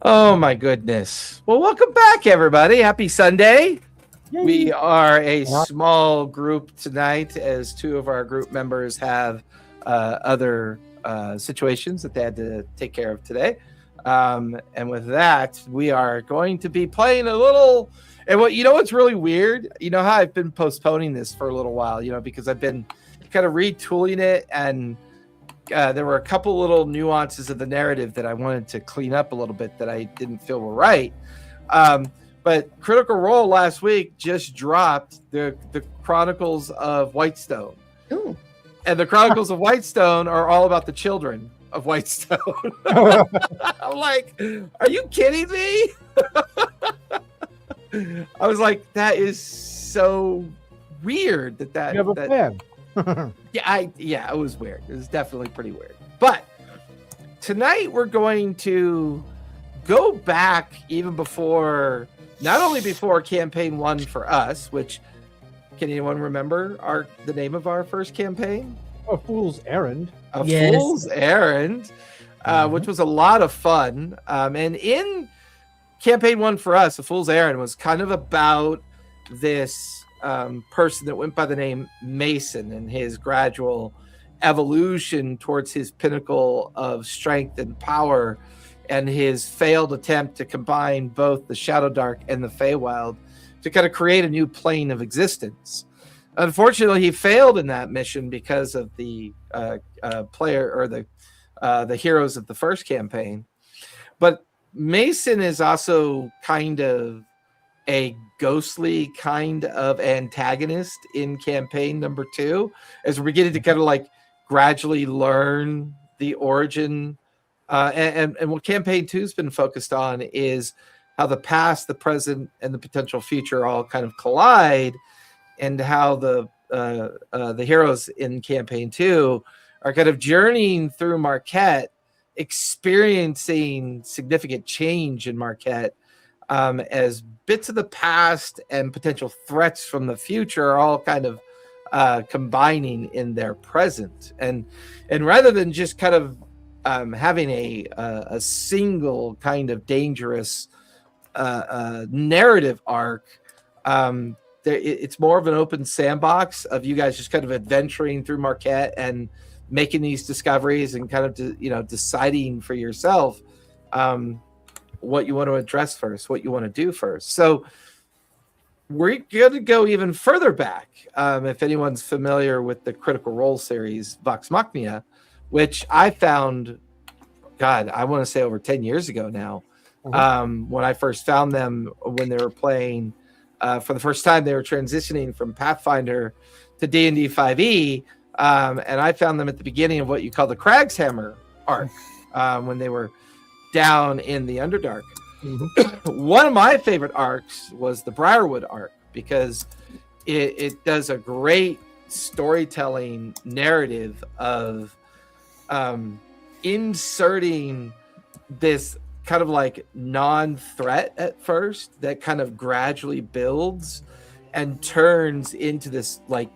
Oh my goodness. Well, welcome back, everybody. Happy Sunday. Yay. We are a small group tonight as two of our group members have other situations that they had to take care of today. And with that, we are going to be playing a little. And what's really weird? You know how I've been postponing this for a little while, because I've been kind of retooling it, and there were a couple little nuances of the narrative that I wanted to clean up a little bit that I didn't feel were right. But Critical Role last week just dropped the Chronicles of Whitestone. Ooh. And the Chronicles of Whitestone are all about the children of Whitestone. I'm like, are you kidding me? I was like, that is so weird that you have a plan. Yeah, it was weird. It was definitely pretty weird. But tonight we're going to go back even before, not only before campaign 1 for us, which, can anyone remember the name of our first campaign? A Fool's Errand. Fool's Errand, which was a lot of fun. And in campaign 1 for us, A Fool's Errand was kind of about this person that went by the name Mason and his gradual evolution towards his pinnacle of strength and power, and his failed attempt to combine both the Shadow Dark and the Feywild to kind of create a new plane of existence. Unfortunately, he failed in that mission because of the player or the heroes of the first campaign. But Mason is also kind of a ghostly kind of antagonist in campaign number 2, as we're beginning to kind of like gradually learn the origin. And what campaign 2 has been focused on is how the past, the present, and the potential future all kind of collide, and how the heroes in campaign 2 are kind of journeying through Marquet, experiencing significant change in Marquet, as bits of the past and potential threats from the future are all kind of combining in their present. And rather than just kind of having a single kind of dangerous narrative arc, it's more of an open sandbox of you guys just kind of adventuring through Marquet and making these discoveries and kind of deciding for yourself what you want to address first, what you want to do first. So we're going to go even further back. If anyone's familiar with the Critical Role series, Vox Machina, which I found, God, I want to say over 10 years ago now, when I first found them, when they were playing for the first time, they were transitioning from Pathfinder to D&D 5e, and I found them at the beginning of what you call the Cragshammer arc, when they were down in the Underdark. One of my favorite arcs was the Briarwood arc, because it does a great storytelling narrative of inserting this kind of like non-threat at first that kind of gradually builds and turns into this like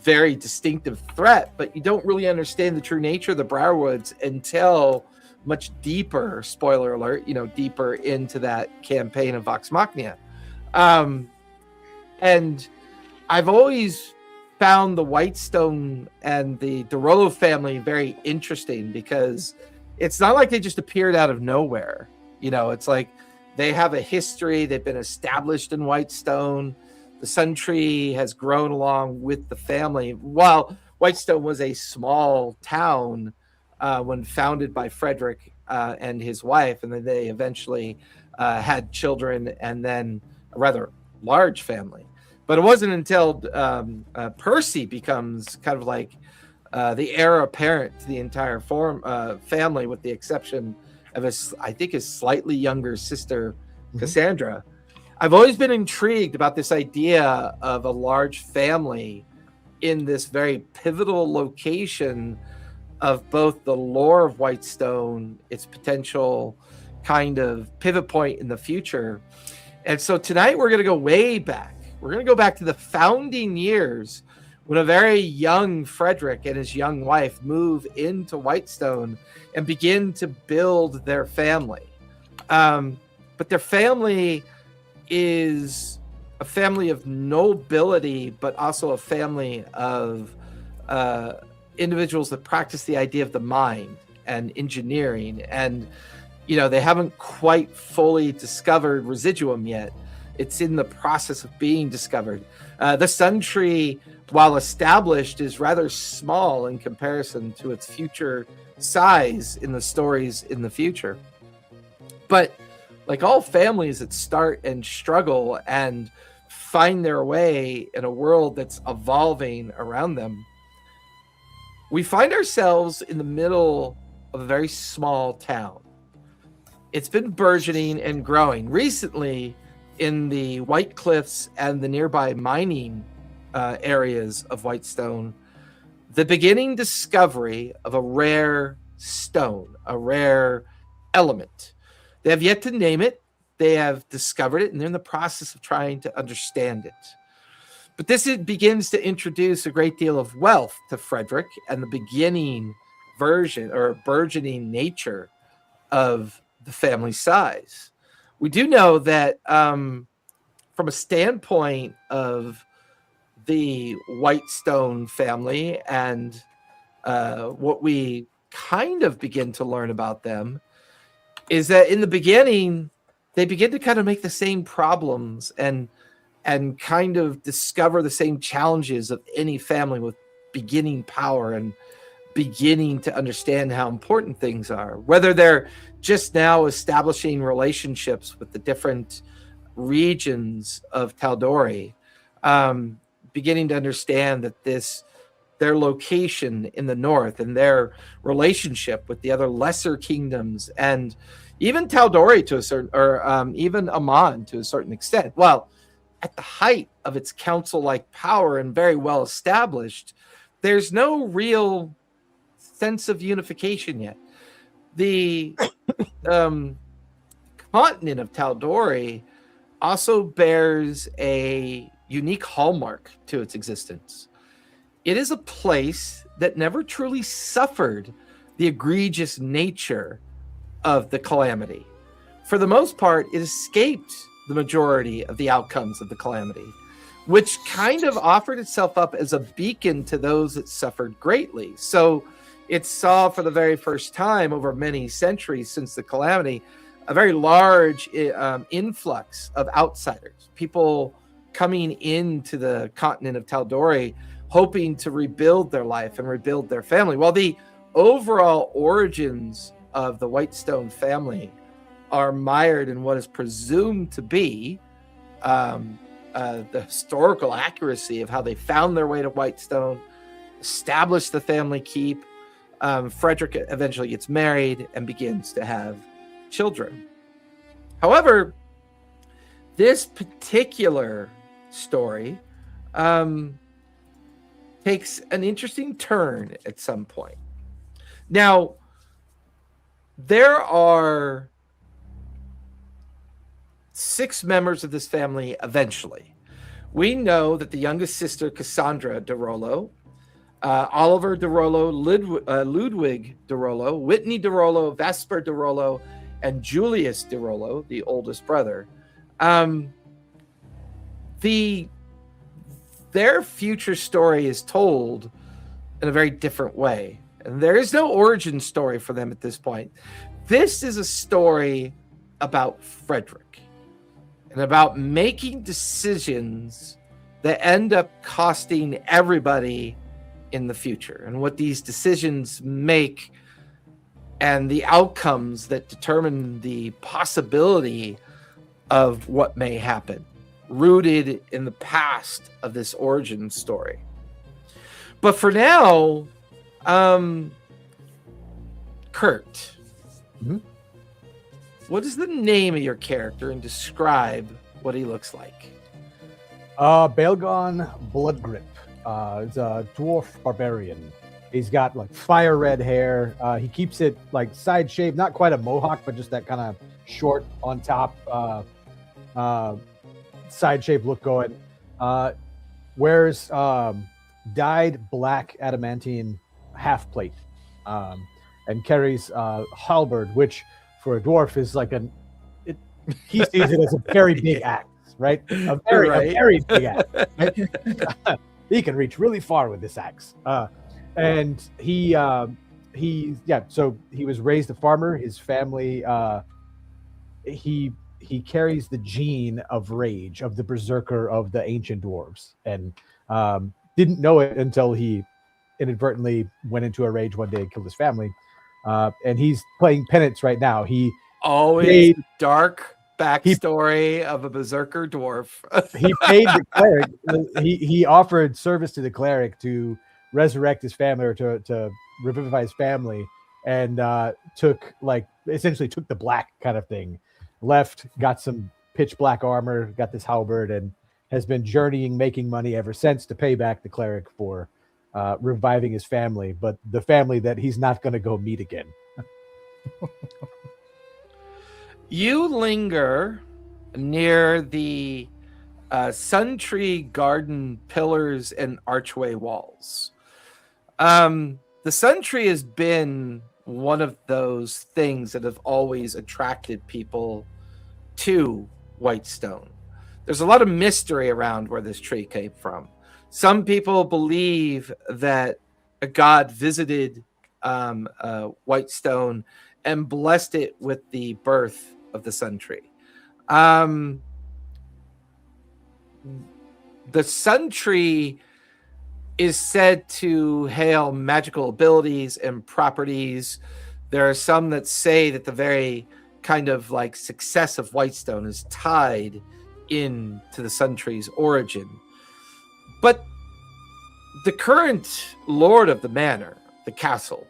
very distinctive threat, but you don't really understand the true nature of the Briarwoods until much deeper, spoiler alert, deeper into that campaign of Vox Machina. And I've always found the Whitestone and the Rollo family very interesting, because it's not like they just appeared out of nowhere. It's like they have a history. They've been established in Whitestone. The Sun Tree has grown along with the family. While Whitestone was a small town when founded by Frederick and his wife, and then they eventually had children, and then a rather large family. But it wasn't until Percy becomes kind of like the heir apparent to the entire family, with the exception of his slightly younger sister, Cassandra. I've always been intrigued about this idea of a large family in this very pivotal location of both the lore of Whitestone, its potential kind of pivot point in the future. And so tonight we're going to go way back. We're going to go back to the founding years, when a very young Frederick and his young wife move into Whitestone and begin to build their family. But their family is a family of nobility, but also a family of individuals that practice the idea of the mind and engineering. And, they haven't quite fully discovered residuum yet. It's in the process of being discovered. The Sun Tree, while established, is rather small in comparison to its future size in the stories in the future. But like all families that start and struggle and find their way in a world that's evolving around them, we find ourselves in the middle of a very small town. It's been burgeoning and growing. Recently, in the White Cliffs and the nearby mining areas of Whitestone, the beginning discovery of a rare stone, a rare element. They have yet to name it. They have discovered it, and they're in the process of trying to understand it. But this begins to introduce a great deal of wealth to Frederick and the beginning version or burgeoning nature of the family size. We do know that from a standpoint of the Whitestone family and what we kind of begin to learn about them is that in the beginning, they begin to kind of make the same problems and kind of discover the same challenges of any family with beginning power and beginning to understand how important things are. Whether they're just now establishing relationships with the different regions of Tal'Dorei, beginning to understand that their location in the north and their relationship with the other lesser kingdoms and even Tal'Dorei to a certain, or even Amon to a certain extent. Well, at the height of its council-like power and very well established, there's no real sense of unification yet. The continent of Tal'Dorei also bears a unique hallmark to its existence. It is a place that never truly suffered the egregious nature of the calamity. For the most part, it escaped the majority of the outcomes of the calamity, which kind of offered itself up as a beacon to those that suffered greatly. So it saw for the very first time over many centuries since the calamity, a very large influx of outsiders, people coming into the continent of Tal'Dorei, hoping to rebuild their life and rebuild their family. While the overall origins of the Whitestone family are mired in what is presumed to be the historical accuracy of how they found their way to Whitestone, established the family keep. Frederick eventually gets married and begins to have children. However, this particular story takes an interesting turn at some point. Now, there are 6 members of this family eventually. We know that the youngest sister, Cassandra de Rollo, Oliver de Rollo, Ludwig de Rollo, Whitney de Rollo, Vesper de Rollo, and Julius de Rollo, the oldest brother, their future story is told in a very different way. And there is no origin story for them at this point. This is a story about Frederick and about making decisions that end up costing everybody in the future, and what these decisions make and the outcomes that determine the possibility of what may happen, rooted in the past of this origin story. But for now, Kurt, what is the name of your character, and describe what he looks like? Baelgon Bloodgrip. He's a dwarf barbarian. He's got like fire red hair. He keeps it like side shaved, not quite a mohawk, but just that kind of short on top side shaved look going. Wears dyed black adamantine half plate, and carries halberd, which for a dwarf is like he sees it as a very big axe, right? A very big axe. Right? He can reach really far with this axe. And so he was raised a farmer. His family, he carries the gene of rage, of the berserker of the ancient dwarves, and didn't know it until he inadvertently went into a rage one day and killed his family. And he's playing penance right now. He always dark backstory of a berserker dwarf. He paid the cleric. He offered service to the cleric to resurrect his family, or to revivify his family, and essentially took the black kind of thing. Left, got some pitch black armor, got this halberd, and has been journeying, making money ever since to pay back the cleric for reviving his family, but the family that he's not going to go meet again. You linger near the Sun Tree Garden pillars and archway walls. The Sun Tree has been one of those things that have always attracted people to Whitestone. There's a lot of mystery around where this tree came from. Some people believe that a god visited Whitestone and blessed it with the birth of the Sun Tree. The Sun Tree is said to hail magical abilities and properties. There are some that say that the very kind of like success of Whitestone is tied into the Sun Tree's origin. But the current lord of the manor, the castle,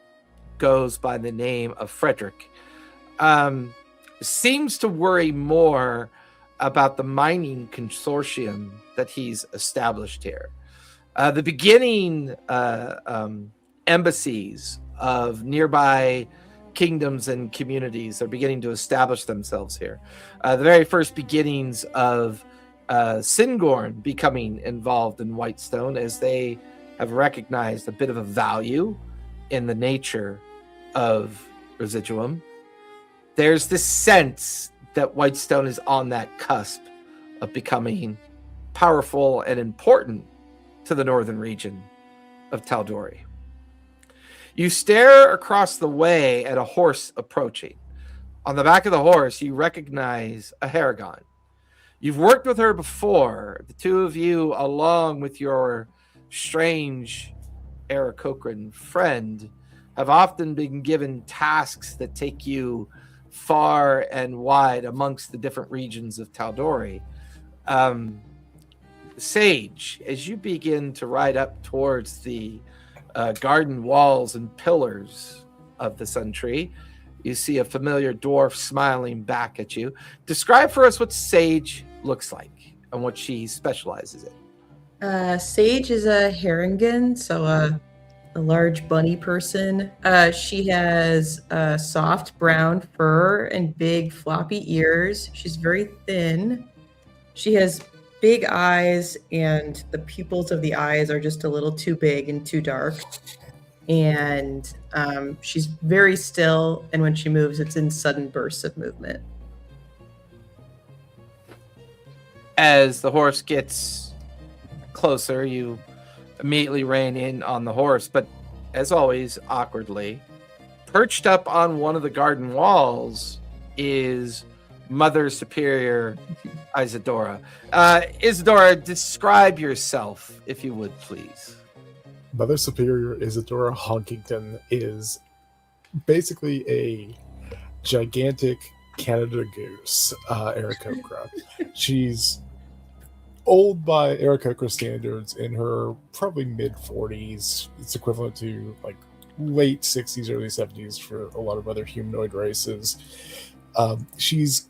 goes by the name of Frederick, seems to worry more about the mining consortium that he's established here. The beginning embassies of nearby kingdoms and communities are beginning to establish themselves here. The very first beginnings of Singorn becoming involved in Whitestone, as they have recognized a bit of a value in the nature of residuum. There's this sense that Whitestone is on that cusp of becoming powerful and important to the northern region of Tal'Dorei. You stare across the way at a horse approaching. On the back of the horse, you recognize a Haragon. You've worked with her before. The two of you, along with your strange Aarakocran friend, have often been given tasks that take you far and wide amongst the different regions of Tal'Dorei. Sage, as you begin to ride up towards the garden walls and pillars of the Sun Tree, you see a familiar dwarf smiling back at you. Describe for us what Sage looks like and what she specializes in. Sage is a Harengon, so a large bunny person. She has soft brown fur and big floppy ears. She's very thin. She has big eyes, and the pupils of the eyes are just a little too big and too dark. And she's very still, and when she moves, it's in sudden bursts of movement. As the horse gets closer, you immediately rein in on the horse, but as always, awkwardly, perched up on one of the garden walls is Mother Superior Isadora. Isadora, describe yourself, if you would, please. Mother Superior Isadora Honkington is basically a gigantic Canada Goose, Aarakocra. She's old by Aarakocra standards, in her probably mid-40s. It's equivalent to like late 60s, early 70s for a lot of other humanoid races. She's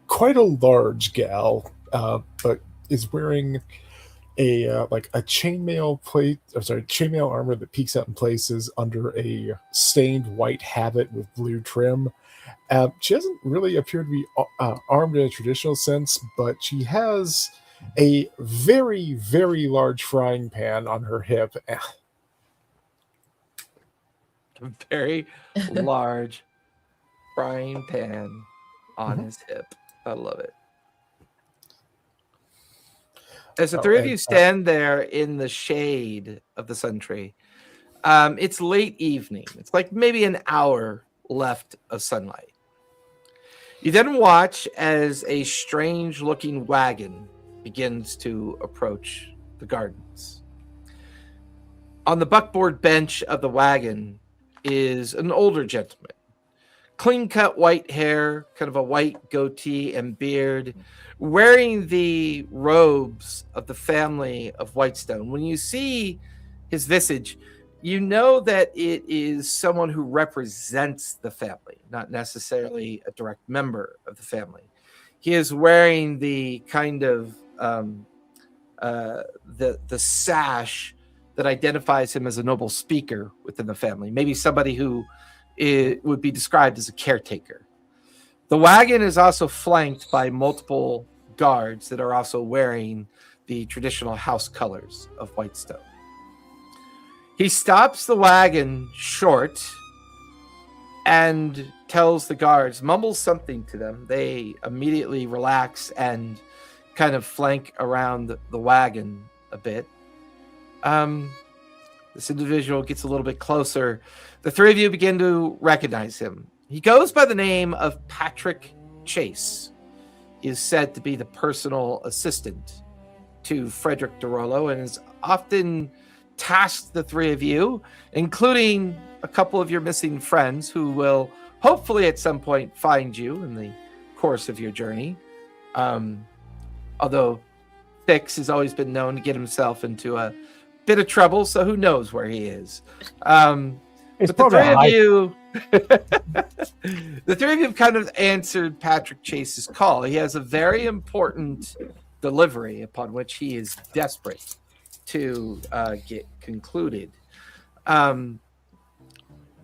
quite a large gal, but is wearing a chainmail armor that peeks out in places under a stained white habit with blue trim. She doesn't really appear to be armed in a traditional sense, but she has a very, very large frying pan on her hip. A very large frying pan on his hip. I love it. As the Oh, three of and, you stand there in the shade of the sun tree, it's late evening. It's like maybe an hour left of sunlight. You then watch as a strange-looking wagon begins to approach the gardens. On the buckboard bench of the wagon is an older gentleman. Clean-cut white hair, kind of a white goatee and beard, wearing the robes of the family of Whitestone. When you see his visage, you know that it is someone who represents the family, not necessarily a direct member of the family. He is wearing the kind of the sash that identifies him as a noble speaker within the family, maybe somebody who would be described as a caretaker. The wagon is also flanked by multiple guards that are also wearing the traditional house colors of Whitestone. He stops the wagon short and tells the guards, mumbles something to them. They immediately relax and kind of flank around the wagon a bit. This individual gets a little bit closer. The three of you begin to recognize him. He goes by the name of Patrick Chase. He is said to be the personal assistant to Frederick DeRollo and is often tasked the three of you, including a couple of your missing friends who will hopefully at some point find you in the course of your journey. Although Fix has always been known to get himself into a bit of trouble, so who knows where he is. It's But the probably three of you, the three of you have kind of answered Patrick Chase's call. He has a very important delivery upon which he is desperate to get concluded. Though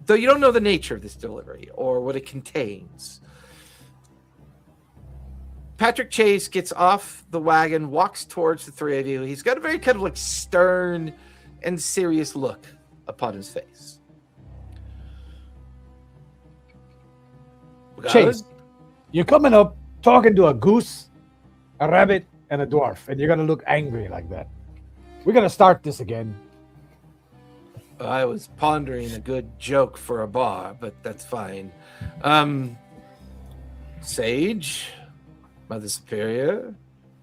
you don't know the nature of this delivery or what it contains. Patrick Chase gets off the wagon, walks towards the three of you. He's got a very kind of like stern and serious look upon his face. Chase, you're coming up talking to a goose, a rabbit, and a dwarf, and you're gonna look angry like that. We're gonna start this again. I was pondering a good joke for a bar, but that's fine. Sage, Mother Superior,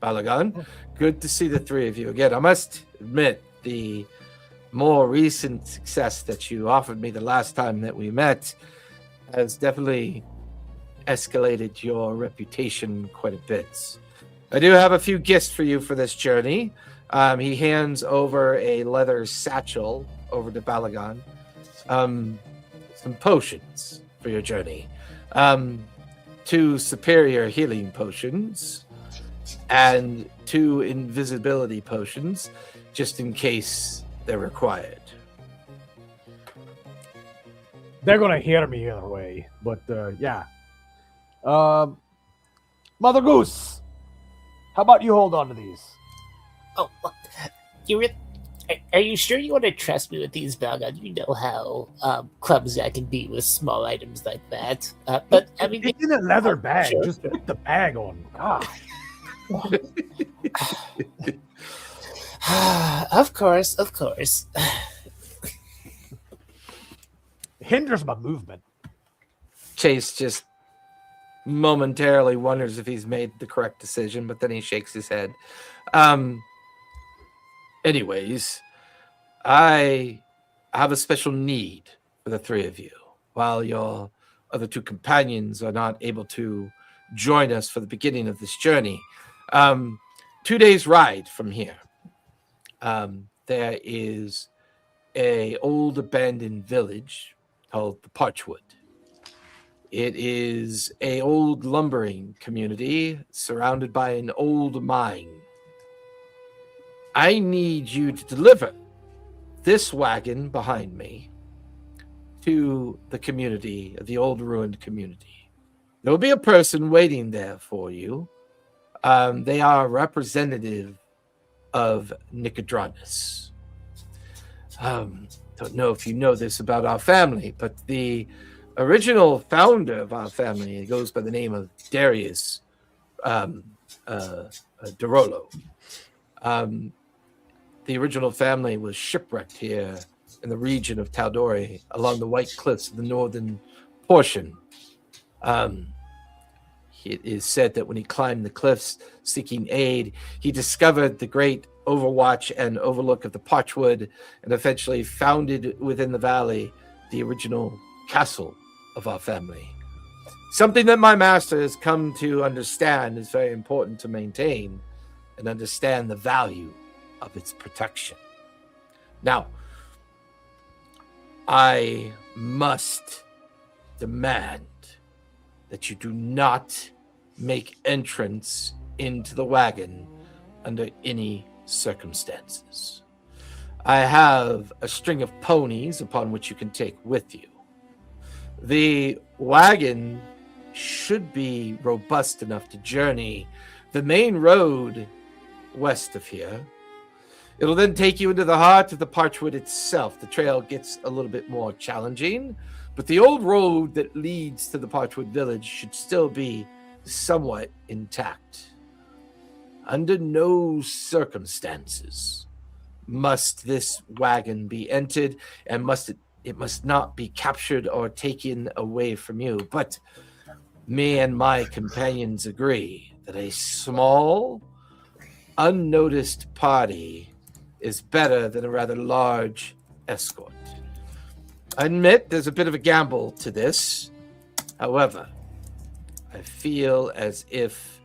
Balagan, good to see the three of you again. I must admit, the more recent success that you offered me the last time that we met has definitely escalated your reputation quite a bit. I do have a few gifts for you for this journey. He hands over a leather satchel over to Balagan. Some potions for your journey. 2 superior healing potions and 2 invisibility potions, just in case they're required. They're gonna hear me either way, but yeah. Mother Goose, how about you hold on to these? Oh, are you sure you want to trust me with these, Belgon? You know how clumsy I can be with small items like that. But I mean, It's in a leather bag. Sure. Just put the bag on. Gosh. Of course. Hinders my movement. Chase just momentarily wonders if he's made the correct decision, but then he shakes his head. Anyways, I have a special need for the three of you. While your other 2 companions are not able to join us for the beginning of this journey, 2 days' ride from here, there is a old abandoned village called the Parchwood. It is a old lumbering community surrounded by an old mine. I need you to deliver this wagon behind me to the community, the old ruined community. There will be a person waiting there for you. They are representative of Nicodranus. Don't know if you know this about our family, but the original founder of our family goes by the name of Darius Dorolo. The original family was shipwrecked here in the region of Taldori along the White Cliffs of the northern portion. It is said that when he climbed the cliffs seeking aid, he discovered the great overwatch and overlook of the Parchwood and eventually founded within the valley the original castle of our family. Something that my master has come to understand is very important to maintain and understand the value of its protection. Now, I must demand that you do not make entrance into the wagon under any circumstances. I have a string of ponies upon which you can take with you. The wagon should be robust enough to journey the main road west of here. It'll then take you into the heart of the Parchwood itself. The trail gets a little bit more challenging, but the old road that leads to the Parchwood village should still be somewhat intact. Under no circumstances must this wagon be entered, and it must not be captured or taken away from you. But me and my companions agree that a small, unnoticed party is better than a rather large escort. I admit there's a bit of a gamble to this. However, I feel as if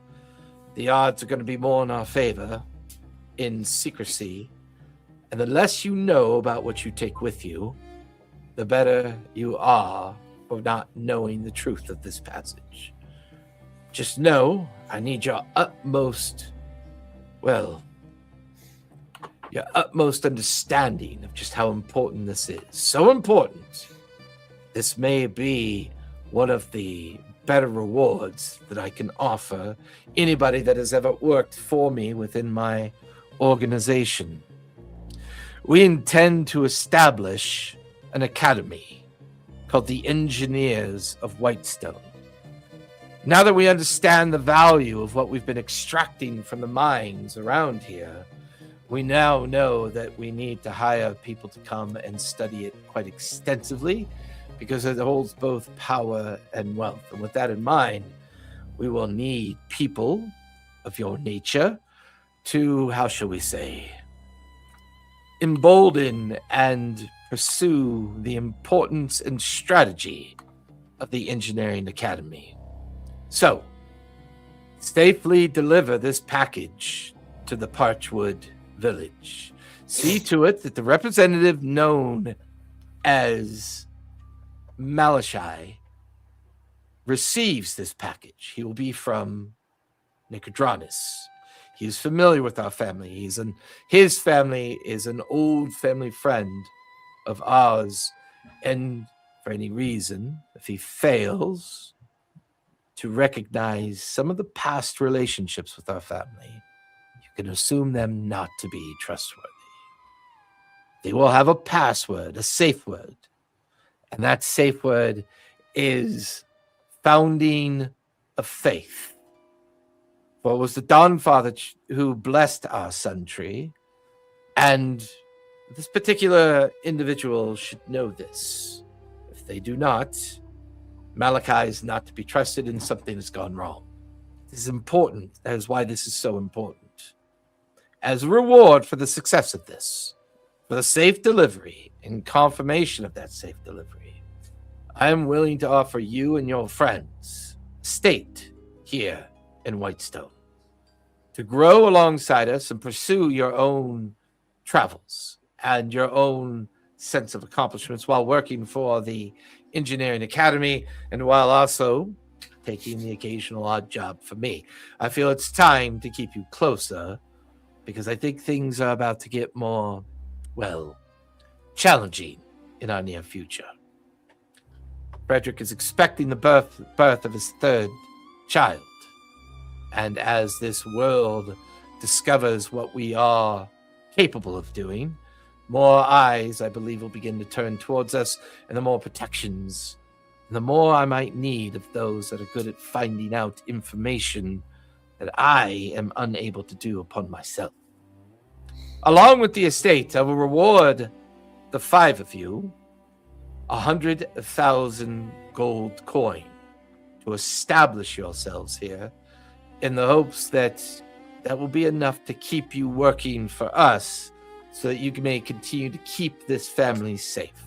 the odds are going to be more in our favor in secrecy, and the less you know about what you take with you, the better you are for not knowing the truth of this passage. Just know I need your utmost understanding of just how important this is. So important, this may be one of the better rewards that I can offer anybody that has ever worked for me within my organization. We intend to establish an academy called the Engineers of Whitestone. Now that we understand the value of what we've been extracting from the mines around here, we now know that we need to hire people to come and study it quite extensively because it holds both power and wealth. And with that in mind, we will need people of your nature to, how shall we say, embolden and pursue the importance and strategy of the Engineering Academy. So, safely deliver this package to the Parchwood village. See to it that the representative known as Malachai receives this package. He will be from Nicodranus. He is familiar with our family. His family is an old family friend of ours, and for any reason, if he fails to recognize some of the past relationships with our family, you can assume them not to be trustworthy. They will have a password, a safe word, and that safe word is founding of faith. For it was the Dawn Father who blessed our sun tree, and this particular individual should know this. If they do not, Malachi is not to be trusted and something has gone wrong. This is important. That is why this is so important. As a reward for the success of this, for the safe delivery and confirmation of that safe delivery, I am willing to offer you and your friends a state here in Whitestone to grow alongside us and pursue your own travels and your own sense of accomplishments while working for the Engineering Academy and while also taking the occasional odd job for me. I feel it's time to keep you closer because I think things are about to get more, challenging in our near future. Frederick is expecting the birth of his third child. And as this world discovers what we are capable of doing, more eyes, I believe, will begin to turn towards us, and the more protections, and the more I might need of those that are good at finding out information that I am unable to do upon myself. Along with the estate, I will reward the 5 of you 100,000 gold coin to establish yourselves here, in the hopes that that will be enough to keep you working for us, so that you may continue to keep this family safe.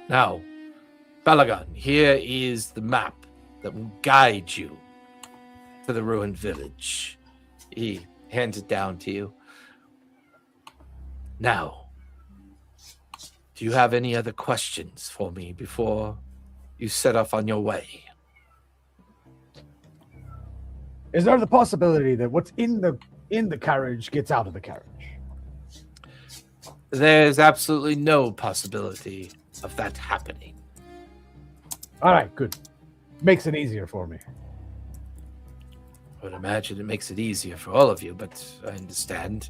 Now, Balagan, here is the map that will guide you to the ruined village. He hands it down to you. Now, do you have any other questions for me before you set off on your way? Is there the possibility that what's in the carriage gets out of the carriage? There's absolutely no possibility of that happening. All right, good. Makes it easier for me. I would imagine it makes it easier for all of you, but I understand.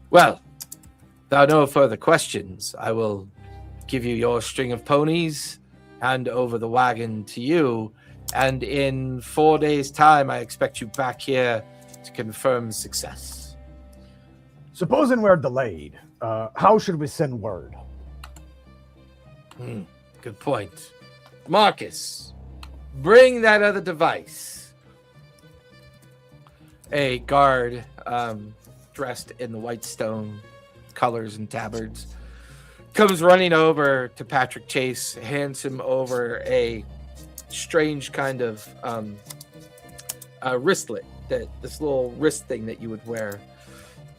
Well, without no further questions, I will give you your string of ponies, hand over the wagon to you, and in 4 days' time, I expect you back here to confirm success. Supposing we're delayed, how should we send word? Good point. Marcus, bring that other device. A guard dressed in the Whitestone colors and tabards comes running over to Patrick Chase, hands him over a strange kind of wristlet, this little wrist thing that you would wear.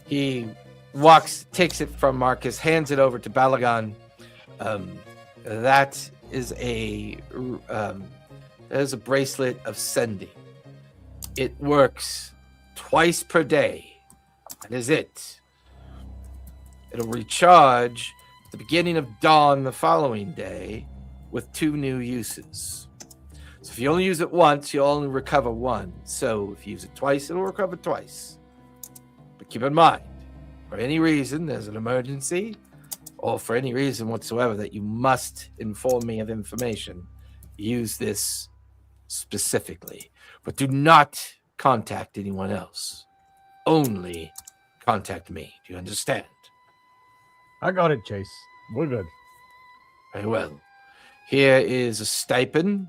He takes it from Marcus, hands it over to Balagan. That is a bracelet of sending. It works twice per day. That is it. It'll recharge at the beginning of dawn the following day with 2 new uses. So if you only use it once, you'll only recover 1. So if you use it twice, it'll recover twice. But keep in mind, for any reason there's an emergency, or for any reason whatsoever that you must inform me of information, use this specifically. But do not contact anyone else. Only contact me. Do you understand? I got it, Chase. We're good. Very well. Here is a stipend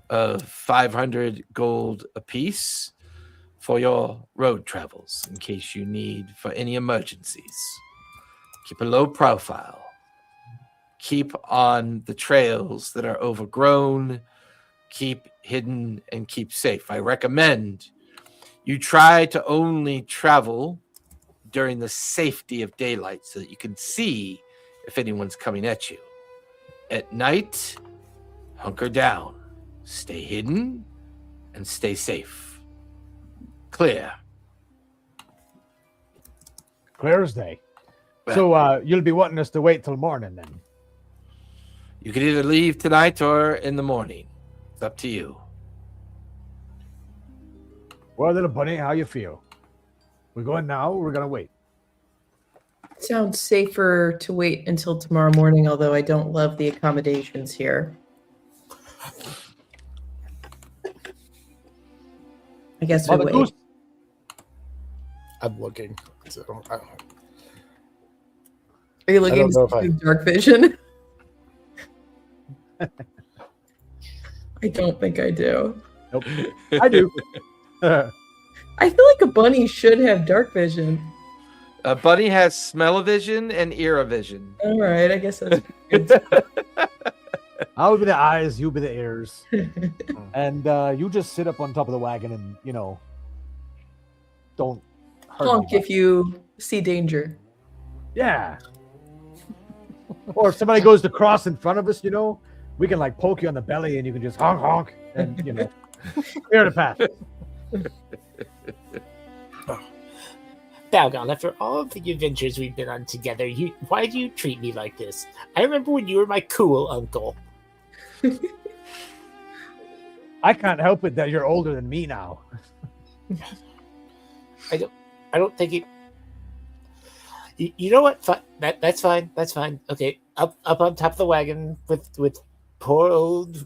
of 500 gold apiece for your road travels in case you need for any emergencies. Keep a low profile. Keep on the trails that are overgrown. Keep hidden and keep safe. I recommend you try to only travel during the safety of daylight so that you can see if anyone's coming at you. At night, hunker down. Stay hidden and stay safe. Clear. Clear as day. Well, So you'll be wanting us to wait till morning then? you can either leave tonight or in the morning. It's up to you. Well, little bunny, how you feel? We're going now or we're going to wait? Sounds safer to wait until tomorrow morning, although I don't love the accommodations here. I guess we Mother wait. Goose. I'm looking. So Are you looking know if to dark vision? I don't think I do. Nope. I do. I feel like a bunny should have dark vision. A bunny has smell-o-vision and ear-o-vision. All right, I guess that's good. I'll be the eyes, you be the ears. And you just sit up on top of the wagon and, don't hurt Honk anybody. if you see danger. Yeah. Or if somebody goes to cross in front of us, we can like poke you on the belly and you can just honk, honk, and, clear the path. Balgon, after all of the adventures we've been on together, why do you treat me like this? I remember when you were my cool uncle. I can't help it that you're older than me now. I don't think it. You know what? That's fine. That's fine. Okay, up on top of the wagon with poor old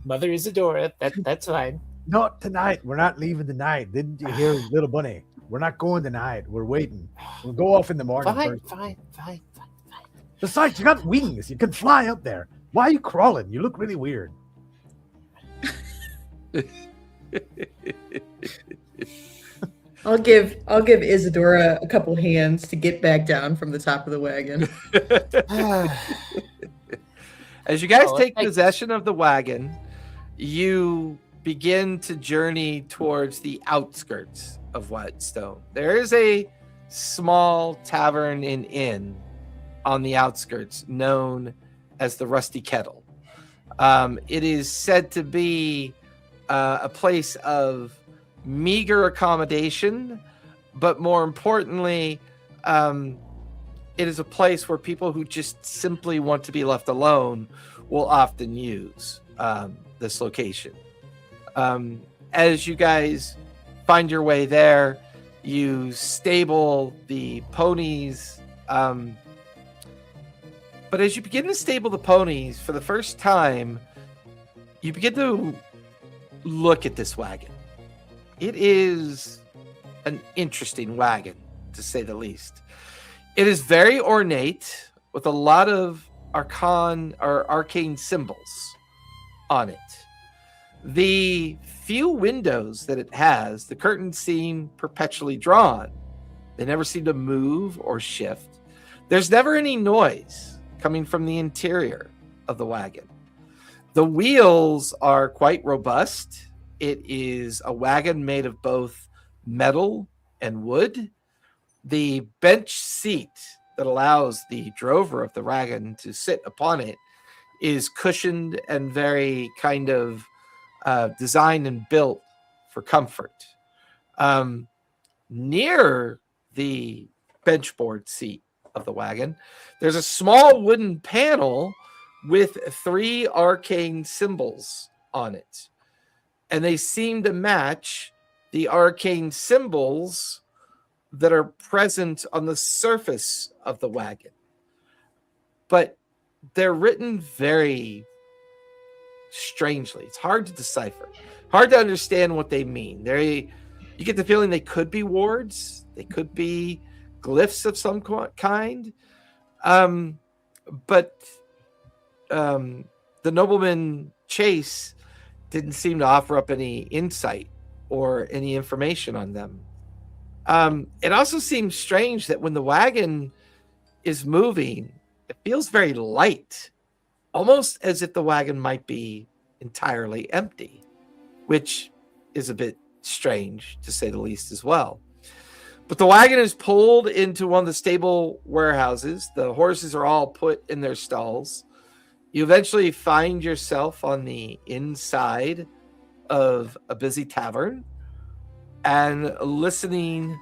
Mother Isadora. That's fine. Not tonight. We're not leaving tonight. Didn't you hear, little bunny? We're not going tonight. We're waiting. We'll go off in the morning Fine, first. fine. Besides, you got wings. You can fly up there. Why are you crawling? You look really weird. I'll give Isadora a couple hands to get back down from the top of the wagon. As you guys Oh, take thanks. possession of the wagon, you begin to journey towards the outskirts of Whitestone. There is a small tavern and inn on the outskirts known as the Rusty Kettle. It is said to be a place of meager accommodation, but more importantly, it is a place where people who just simply want to be left alone will often use this location. As you guys find your way there, you stable the ponies. But as you begin to stable the ponies for the first time, you begin to look at this wagon. It is an interesting wagon, to say the least. It is very ornate with a lot of arcane symbols on it. The few windows that it has, the curtains seem perpetually drawn. They never seem to move or shift. There's never any noise coming from the interior of the wagon. The wheels are quite robust. It is a wagon made of both metal and wood. The bench seat that allows the drover of the wagon to sit upon it is cushioned and very kind of designed and built for comfort. Near the benchboard seat of the wagon, there's a small wooden panel with 3 arcane symbols on it. And they seem to match the arcane symbols that are present on the surface of the wagon. But they're written very strangely. It's hard to decipher. Hard to understand what they mean. You get the feeling they could be wards. They could be glyphs of some kind. But the nobleman Chase didn't seem to offer up any insight or any information on them. It also seems strange that when the wagon is moving, it feels very light, almost as if the wagon might be entirely empty, which is a bit strange, to say the least, as well. But the wagon is pulled into one of the stable warehouses. The horses are all put in their stalls. You eventually find yourself on the inside of a busy tavern and listening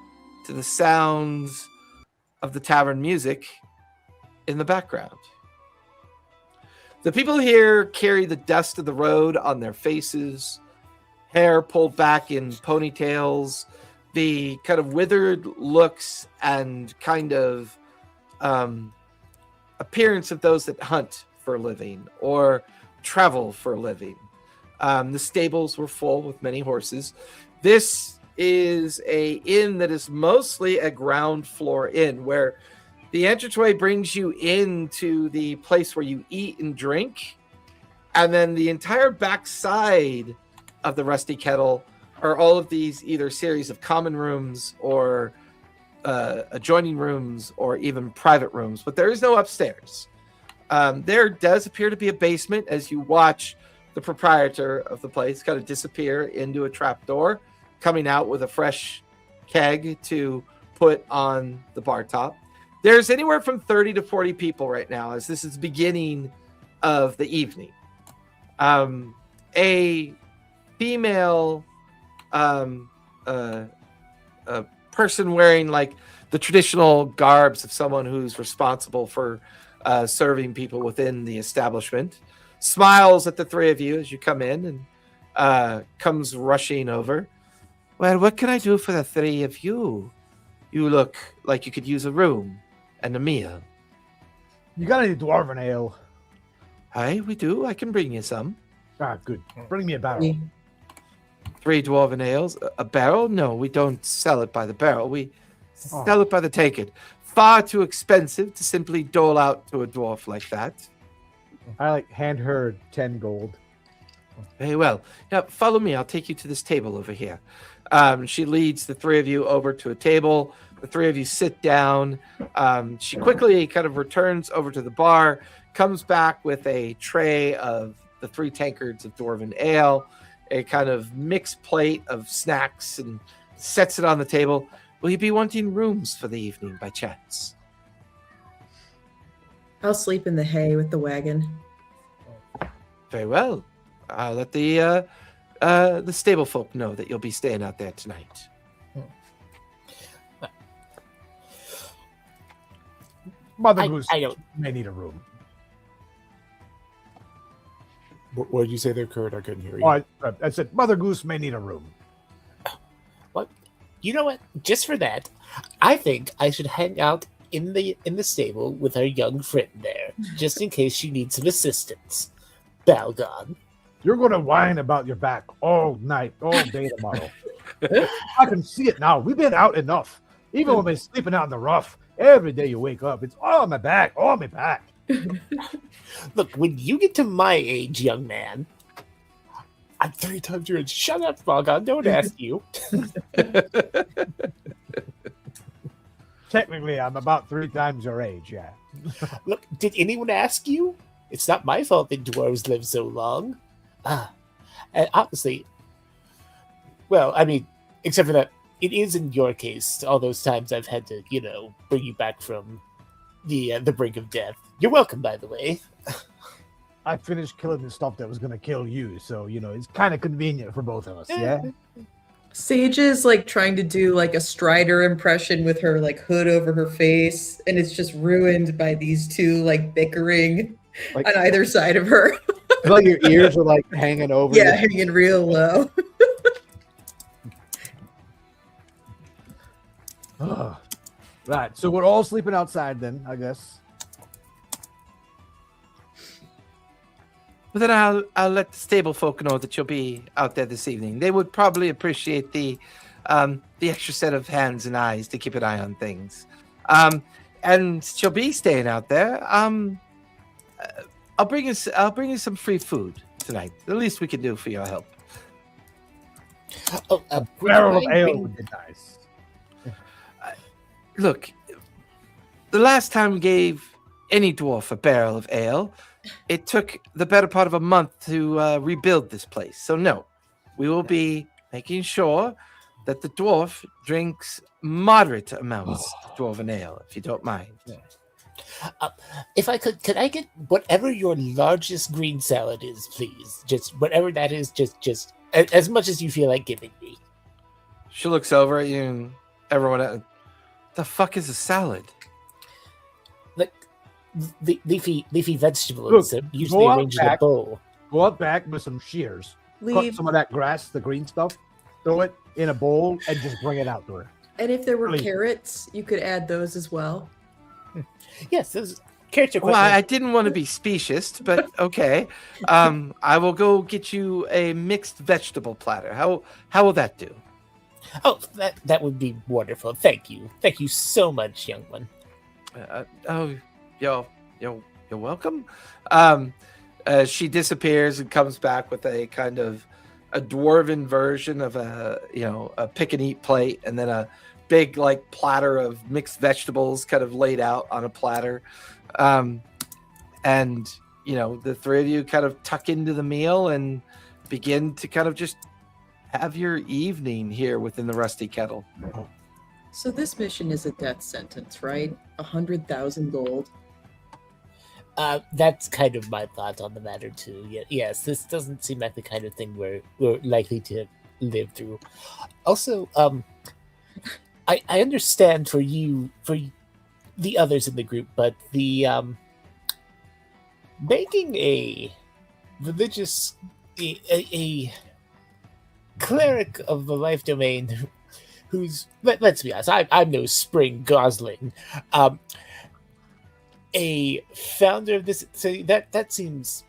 to the sounds of the tavern music in the background. The people here carry the dust of the road on their faces, hair pulled back in ponytails, the kind of withered looks and kind of appearance of those that hunt for a living or travel for a living. The stables were full with many horses. This is a inn that is mostly a ground floor inn, where the entranceway brings you into the place where you eat and drink, and then the entire backside of the Rusty Kettle are all of these either series of common rooms or adjoining rooms or even private rooms, but there is no upstairs. There does appear to be a basement as you watch the proprietor of the place kind of disappear into a trapdoor, coming out with a fresh keg to put on the bar top. There's anywhere from 30 to 40 people right now, as this is the beginning of the evening. A female a person wearing like the traditional garbs of someone who's responsible for serving people within the establishment smiles at the 3 of you as you come in and comes rushing over. Well, what can I do for the 3 of you? You look like you could use a room and a meal. You got any dwarven ale? Aye, we do. I can bring you some. Ah, good. Bring me a barrel. 3 dwarven ales. A barrel? No, we don't sell it by the barrel. We sell it by the tankard. Far too expensive to simply dole out to a dwarf like that. I hand her 10 gold. Very well. Now, follow me. I'll take you to this table over here. She leads the 3 of you over to a table. The 3 of you sit down. She quickly kind of returns over to the bar, comes back with a tray of the 3 tankards of dwarven ale, a kind of mixed plate of snacks, and sets it on the table. Will you be wanting rooms for the evening by chance? I'll sleep in the hay with the wagon. Very well. I'll let the stable folk know that you'll be staying out there tonight. Mother Goose I don't. may need a room. What did you say there, Kurt? I couldn't hear you. Oh, I said Mother Goose may need a room. What? You know what? Just for that, I think I should hang out in the stable with our young friend there, just in case she needs some assistance. Balgon. You're going to whine about your back all night, all day tomorrow. I can see it now. We've been out enough. Even when we're sleeping out in the rough, every day you wake up, it's all on my back, all on my back. Look, when you get to my age, young man, I'm 3 times your age. Shut up, Balgon. Don't ask you. Technically, I'm about 3 times your age, yeah. Look, did anyone ask you? It's not my fault that dwarves live so long. And honestly, well, I mean, except for that, it is in your case. All those times I've had to, bring you back from the brink of death. You're welcome, by the way. I finished killing the stuff that was going to kill you, so, it's kind of convenient for both of us, yeah? Sage is like trying to do like a Strider impression with her like hood over her face, and it's just ruined by these 2 like bickering Like, on either side of her. like your ears are like hanging over. Yeah, hanging real low. Right, so we're all sleeping outside then, I guess. Well, then I'll let the stable folk know that you'll be out there this evening. They would probably appreciate the extra set of hands and eyes to keep an eye on things. And she'll be staying out there. I'll bring you some free food tonight. The least we can do for your help. Oh, A barrel of ale would be nice. Look, the last time we gave any dwarf a barrel of ale, it took the better part of a month to rebuild this place. So no, we will be making sure that the dwarf drinks moderate amounts of dwarven ale, if you don't mind. If I could I get whatever your largest green salad is, please? Just whatever that is, just as much as you feel like giving me. She looks over at you and everyone else. The fuck is a salad? Like leafy vegetables that usually arranged in a bowl. Go out back with some shears. Cut Leave. some of that grass, the green stuff, throw it in a bowl, and just bring it out to her. And if there were Please. carrots, you could add those as well. Yes, those carrots are quite Well, I nice. didn't want to be specious, but okay. I will go get you a mixed vegetable platter. How will that do? Oh, that would be wonderful. Thank you so much, young one. You're welcome. She disappears and comes back with a kind of a dwarven version of a pick and eat plate, and then a big like platter of mixed vegetables kind of laid out on a platter. And the 3 of you kind of tuck into the meal and begin to kind of just have your evening here within the rusty kettle. So this mission is a death sentence, right? 100,000 gold. That's kind of my thought on the matter too. Yes, this doesn't seem like the kind of thing we're likely to live through. Also, I understand for the others in the group, but the making a religious a cleric of the life domain who's let's be honest, I'm no spring gosling. A founder of this, so that seems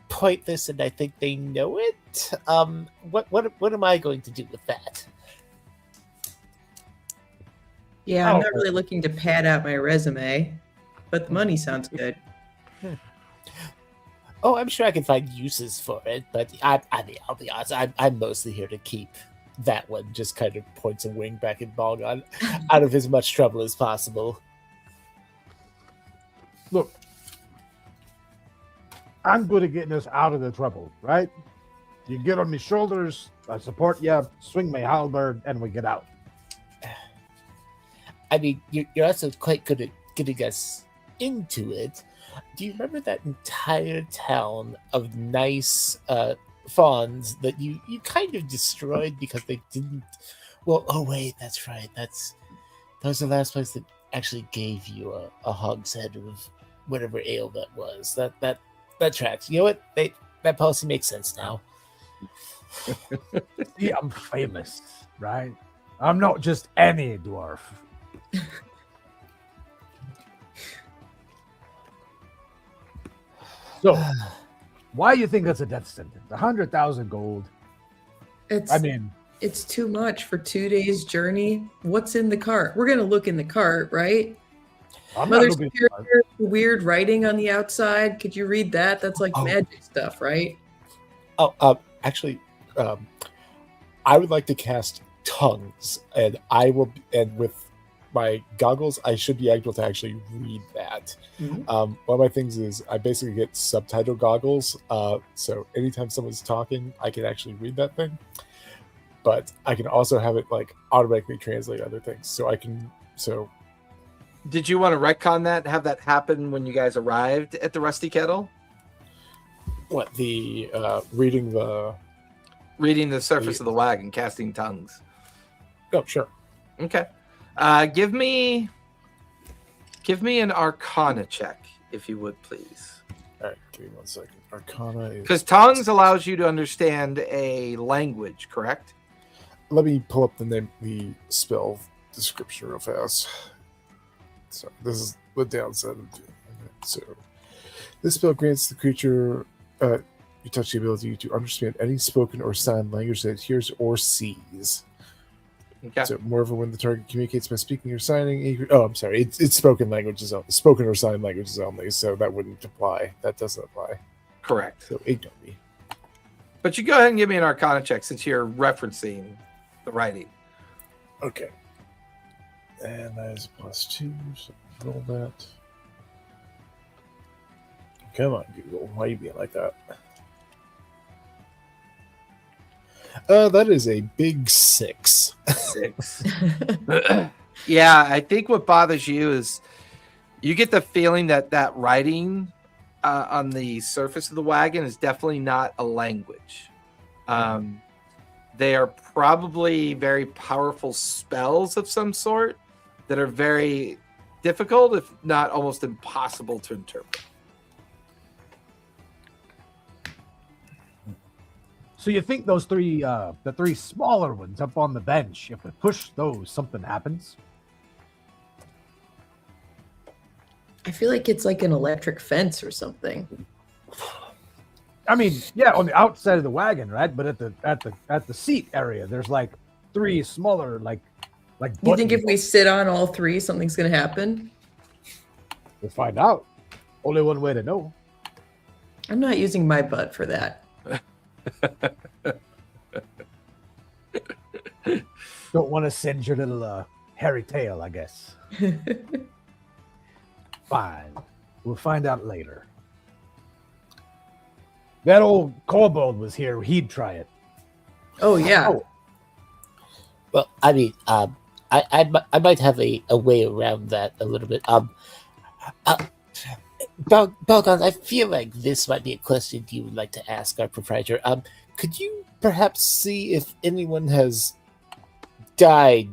pointless, and I think they know it. that. What am I going to do with that? Yeah, I'm Oh. not really looking to pad out my resume, but the money sounds good. Oh, I'm sure I can find uses for it, but I mean, I'll be honest, I'm mostly here to keep that one. Just kind of points a wing back at Balgon, out of as much trouble as possible. Look, I'm good at getting us out of the trouble, right? You get on my shoulders, I support you, swing my halberd, and we get out. I mean, you're also quite good at getting us into it. Do you remember that entire town of nice fawns that you kind of destroyed because they didn't? Well, oh wait, that's right. That was the last place that actually gave you a hogshead of whatever ale that was. That tracks. You know what? That policy makes sense now. See, I'm famous, right? I'm not just any dwarf. So, why do you think that's a death sentence? 100,000 gold. It's too much for 2 days' journey. What's in the cart? We're gonna look in the cart, right? I'm not Mother looking Superior, weird writing on the outside. Could you read that? That's like magic stuff, right? Actually, I would like to cast tongues, and and with my goggles, I should be able to actually read that. Mhm. One of my things is I basically get subtitle goggles, so anytime someone's talking, I can actually read that thing. But I can also have it like automatically translate other things, so Did you want to retcon that and have that happen when you guys arrived at the Rusty Kettle? what the reading the Reading the surface of the wagon, casting tongues. oh sure. Okay. Give me an Arcana check, if you would, please. All right, give me 1 second. Arcana is. Because tongues allows you to understand a language, correct? Let me pull up the spell description real fast. So this is the downside of doing it. So this spell grants the creature you touch the ability to understand any spoken or signed language that it hears or sees. Okay. So moreover, when the target communicates by speaking or signing, I'm sorry, it's spoken languages, spoken or signed languages only. So that wouldn't apply. That doesn't apply. Correct. So ignore me. But you go ahead and give me an Arcana check since you're referencing the writing. Okay. And that is +2. So roll that. Come on, Google. Why are you being like that? That is a big 6. 6. Yeah, I think what bothers you is you get the feeling that writing on the surface of the wagon is definitely not a language. They are probably very powerful spells of some sort that are very difficult, if not almost impossible to interpret. So you think those three, the three smaller ones up on the bench, if we push those, something happens? I feel like it's like an electric fence or something. I mean, yeah, on the outside of the wagon, right? But at the seat area, there's like three smaller, like. You think if we sit on all three, something's gonna happen? We'll find out. Only one way to know. I'm not using my butt for that. Don't want to send your little hairy tail, I guess. Fine. We'll find out later. That old kobold was here. He'd try it. Oh yeah. Oh. Well, I mean, I might have a way around that a little bit. Balgon, I feel like this might be a question you would like to ask our proprietor. Could you perhaps see if anyone has died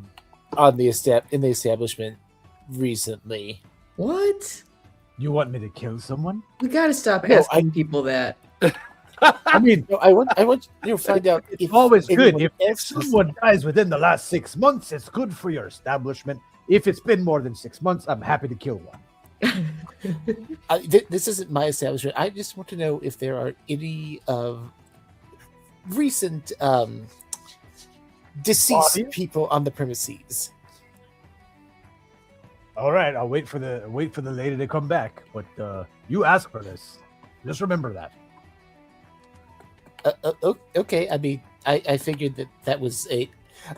on the in the establishment recently? What? You want me to kill someone? We gotta stop No, asking people that. I mean, No, I want you to find out. it's always good. anyone If else has- someone dies within the last 6 months, it's good for your establishment. If it's been more than 6 months, I'm happy to kill one. This isn't my establishment. I just want to know if there are any of recent deceased Body? people on the premises. All right, I'll wait for the lady to come back. But you ask for this. Just remember that. Okay, I mean, I figured that was a.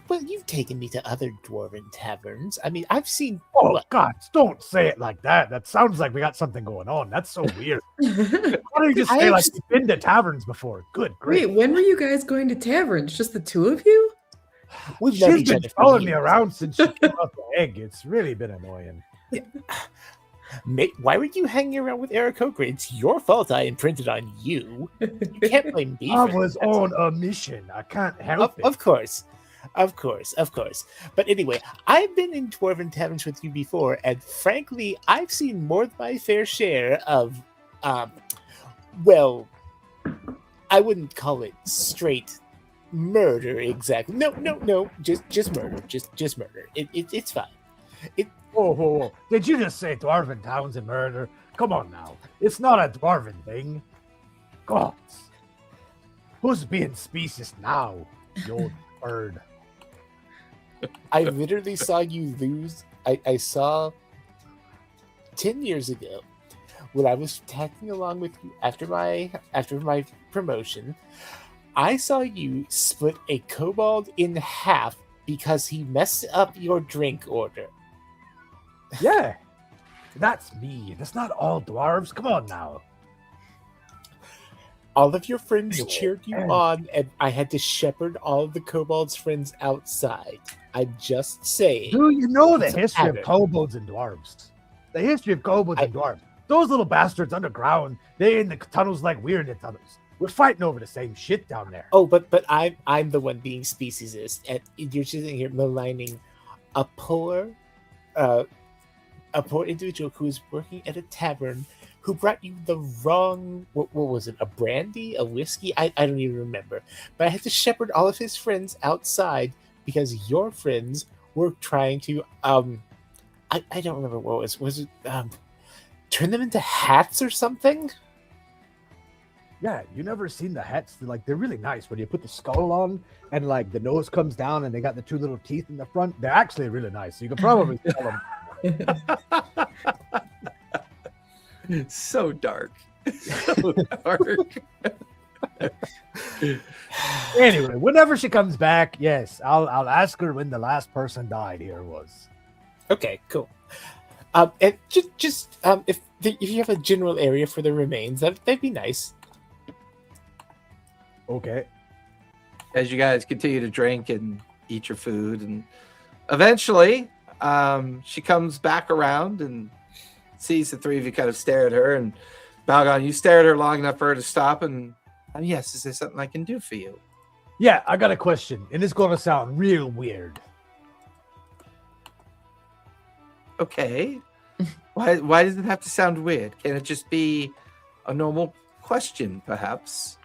Well, you've taken me to other dwarven taverns. I mean, I've seen. Oh God! Don't say it like that. That sounds like we got something going on. That's so weird. Why don't you just I say have like you've been to taverns before? Good, great. Wait, when were you guys going to taverns? Just the two of you? We've known She's each been other for following me years. around since she came out the egg. It's really been annoying. Why were you hanging around with Eric Coker? It's your fault I imprinted on you. You can't blame me. I for was that. on a mission. I can't help it. Of course. But anyway, I've been in dwarven taverns with you before, and frankly, I've seen more than my fair share of, well, I wouldn't call it straight murder exactly. No, just murder, just murder. It's fine. Whoa. Did you just say dwarven towns and murder? Come on now. It's not a dwarven thing. Gods. Who's being specious now, you old bird? I literally saw you lose. I saw 10 years ago when I was tagging along with you after my promotion. I saw you split a kobold in half because he messed up your drink order. Yeah. That's me. That's not all dwarves. Come on now. All of your friends cheered you on, and I had to shepherd all of the kobolds' friends outside. I'm just saying. Do you know the It's a history of pattern. kobolds and dwarves? The history of kobolds and dwarves. Those little bastards underground, they in the tunnels like we're in the tunnels. We're fighting over the same shit down there. Oh, but I'm the one being speciesist, and you're sitting here maligning a poor individual who is working at a tavern who brought you the wrong, what was it, a brandy, a whiskey? I don't even remember. But I had to shepherd all of his friends outside because your friends were trying to, I don't remember what it was it, turn them into hats or something? Yeah, you never seen the hats? They're really nice when you put the skull on and like the nose comes down and they got the two little teeth in the front. They're actually really nice. You could probably sell them. So dark. So dark. Anyway, whenever she comes back, yes, I'll ask her when the last person died here was. Okay, cool. And just if you have a general area for the remains, that'd be nice. Okay. As you guys continue to drink and eat your food, and eventually she comes back around and sees the three of you kind of stare at her. And Balgon, you stare at her long enough for her to stop, and yes, is there something I can do for you? Yeah, I got a question, and it's gonna sound real weird. Okay. Why does it have to sound weird? Can it just be a normal question, perhaps?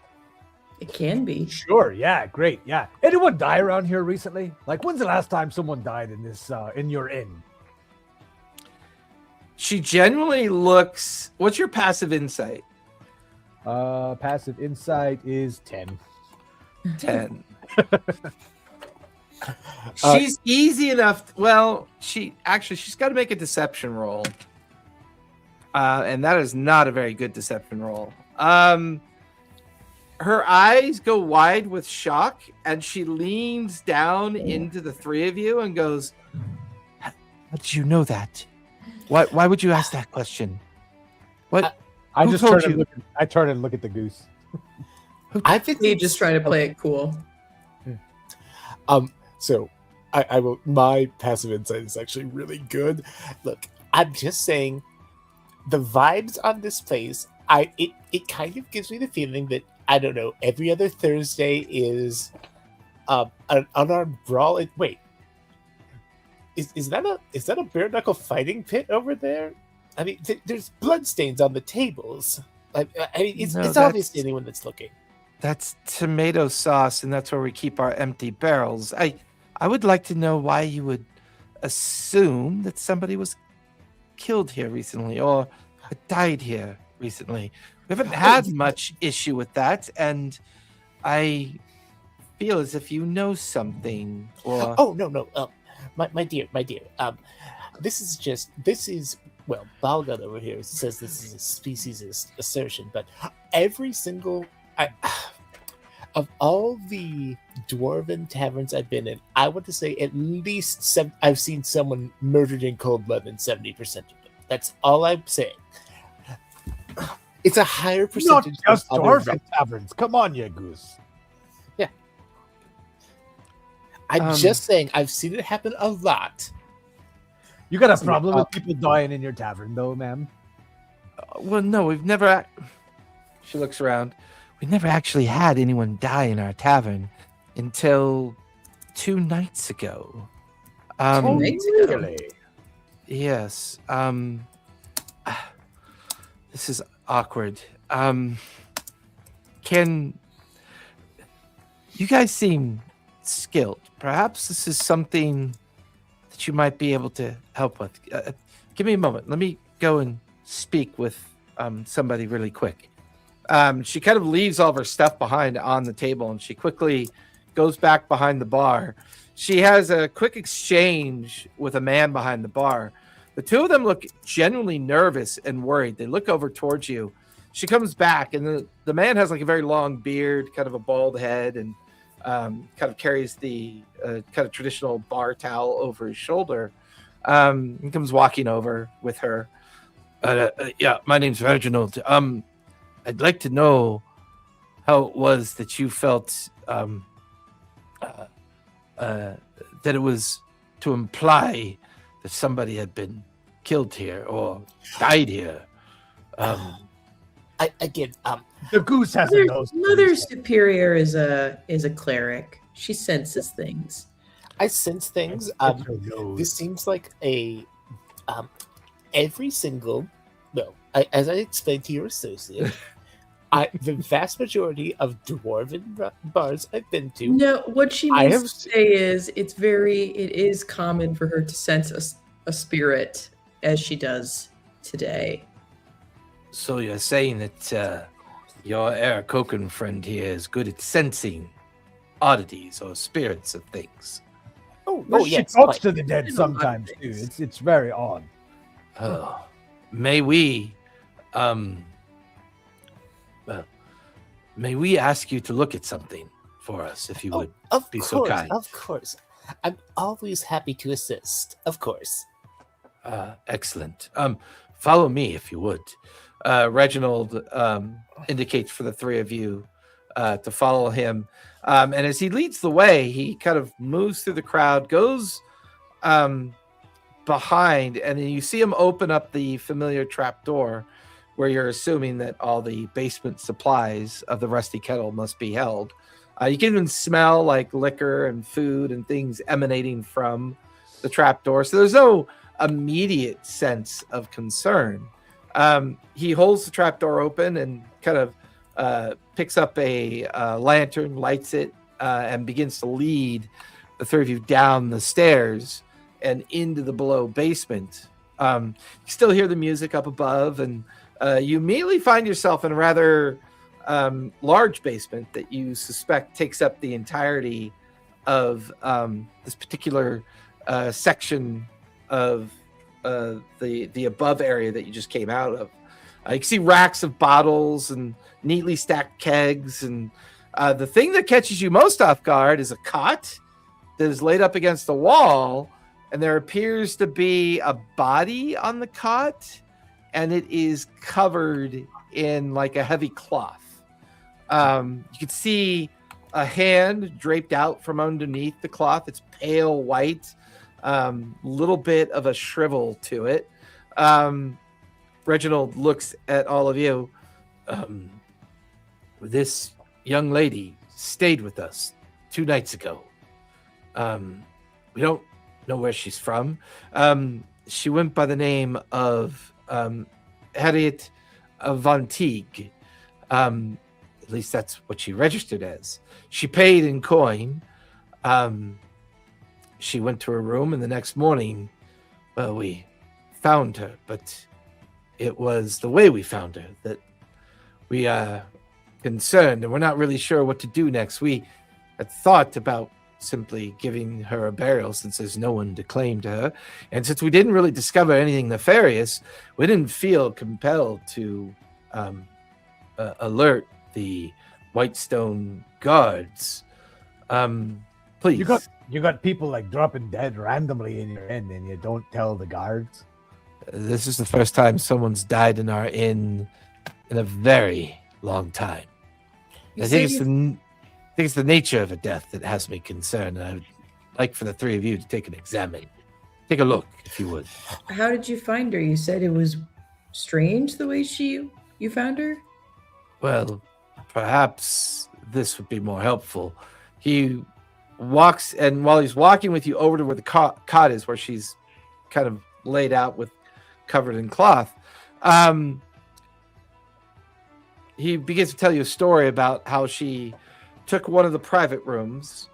It can be. Sure, yeah, great, yeah. Anyone die around here recently? Like, when's the last time someone died in this in your inn? She genuinely looks. What's your passive insight? Passive insight is 10. 10. She's easy enough. Well, she's got to make a deception roll, and that is not a very good deception roll. Her eyes go wide with shock, and she leans down into the three of you and goes, "How did you know that? Why would you ask that question? What? I Who just told turn you? and look at the goose. I think You just try to play it cool. So I will. My passive insight is actually really good. Look, I'm just saying, the vibes on this place. It kind of gives me the feeling that, I don't know, every other Thursday is an unarmed brawl. Wait, is that a bare knuckle fighting pit over there? I mean, there's bloodstains on the tables. I mean, it's No, obvious to that's- anyone that's looking. That's tomato sauce, and that's where we keep our empty barrels. I would like to know why you would assume that somebody was killed here recently or died here recently. We haven't had much issue with that, and I feel as if you know something, or Oh no. My dear. This is well, Balgat over here says this is a speciesist assertion, but every single of all the dwarven taverns I've been in, I want to say at least I've seen someone murdered in cold blood in 70% of them. That's all I'm saying. It's a higher Not percentage. just than other dwarven taverns. Come on, you goose. I'm just saying I've seen it happen a lot. You got a problem with people dying in your tavern, though, ma'am? well, no, we've never. She looks around. We never actually had anyone die in our tavern until 2 nights ago. nights ago? Really? Yes. This is awkward. Can you guys seem skilled? Perhaps this is something that you might be able to help with. Give me a moment. Let me go and speak with somebody really quick. She kind of leaves all of her stuff behind on the table, and she quickly goes back behind the bar. She has a quick exchange with a man behind the bar. The two of them look genuinely nervous and worried. They look over towards you. She comes back, and the man has like a very long beard, kind of a bald head, and kind of carries the kind of traditional bar towel over his shoulder. He comes walking over with her. Yeah, my name's Reginald. I'd like to know how it was that you felt that it was to imply that somebody had been killed here or died here. The goose has a nose. Mother Superior is a cleric. She senses things. I sense things. This seems like a every single as I explained to your associate, the vast majority of dwarven bars I've been to. No, what she means to say is it is common for her to sense a spirit as she does today. So you're saying that your Aarakocra friend here is good at sensing oddities or spirits of things. She talks to the dead sometimes too. It's very odd. Oh, may we ask you to look at something for us, if you would be so kind? Of course. I'm always happy to assist. Of course. Excellent. Follow me, if you would. Reginald indicates for the three of you to follow him. And as he leads the way, he kind of moves through the crowd, goes behind, and then you see him open up the familiar trap door where you're assuming that all the basement supplies of the Rusty Kettle must be held. You can even smell like liquor and food and things emanating from the trap door. So there's no immediate sense of concern. He holds the trap door open and kind of picks up a lantern, lights it, and begins to lead the three of you down the stairs and into the below basement. You still hear the music up above, and you immediately find yourself in a rather large basement that you suspect takes up the entirety of this particular section of the above area that you just came out of. You can see racks of bottles and neatly stacked kegs, and the thing that catches you most off guard is a cot that is laid up against the wall, and there appears to be a body on the cot, and it is covered in like a heavy cloth. You can see a hand draped out from underneath the cloth. It's pale white, little bit of a shrivel to it. Reginald looks at all of you. This young lady stayed with us 2 nights ago. We don't know where she's from. She went by the name of Harriet Von Teague. At least that's what she registered as. She paid in coin. She went to her room, and the next morning, well, we found her. But it was the way we found her that we concerned, and we're not really sure what to do next. We had thought about simply giving her a burial since there's no one to claim to her. And since we didn't really discover anything nefarious, we didn't feel compelled to alert the Whitestone guards. Please. You got people like dropping dead randomly in your inn and you don't tell the guards? This is the first time someone's died in our inn in a very long time. I think it's the nature of a death that has me concerned. And I would like for the three of you to take a look, if you would. How did you find her? You said it was strange the way you found her? Well, perhaps this would be more helpful. He walks, and while he's walking with you over to where the cot is, where she's kind of laid out with covered in cloth, he begins to tell you a story about how she took one of the private rooms,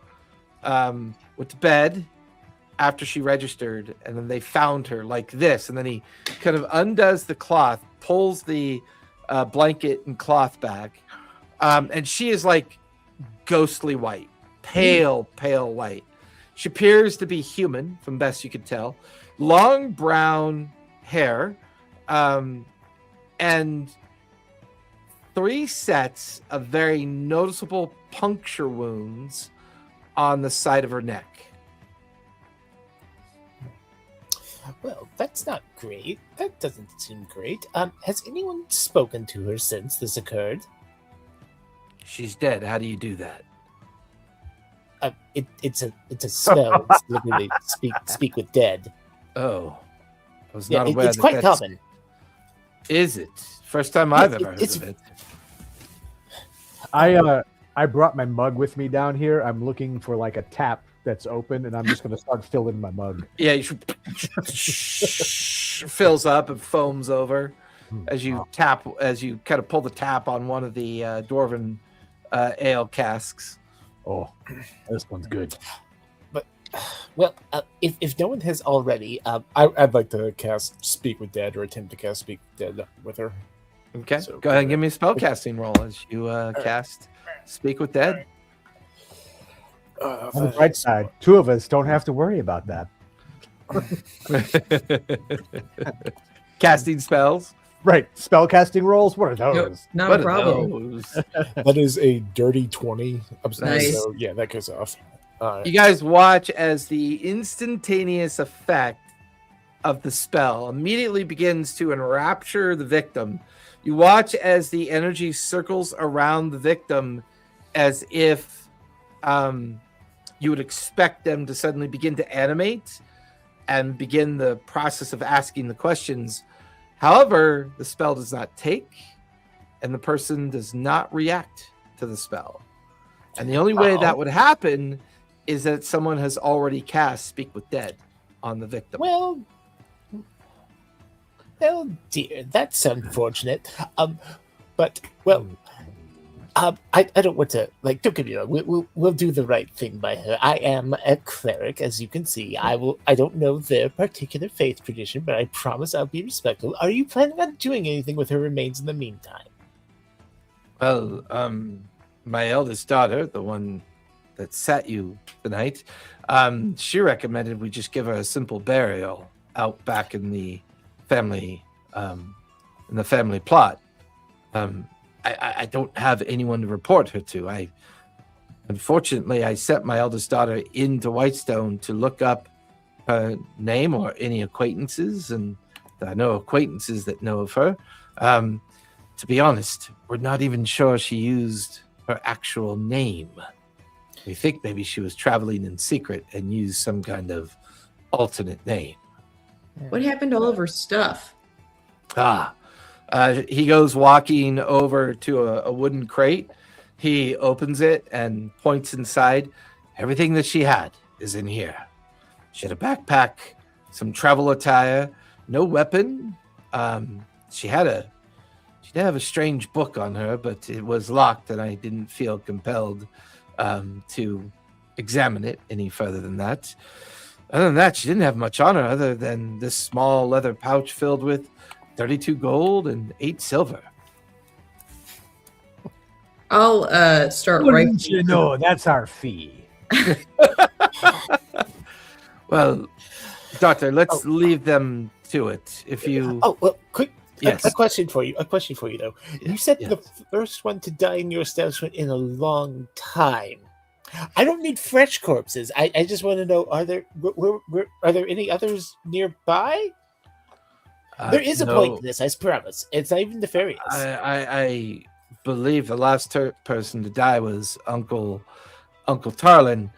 went to bed after she registered, and then they found her like this, and then he kind of undoes the cloth, pulls the blanket and cloth back, and she is like ghostly white, pale white. She appears to be human from best you could tell, long brown hair, and 3 sets of very noticeable puncture wounds on the side of her neck. Well, that's not great. That doesn't seem great. Has anyone spoken to her since this occurred? She's dead. How do you do that? It's a spell. It's literally speak with dead. Oh, I was not Yeah, aware. it's quite common. Is it? First time I've ever heard of it. I brought my mug with me down here. I'm looking for like a tap that's open, and I'm just going to start filling my mug. Yeah, you fills up and foams over as you tap, as you kind of pull the tap on one of the dwarven ale casks. Oh, this one's good. But, well, if no one has already, I'd like to cast Speak with Dead, or attempt to cast Speak with Dead with her. Okay, So, go ahead and give me a spellcasting roll as you cast Speak with Dead. On the bright side, 2 of us don't have to worry about that. Casting spells. Right, spellcasting rolls. What are those? Not What a are problem. those? That is a dirty 20. Nice. So, yeah, that goes off. You guys watch as the instantaneous effect of the spell immediately begins to enrapture the victim. You watch as the energy circles around the victim as if you would expect them to suddenly begin to animate and begin the process of asking the questions. However, the spell does not take, and the person does not react to the spell. And the only way that would happen is that someone has already cast Speak with Dead on the victim. well, dear, that's unfortunate. But I don't want to don't get me wrong. We'll do the right thing by her. I am a cleric, as you can see. I don't know their particular faith tradition, but I promise I'll be respectful. Are you planning on doing anything with her remains in the meantime? Well, my eldest daughter, the one that sat you tonight, she recommended we just give her a simple burial out back in the family plot. I don't have anyone to report her to. Unfortunately, I sent my eldest daughter into Whitestone to look up her name or any acquaintances, and I know acquaintances that know of her. To be honest, we're not even sure she used her actual name. We think maybe she was traveling in secret and used some kind of alternate name. What happened to all of her stuff? He goes walking over to a wooden crate. He opens it and points inside. Everything that she had is in here. She had a backpack, some travel attire, no weapon. She did have a strange book on her, but it was locked, and I didn't feel compelled to examine it any further than that. Other than that, she didn't have much on her other than this small leather pouch filled with 32 gold and 8 silver. I'll start What right. didn't you know? That's our fee. Well, Doctor, let's leave them to it. If you, Oh, well, quick. yes, A question for you. A question for you, though. You said yes. the first one to die in your establishment in a long time. I don't need fresh corpses. I just want to know: are there are there any others nearby? There is a point No. to this, I promise. It's not even nefarious. I believe the last person to die was Uncle Tarlin.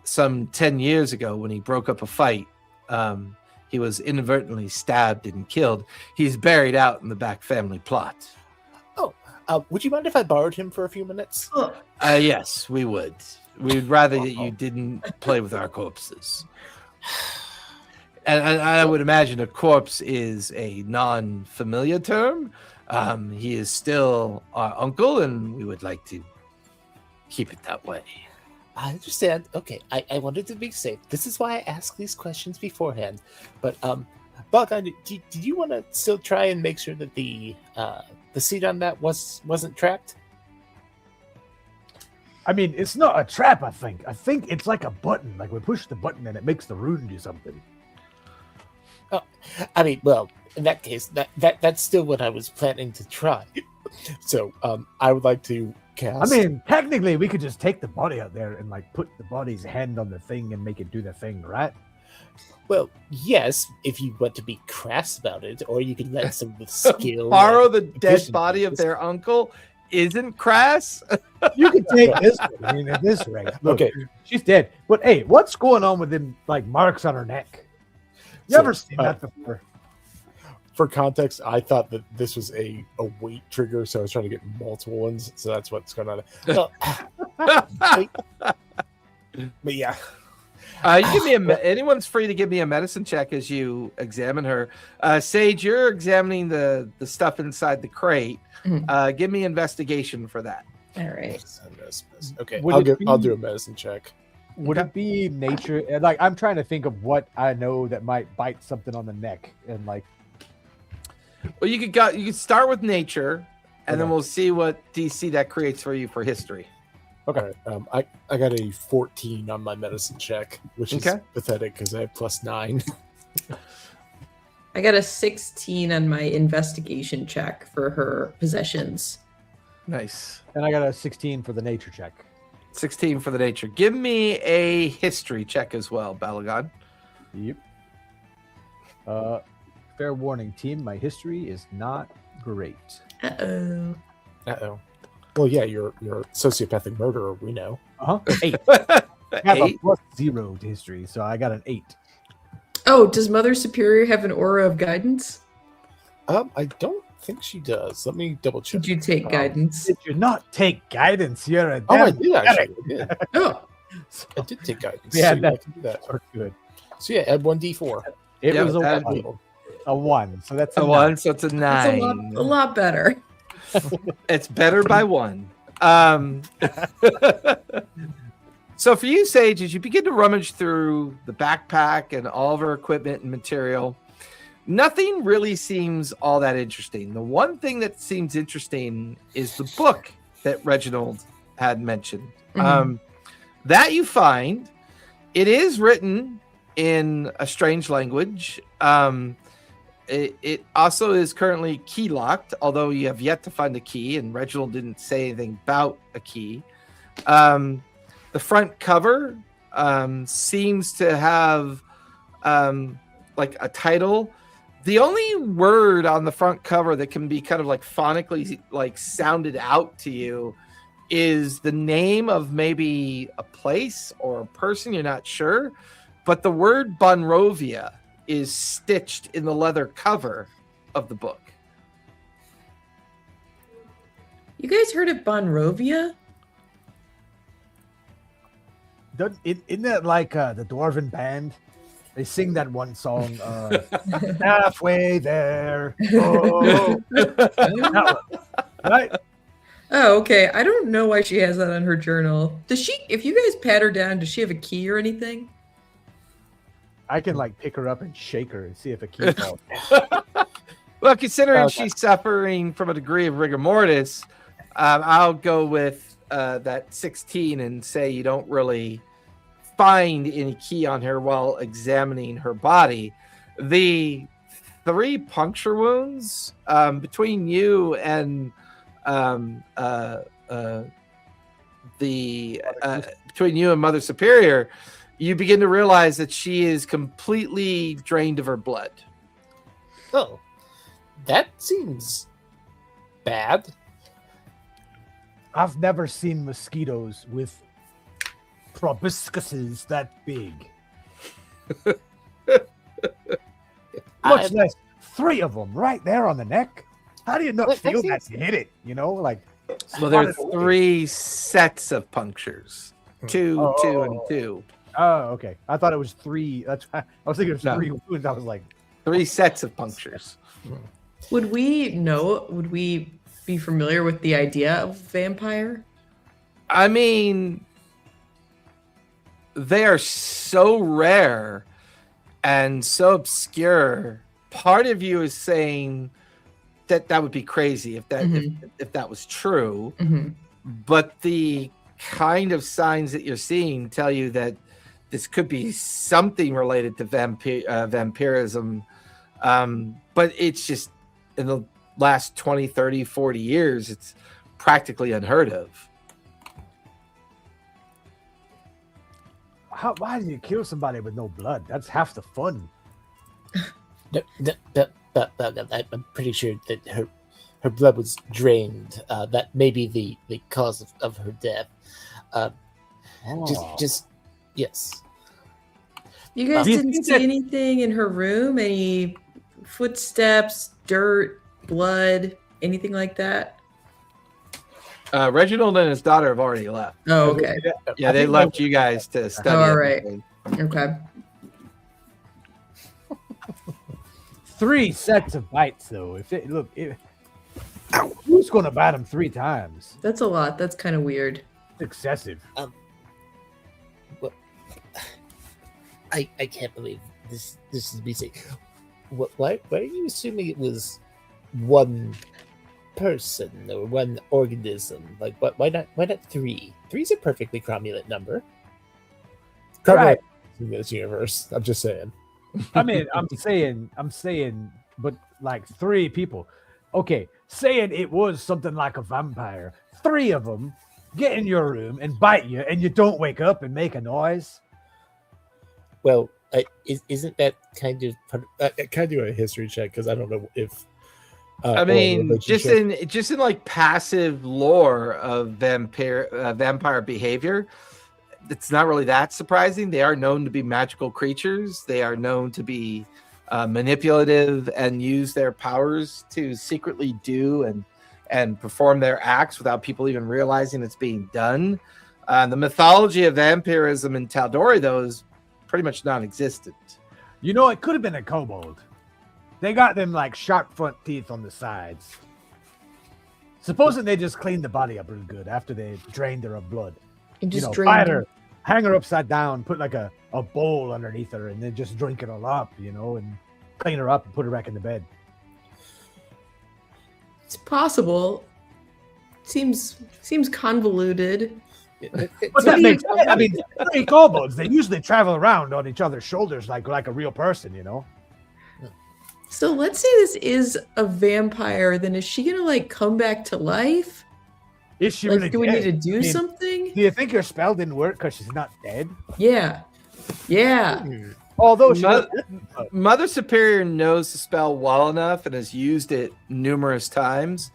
Some 10 years ago, when he broke up a fight, he was inadvertently stabbed and killed. He's buried out in the back family plot. Would you mind if I borrowed him for a few minutes? Oh, Yes, we would. We'd rather that you didn't play with our corpses. And I would imagine a corpse is a non-familiar term. He is still our uncle, and we would like to keep it that way. I understand. Okay, I wanted to be safe. This is why I ask these questions beforehand. But Bogdan, did you want to still try and make sure that the seed on that wasn't trapped? I mean, it's not a trap, I think. I think it's like a button. Like we push the button and it makes the rune do something. I mean, well, in that case, that's still what I was planning to try. So, I would like to cast. I mean, technically, we could just take the body out there and like put the body's hand on the thing and make it do the thing, right? Well, yes, if you want to be crass about it, or you can let some with skill. Borrow and the dead efficiency. body of their uncle isn't crass. You can take this one. I mean, at this rate, look, Okay. she's dead. But hey, what's going on with them like marks on her neck? You So, ever seen that before? For context, I thought that this was a weight trigger, so I was trying to get multiple ones. So that's what's going on. Well, But yeah, You give me anyone's free to give me a medicine check as you examine her. Sage, you're examining the stuff inside the crate. Mhm. Give me investigation for that. all right. okay. Would it I'll be- do a medicine check. Would it be nature? And, like, I'm trying to think of what I know that might bite something on the neck, and like, Well, you could start with nature, and then Okay. we'll see what DC that creates for you for history. Okay. I got a 14 on my medicine check, which is Okay. pathetic because I have +9. I got a 16 on my investigation check for her possessions. Nice. and I got a 16 for the nature check. 16 for the nature. Give me a history check as well, Balagon. Yep. Fair warning, team. My history is not great. Uh-oh. Uh-oh. Well, yeah, you're a sociopathic murderer. We know. 8. I have a 8. +0 to history, so I got an 8. Oh, does Mother Superior have an aura of guidance? I don't think she does. Let me double check. Did you take guidance? Did you not take guidance? You're a Oh, I damn did actually. I did. Oh, I did take guidance. Yeah, so yeah, I that- can do that. or good. So yeah, add 1d4. It Yeah, was that- a 1, so that's A 1, so it's a that's 9. a lot better. It's better by 1. So for you, Sage, as you begin to rummage through the backpack and all of her equipment and material, nothing really seems all that interesting. The one thing that seems interesting is the book that Reginald had mentioned. Mhm. That you find, it is written in a strange language. It also is currently key locked, although you have yet to find a key, and Reginald didn't say anything about a key. The front cover seems to have like a title. The only word on the front cover that can be kind of like phonically like sounded out to you is the name of maybe a place or a person, you're not sure, but the word Bonrovia is stitched in the leather cover of the book. You guys heard of Bonrovia? Isn't that like the Dwarven band? They sing that one song, halfway there. Oh, that one, right? Oh, okay. I don't know why she has that on her journal. Does she, if you guys pat her down, does she have a key or anything? I can like pick her up and shake her and see if a key falls. Well, considering Okay. she's suffering from a degree of rigor mortis, I'll go with that 16 and say you don't really find any key on her while examining her body. The 3 puncture wounds between you and between you and Mother Superior, you begin to realize that she is completely drained of her blood. Oh, that seems bad. I've never seen mosquitoes with proboscises that big. Much less 3 of them right there on the neck. How do you not feel that you hit it? You know, like. Well, there are 3 sets of punctures. 2, 2, and 2. Oh, okay. I thought it was 3. That's I was thinking it was 3 wounds. I was like 3 sets of punctures. Would we be familiar with the idea of vampire? I mean, they are so rare and so obscure. Part of you is saying that would be crazy if that was true. Mm-hmm. But the kind of signs that you're seeing tell you that this could be something related to vampirism. But it's just in the last 20, 30, 40 years, it's practically unheard of. Why do you kill somebody with no blood? That's half the fun. I'm pretty sure that her blood was drained. That may be the cause of her death. Just yes. You guys Do you didn't think see that- anything in her room? Any footsteps, dirt, blood, anything like that? Reginald and his daughter have already left. Oh, okay. Yeah, they left you guys to study. All right. everything. Okay. 3 sets of bites, though. Who's going to bite him 3 times? That's a lot. That's kind of weird. It's excessive. I can't believe this is BC. Why are you assuming it was one person or one organism? Like, why not 3? 3 is a perfectly cromulent number. Right. In this universe, I'm just saying. I mean, I'm saying, but like 3 people. Okay, saying it was something like a vampire. 3 of them get in your room and bite you, and you don't wake up and make a noise. Well, isn't that kind of Can I do a history check? Because I don't know if. I mean, just in like passive lore of vampire behavior, it's not really that surprising. They are known to be magical creatures. They are known to be manipulative and use their powers to secretly do and perform their acts without people even realizing it's being done. The mythology of vampirism in Tal'Dorei, though, is pretty much non-existent. You know, it could have been a kobold. They got them like sharp front teeth on the sides. Supposing they just cleaned the body up real good after they drained her of blood. And just bite her, hang her upside down, put like a bowl underneath her, and then just drink it all up, and clean her up and put her back in the bed. It's possible. Seems convoluted. But that makes sense. I mean, 3 kobolds, they usually travel around on each other's shoulders like a real person, So let's say this is a vampire. Then is she gonna like come back to life? Is she Like, really do we dead? need to do I mean, something? Do you think your spell didn't work because she's not dead? Yeah. Although she Mother Superior knows the spell well enough and has used it numerous times.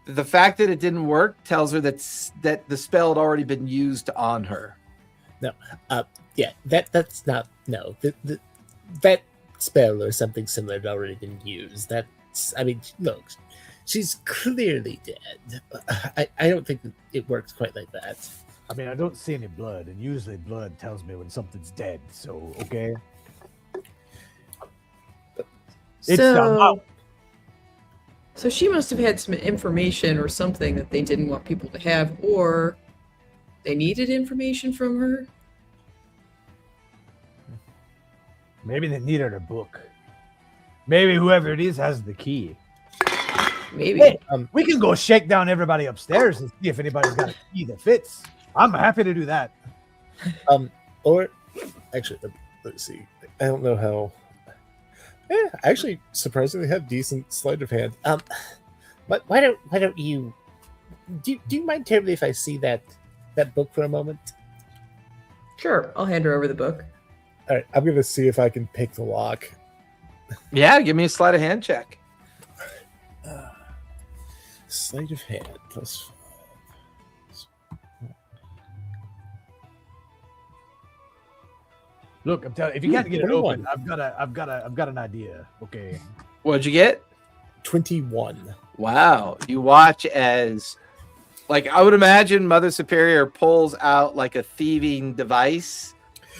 The fact that it didn't work tells her that the spell had already been used on her. That's not no. That spell or something similar had already been used. Look, she's clearly dead. I don't think it works quite like that. I mean, I don't see any blood, and usually blood tells me when something's dead. So okay. It's the mouth. So she must have had some information or something that they didn't want people to have, or they needed information from her. Maybe they needed a book. Maybe whoever it is has the key. Maybe. Hey, we can go shake down everybody upstairs and see if anybody's got a key that fits. I'm happy to do that. Or actually, let's see. I don't know how. I actually surprisingly have decent sleight of hand. But why don't you? Do you mind terribly if I see that book for a moment? Sure, I'll hand her over the book. All right, I'm gonna see if I can pick the lock. Yeah, give me a sleight of hand check. Sleight of hand plus 5. Look, I'm telling you, if you can't get it 21. open, I've got an idea. Okay. What'd you get? 21. Wow. You watch as, like, I would imagine Mother Superior pulls out like a thieving device.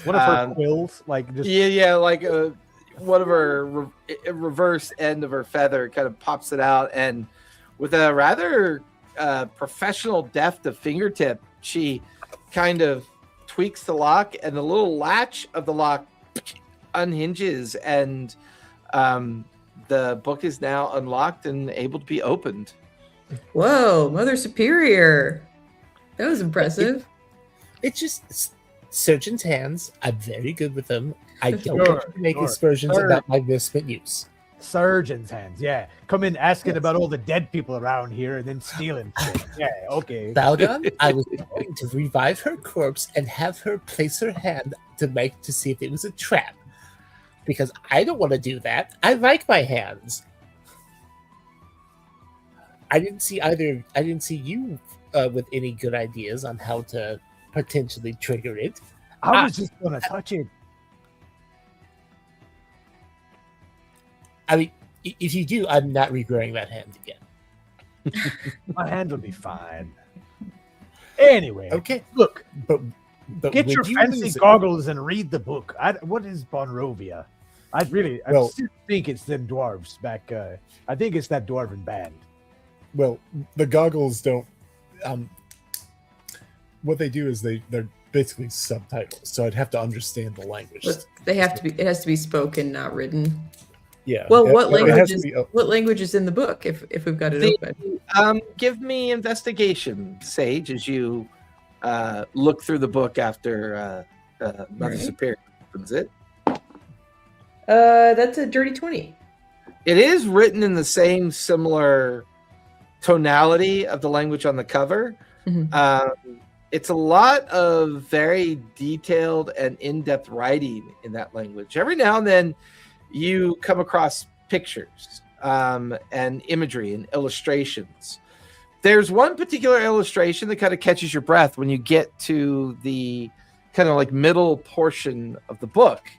One of her quills, like just Yeah, like one of her reverse end of her feather kind of pops it out, and with a rather professional deft of fingertip, she kind of tweaks the lock, and the little latch of the lock unhinges, and the book is now unlocked and able to be opened. Whoa, Mother Superior. That was impressive. It's just surgeon's hands. I'm very good with them. I don't Sure, want to make sure. aspersions Sure. about my misspent use. surgeon's hands. Yeah, come in asking about all the dead people around here and then stealing shit. Yeah, okay. Balgon, I was going to revive her corpse and have her place her hand to see if it was a trap. Because I don't want to do that. I like my hands. I didn't see you with any good ideas on how to potentially trigger it. I was just gonna touch it. I mean, if you do, I'm not regrowing that hand again. My hand will be fine. Anyway, Okay, look, but get would your you fancy lose it- goggles and read the book. What is Bonrovia? I Well- still think it's them dwarves back. I think it's that dwarven band. Well, the goggles don't. What they do is they're basically subtitles, so I'd have to understand the language. But they have to be. It has to be spoken, not written. Yeah. Well, it- what it has language to is be- what language is in the book? If we've got it open. Give me investigation, Sage, as you look through the book after Mother Right. Superior opens it. That's a dirty 20. It is written in the same similar tonality of the language on the cover. Mhm. It's a lot of very detailed and in-depth writing in that language. Every now and then you come across pictures and imagery and illustrations. There's one particular illustration that kind of catches your breath when you get to the kind of like middle portion of the book.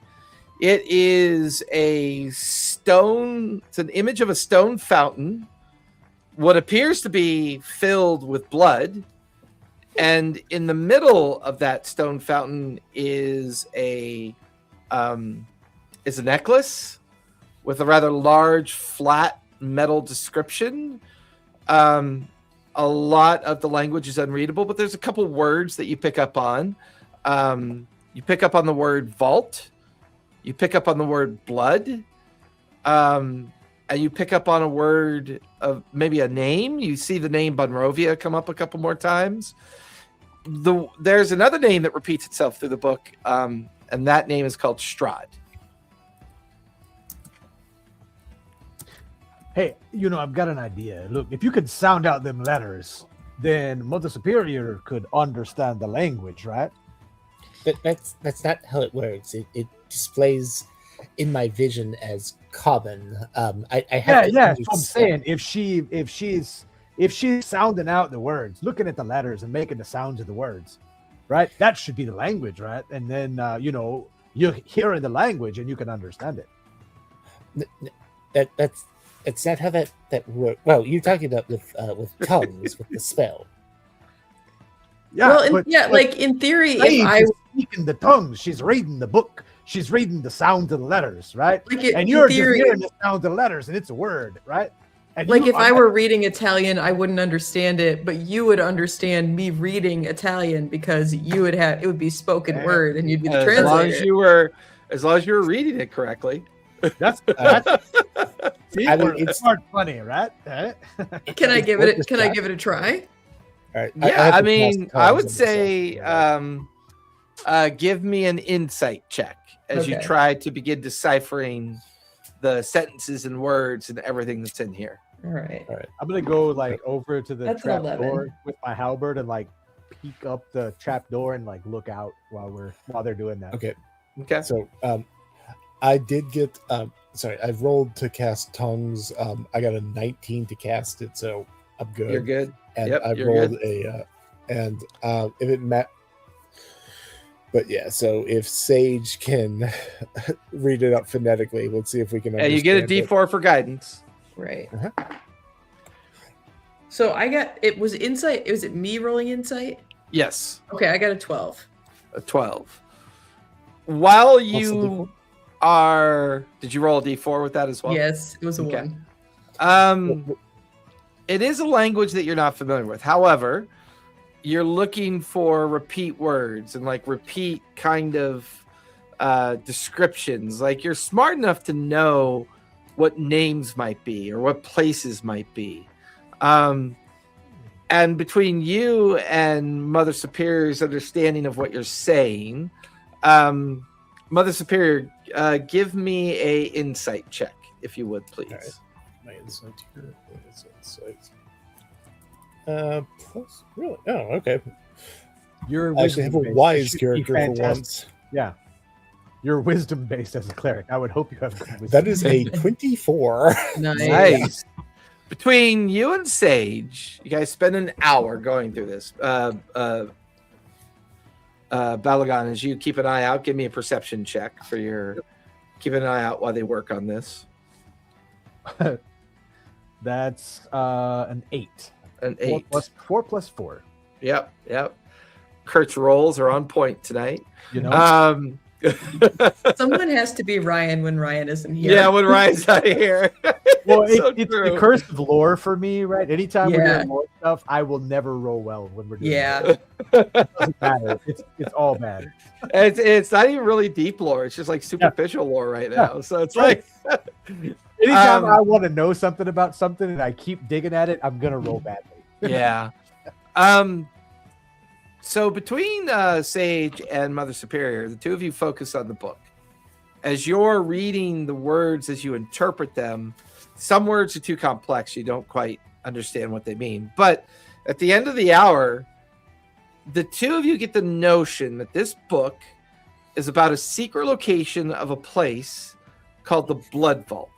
It is a stone, it's an image of a stone fountain, what appears to be filled with blood. And in the middle of that stone fountain is a necklace with a rather large, flat metal description. A lot of the language is unreadable, but there's a couple words that you pick up on. You pick up on the word vault. You pick up on the word blood. And you pick up on a word of maybe a name. You see the name Bonrovia come up a couple more times. There's another name that repeats itself through the book, and that name is called Strahd. Hey, I've got an idea. Look, if you could sound out them letters, then Mother Superior could understand the language, right? That's not how it works. It displays in my vision as common. I have to That's what I'm understand. saying. If she's sounding out the words, looking at the letters and making the sounds of the words, right? That should be the language, right? And then you're hearing the language and you can understand it. That's not how that works. Well, you're talking about with tongues with the spell. Yeah, like in theory, Sage if I is speaking the tongues, she's reading the book. She's reading the sound of the letters, right? And in you're theory, just hearing the sound of the letters, and it's a word, right? And like you if I were reading Italian, I wouldn't understand it, but you would understand me reading Italian because it would be spoken Yeah. word, and you'd be the As long translator. as you were reading it correctly. That's see, I mean, it's not funny, right? Can I give it? This Can I guy. give it a try? All right. Yeah, have I to mean, cast I tongues would on say, myself. give me an insight check as you Okay. try to begin deciphering the sentences and words and everything that's in here. All right. I'm gonna go like over to the That's an trap 11. door with my halberd and like peek up the trap door and like look out while they're doing that. Okay. Okay. So I did get sorry, I've rolled to cast tongues. I got a 19 to cast it, so I'm good. You're good. And Yep, I you're rolled good. if it met. But yeah, so if Sage can read it up phonetically, let's see if we can. And you get a understand it. D4 for guidance. Right. Uh-huh. So I got it. Was insight? Was it me rolling insight? Yes, Okay, I got a 12. a 12. While the you are, did you roll a D4 with that as well? Yes, it was a Okay. 1. It is a language that you're not familiar with. However, you're looking for repeat words and like repeat kind of descriptions. Like you're smart enough to know what names might be or what places might be. And between you and Mother Superior's understanding of what you're saying, Mother Superior, give me a insight check, if you would, please. All right. My insight here is insight. Plus, really? Oh, okay. You're I actually have a wisdom-based. wise That should be character for fantastic. once. Yeah, you're wisdom based as a cleric. I would hope you have good wisdom. That is a 24. Nice. Nice. Between you and Sage, you guys spend an hour going through this. Balagan, as you keep an eye out, give me a perception check for your. Keep an eye out while they work on this. That's an 8. An 4 8. plus 4. Yep. Kurt's rolls are on point tonight. You know, Someone has to be Ryan when Ryan isn't here. Yeah, when Ryan's out of here. well, so it's true. the curse of lore for me, right? Anytime we're Yeah. doing lore stuff, I will never roll well when we're doing Yeah. it. It doesn't matter. It's all bad. It's not even really deep lore. It's just like superficial lore right now. So it's like Anytime I want to know something about something and I keep digging at it, I'm gonna roll badly. yeah. So between Sage and Mother Superior, the two of you focus on the book. As you're reading the words, as you interpret them, some words are too complex. You don't quite understand what they mean. But at the end of the hour, the two of you get the notion that this book is about a secret location of a place called the Blood Vault.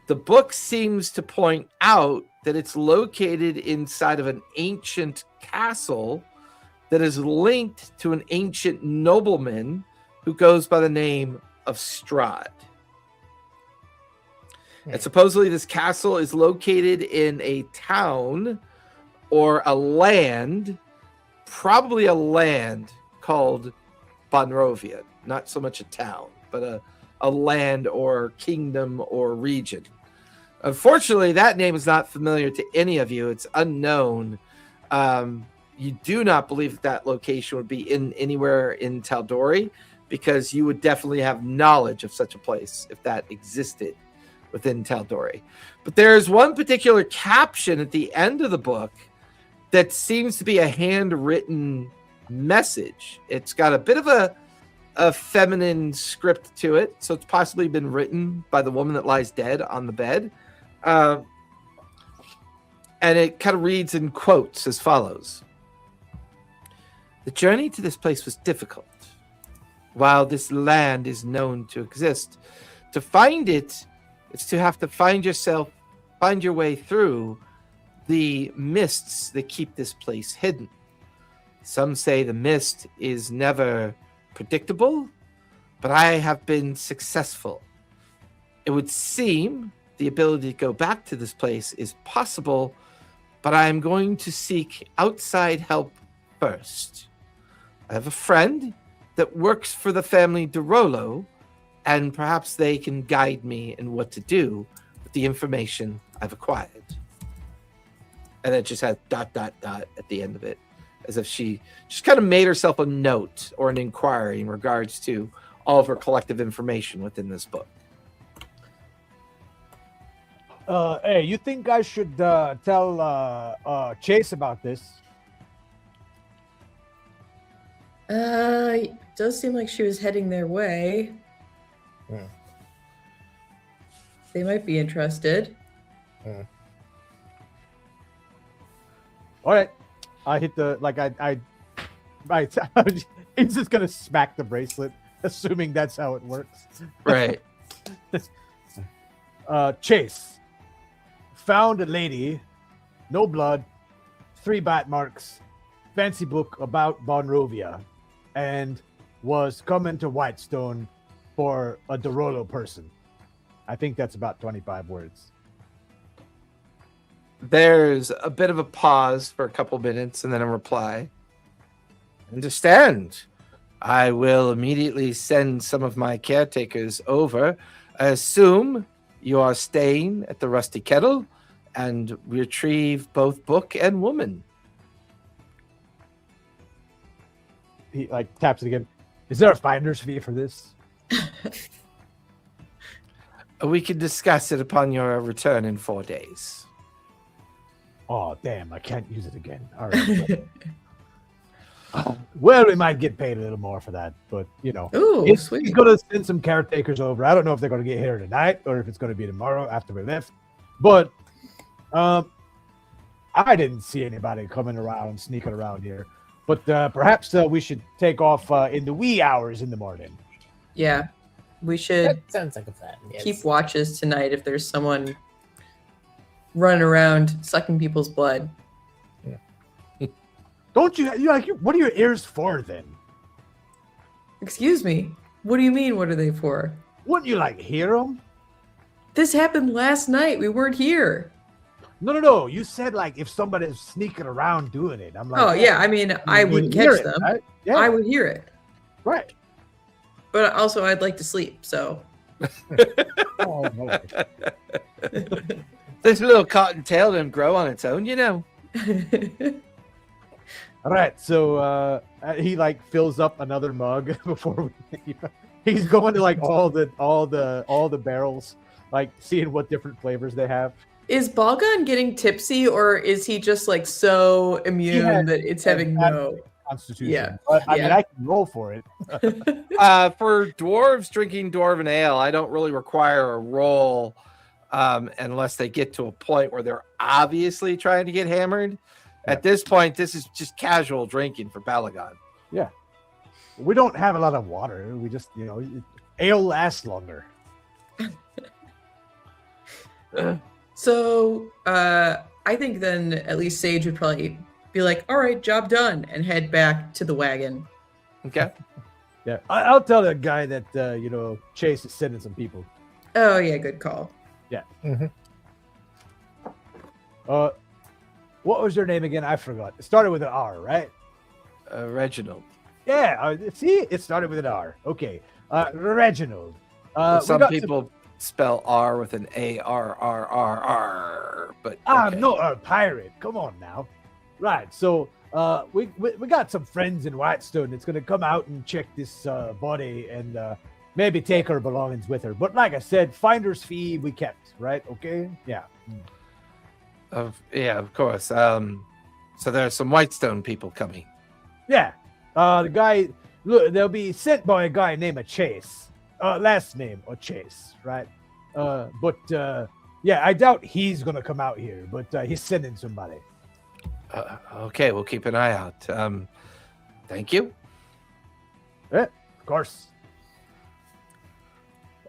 The book seems to point out that it's located inside of an ancient castle that is linked to an ancient nobleman who goes by the name of Strahd. And supposedly this castle is located in a town or a land, probably a land called Bonrovia. Not so much a town, but a land or kingdom or region. Unfortunately, that name is not familiar to any of you. It's unknown. You do not believe that location would be anywhere in Tal'Dorei, because you would definitely have knowledge of such a place if that existed within Tal'Dorei. But there's one particular caption at the end of the book that seems to be a handwritten message. It's got a bit of a feminine script to it, so it's possibly been written by the woman that lies dead on the bed. And it kind of reads in quotes as follows. The journey to this place was difficult. While this land is known to exist, to find it, it's to have to find your way through the mists that keep this place hidden. Some say the mist is never predictable, but I have been successful. It would seem the ability to go back to this place is possible, but I am going to seek outside help first. I have a friend that works for the family DeRollo, and perhaps they can guide me in what to do with the information I've acquired. And it just had ... at the end of it, as if she just kind of made herself a note or an inquiry in regards to all of her collective information within this book. Hey, you think I should tell Chase about this? It does seem like she was heading their way. They might be interested. All right. I hit the he's just gonna smack the bracelet, assuming that's how it works. Right. Chase found a lady, no blood, 3 bat marks, fancy book about Bonrovia, and was coming to Whitestone for a Dorolo person. I think that's about 25 words. There's a bit of a pause for a couple minutes and then a reply. Understand. I will immediately send some of my caretakers over. I assume you are staying at the Rusty Kettle and retrieve both book and woman. He taps it again. Is there a finder's fee for this? We can discuss it upon your return in 4 days. Oh, damn, I can't use it again. All right. Well, we might get paid a little more for that, but, Ooh, he's sweet. going to send some caretakers over. I don't know if they're going to get here tonight or if it's going to be tomorrow after we left, but I didn't see anybody coming around, sneaking around here, but perhaps we should take off in the wee hours in the morning. Yeah, we should That sounds like a plan. Yes. keep watches tonight if there's someone running around sucking people's blood. Don't you what are your ears for then? Excuse me. What do you mean? What are they for? Wouldn't you hear them? This happened last night. We weren't here. No. You said if somebody's sneaking around doing it. I'm like, Oh yeah. I mean, I you would hear catch it, them. right? Yeah, I would hear it. right. But also, I'd like to sleep. So. Oh, no. This little cottontail didn't grow on its own, All right, so he fills up another mug before we leave. He's going to all the barrels, seeing what different flavors they have. Is Balgon getting tipsy, or is he just so immune that it's having no Constitution? Yeah, But, I mean, yeah. I can roll for it. For dwarves drinking dwarven ale, I don't really require a roll unless they get to a point where they're obviously trying to get hammered. At this point, this is just casual drinking for Balagon. Yeah, we don't have a lot of water. We just, ale lasts longer. So I think then at least Sage would probably be like, all right, job done, and head back to the wagon. Okay. Yeah, I'll tell that guy that Chase is sending some people. Oh yeah, good call. Yeah. Mhm. What was your name again? I forgot. It started with an R, right? Reginald. Yeah. See, it started with an R. Okay. Reginald. Some people spell R with an A-R-R-R-R, but I'm okay. not a pirate. Come on now. Right. So we got some friends in Whitestone that's gonna come out and check this body and maybe take her belongings with her. But like I said, finder's fee we kept, right? Okay. Yeah. Yeah, of course. So there's some Whitestone people coming. Yeah. The guy, look, they'll be sent by a guy named Chase. Last name or Chase, right? But yeah, I doubt he's gonna come out here, but he's sending somebody. Okay, we'll keep an eye out. Thank you. Yeah, of course.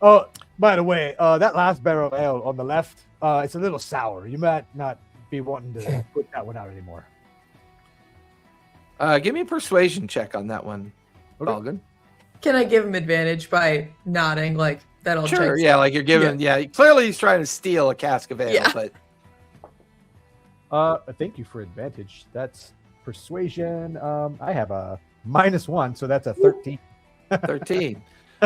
Oh, by the way, that last barrel of ale on the left, it's a little sour. You might not be wanting to put that one out anymore. Give me a persuasion check on that one, Okay. Balgan. Can I give him advantage by nodding like that? All Sure, checks yeah, out? like you're giving, yeah. Clearly he's trying to steal a cask of ale, Yeah. but Thank you for advantage. That's persuasion. I have a -1, so that's a 13. 13.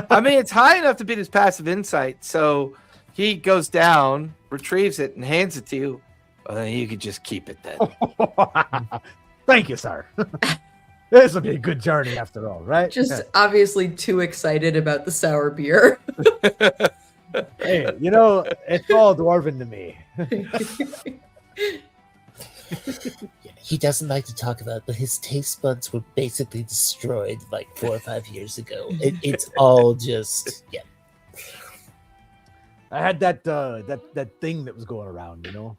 I mean, it's high enough to beat his passive insight, so he goes down, retrieves it, and hands it to you. Well, then you could just keep it then. Thank you, sir. This will be a good journey after all, right? Just obviously too excited about the sour beer. Hey, it's all dwarven to me. Yeah, he doesn't like to talk about it, but his taste buds were basically destroyed like 4 or 5 years ago. It's all just I had that thing that was going around, you know.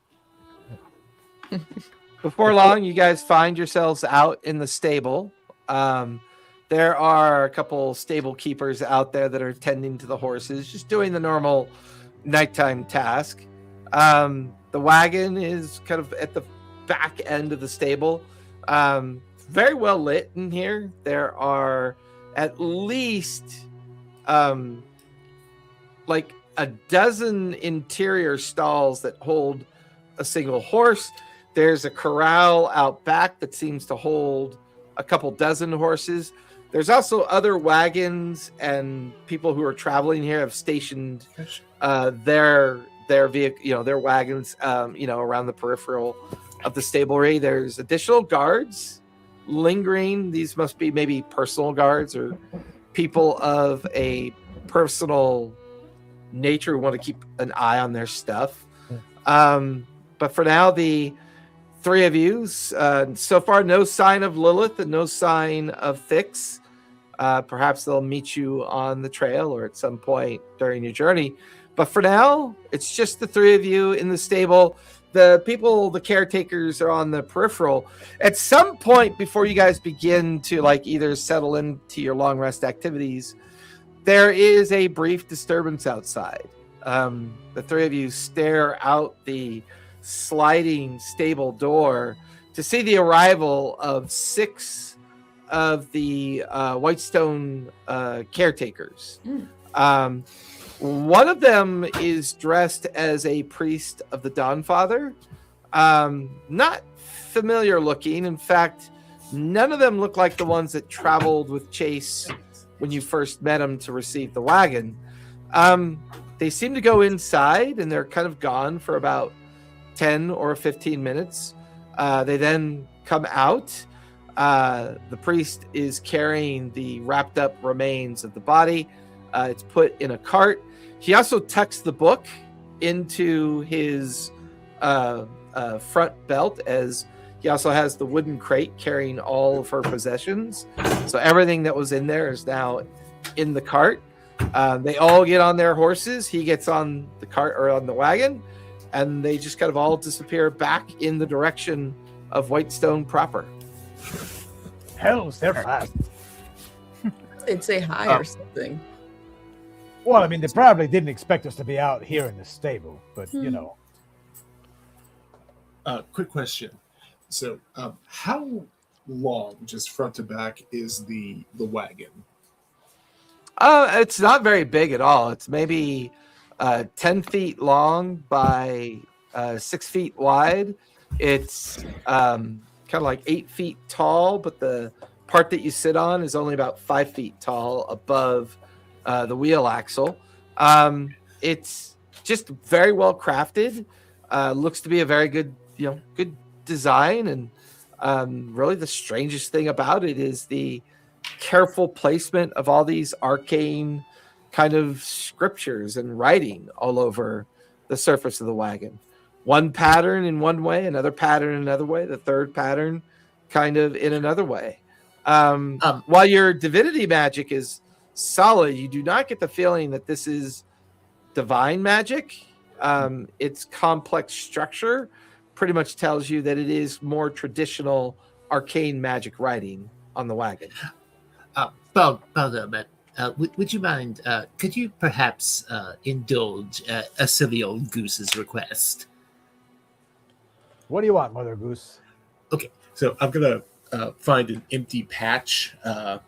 Before long, you guys find yourselves out in the stable. There are a couple stable keepers out there that are tending to the horses, just doing the normal nighttime task. The wagon is kind of at the back end of the stable. Very well lit in here. There are at least like a dozen interior stalls that hold a single horse. There's a corral out back that seems to hold a couple dozen horses. There's also other wagons, and people who are traveling here have stationed their vehicle, their wagons, around the peripheral of the stablery. There's additional guards lingering. These must be maybe personal guards or people of a personal nature who want to keep an eye on their stuff. But for now, the three of you, so far, no sign of Lilith and no sign of Thix. Perhaps they'll meet you on the trail or at some point during your journey. But for now, it's just the three of you in the stable. The caretakers are on the peripheral. At some point before you guys begin to either settle into your long rest activities, there is a brief disturbance outside. The three of you stare out the sliding stable door to see the arrival of 6 of the Whitestone caretakers. One of them is dressed as a priest of the Dawnfather. Not familiar looking. In fact, none of them look like the ones that traveled with Chase when you first met him to receive the wagon. They seem to go inside, and they're kind of gone for about 10 or 15 minutes. They then come out. The priest is carrying the wrapped up remains of the body. It's put in a cart. He also tucks the book into his front belt, as he also has the wooden crate carrying all of her possessions. So everything that was in there is now in the cart. They all get on their horses. He gets on the cart or on the wagon, and they just kind of all disappear back in the direction of Whitestone proper. Hells, they're fast. They'd say hi or something. Well, I mean, they probably didn't expect us to be out here in the stable, but you know. Quick question. So, how long, just front to back, is the wagon? It's not very big at all. It's maybe 10 feet long by 6 feet wide. It's kind of like 8 feet tall, but the part that you sit on is only about 5 feet tall above the wheel axle. It's just very well crafted. Looks to be a very good, good design. And really the strangest thing about it is the careful placement of all these arcane kind of scriptures and writing all over the surface of the wagon. One pattern in one way, another pattern in another way, the third pattern kind of in another way. While your divinity magic is solid, you do not get the feeling that this is divine magic. Its complex structure pretty much tells you that it is more traditional arcane magic writing on the wagon. Balderman, would you mind, could you perhaps indulge a silly old goose's request? What do you want, Mother Goose? Okay, so I'm going to find an empty patch a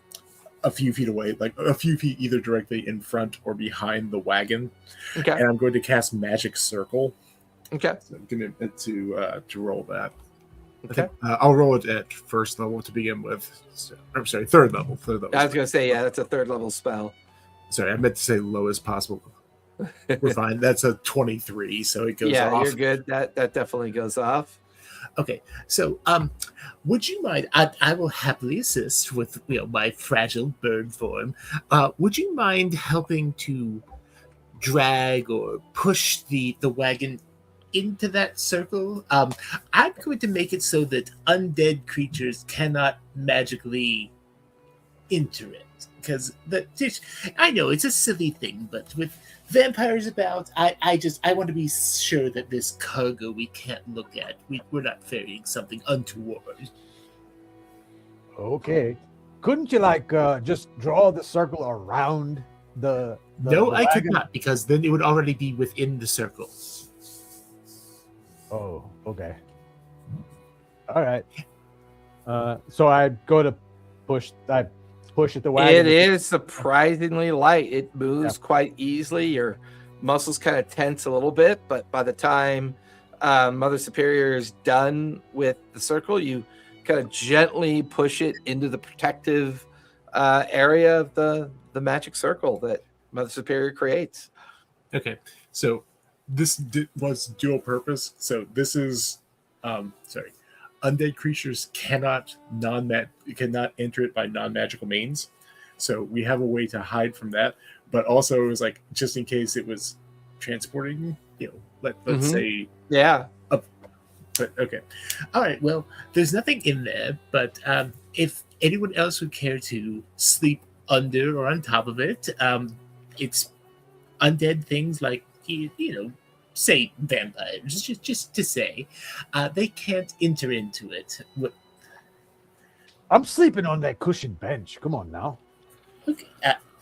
few feet away, like a few feet either directly in front or behind the wagon. Okay. And I'm going to cast Magic Circle. Okay. So I'm going to roll that. Okay. I'll roll it at first level to begin with. I'm sorry, third level. I was going to say, yeah, that's a third level spell. Sorry, I meant to say lowest possible. We're fine. That's a 23, so it goes off. Yeah, you're good. That definitely goes off. Okay, so would you mind? I will happily assist with my fragile bird form. Would you mind helping to drag or push the wagon into that circle. I'm going to make it so that undead creatures cannot magically enter it. Because I know it's a silly thing, but with vampires about, I want to be sure that this cargo we can't look at. We're not ferrying something untoward. Okay. Couldn't you just draw the circle around the No, the I could wagon? not, because then it would already be within the circle. Oh, okay. All right. So I go to push at the wagon. It is surprisingly light. It moves quite easily. Your muscles kind of tense a little bit, but by the time Mother Superior is done with the circle, you kind of gently push it into the protective area of the magic circle that Mother Superior creates. Okay, so this was dual purpose. So this is, undead creatures cannot enter it by non-magical means. So we have a way to hide from that. But also, it was like just in case it was transporting, let's say, Yeah. But okay, All right, well, there's nothing in there, but if anyone else would care to sleep under or on top of it, it's undead things like, say vampires, just to say, they can't enter into it. I'm sleeping on that cushioned bench. Come on now. Okay,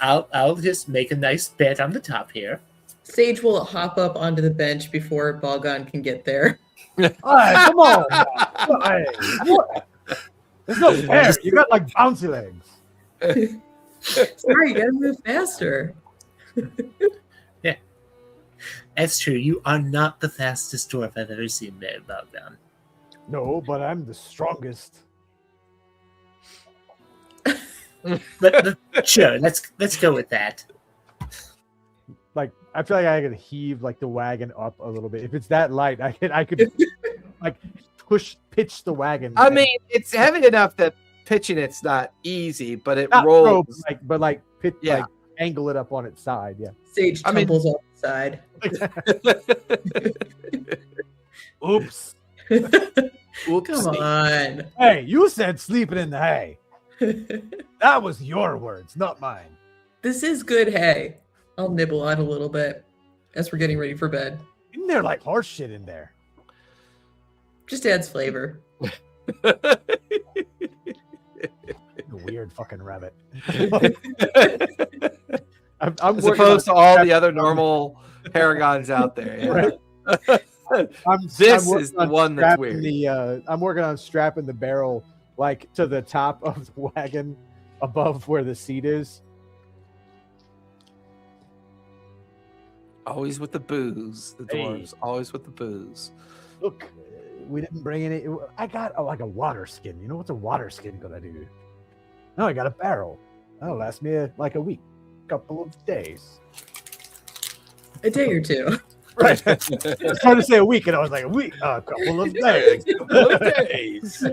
I'll just make a nice bed on the top here. Sage will hop up onto the bench before Balgon can get there. Hey, come on. Now. Hey, what? There's no fair. You got like bouncy legs. Sorry, you gotta move faster. That's true. You are not the fastest dwarf I've ever seen there, Bogdan. No, but I'm the strongest. But sure, let's go with that. Like I feel like I could heave like the wagon up a little bit. If it's that light, I could like pitch the wagon. I mean, it's heavy enough that pitching it's not easy, but it Not rolls. throw, but pitch, like angle it up on its side. Yeah. Sage tumbles off the side. Oops. Come on. Hey, you said sleeping in the hay. That was your words, not mine. This is good hay. I'll nibble on a little bit as we're getting ready for bed. Isn't there like horse shit in there? Just adds flavor. A weird fucking rabbit. I'm As opposed to all the other normal paragons out there. Yeah. Right? This is the one that's weird. I'm working on strapping the barrel like to the top of the wagon above where the seat is. Always with the booze. The dwarves. Always with the booze. Look, we didn't bring any. I got like a water skin. You know what's a water skin gonna do? No, I got a barrel. That'll last me like a week, couple of days. A day or two. Right. I was trying to say a week, and I was like, a week, a couple of days.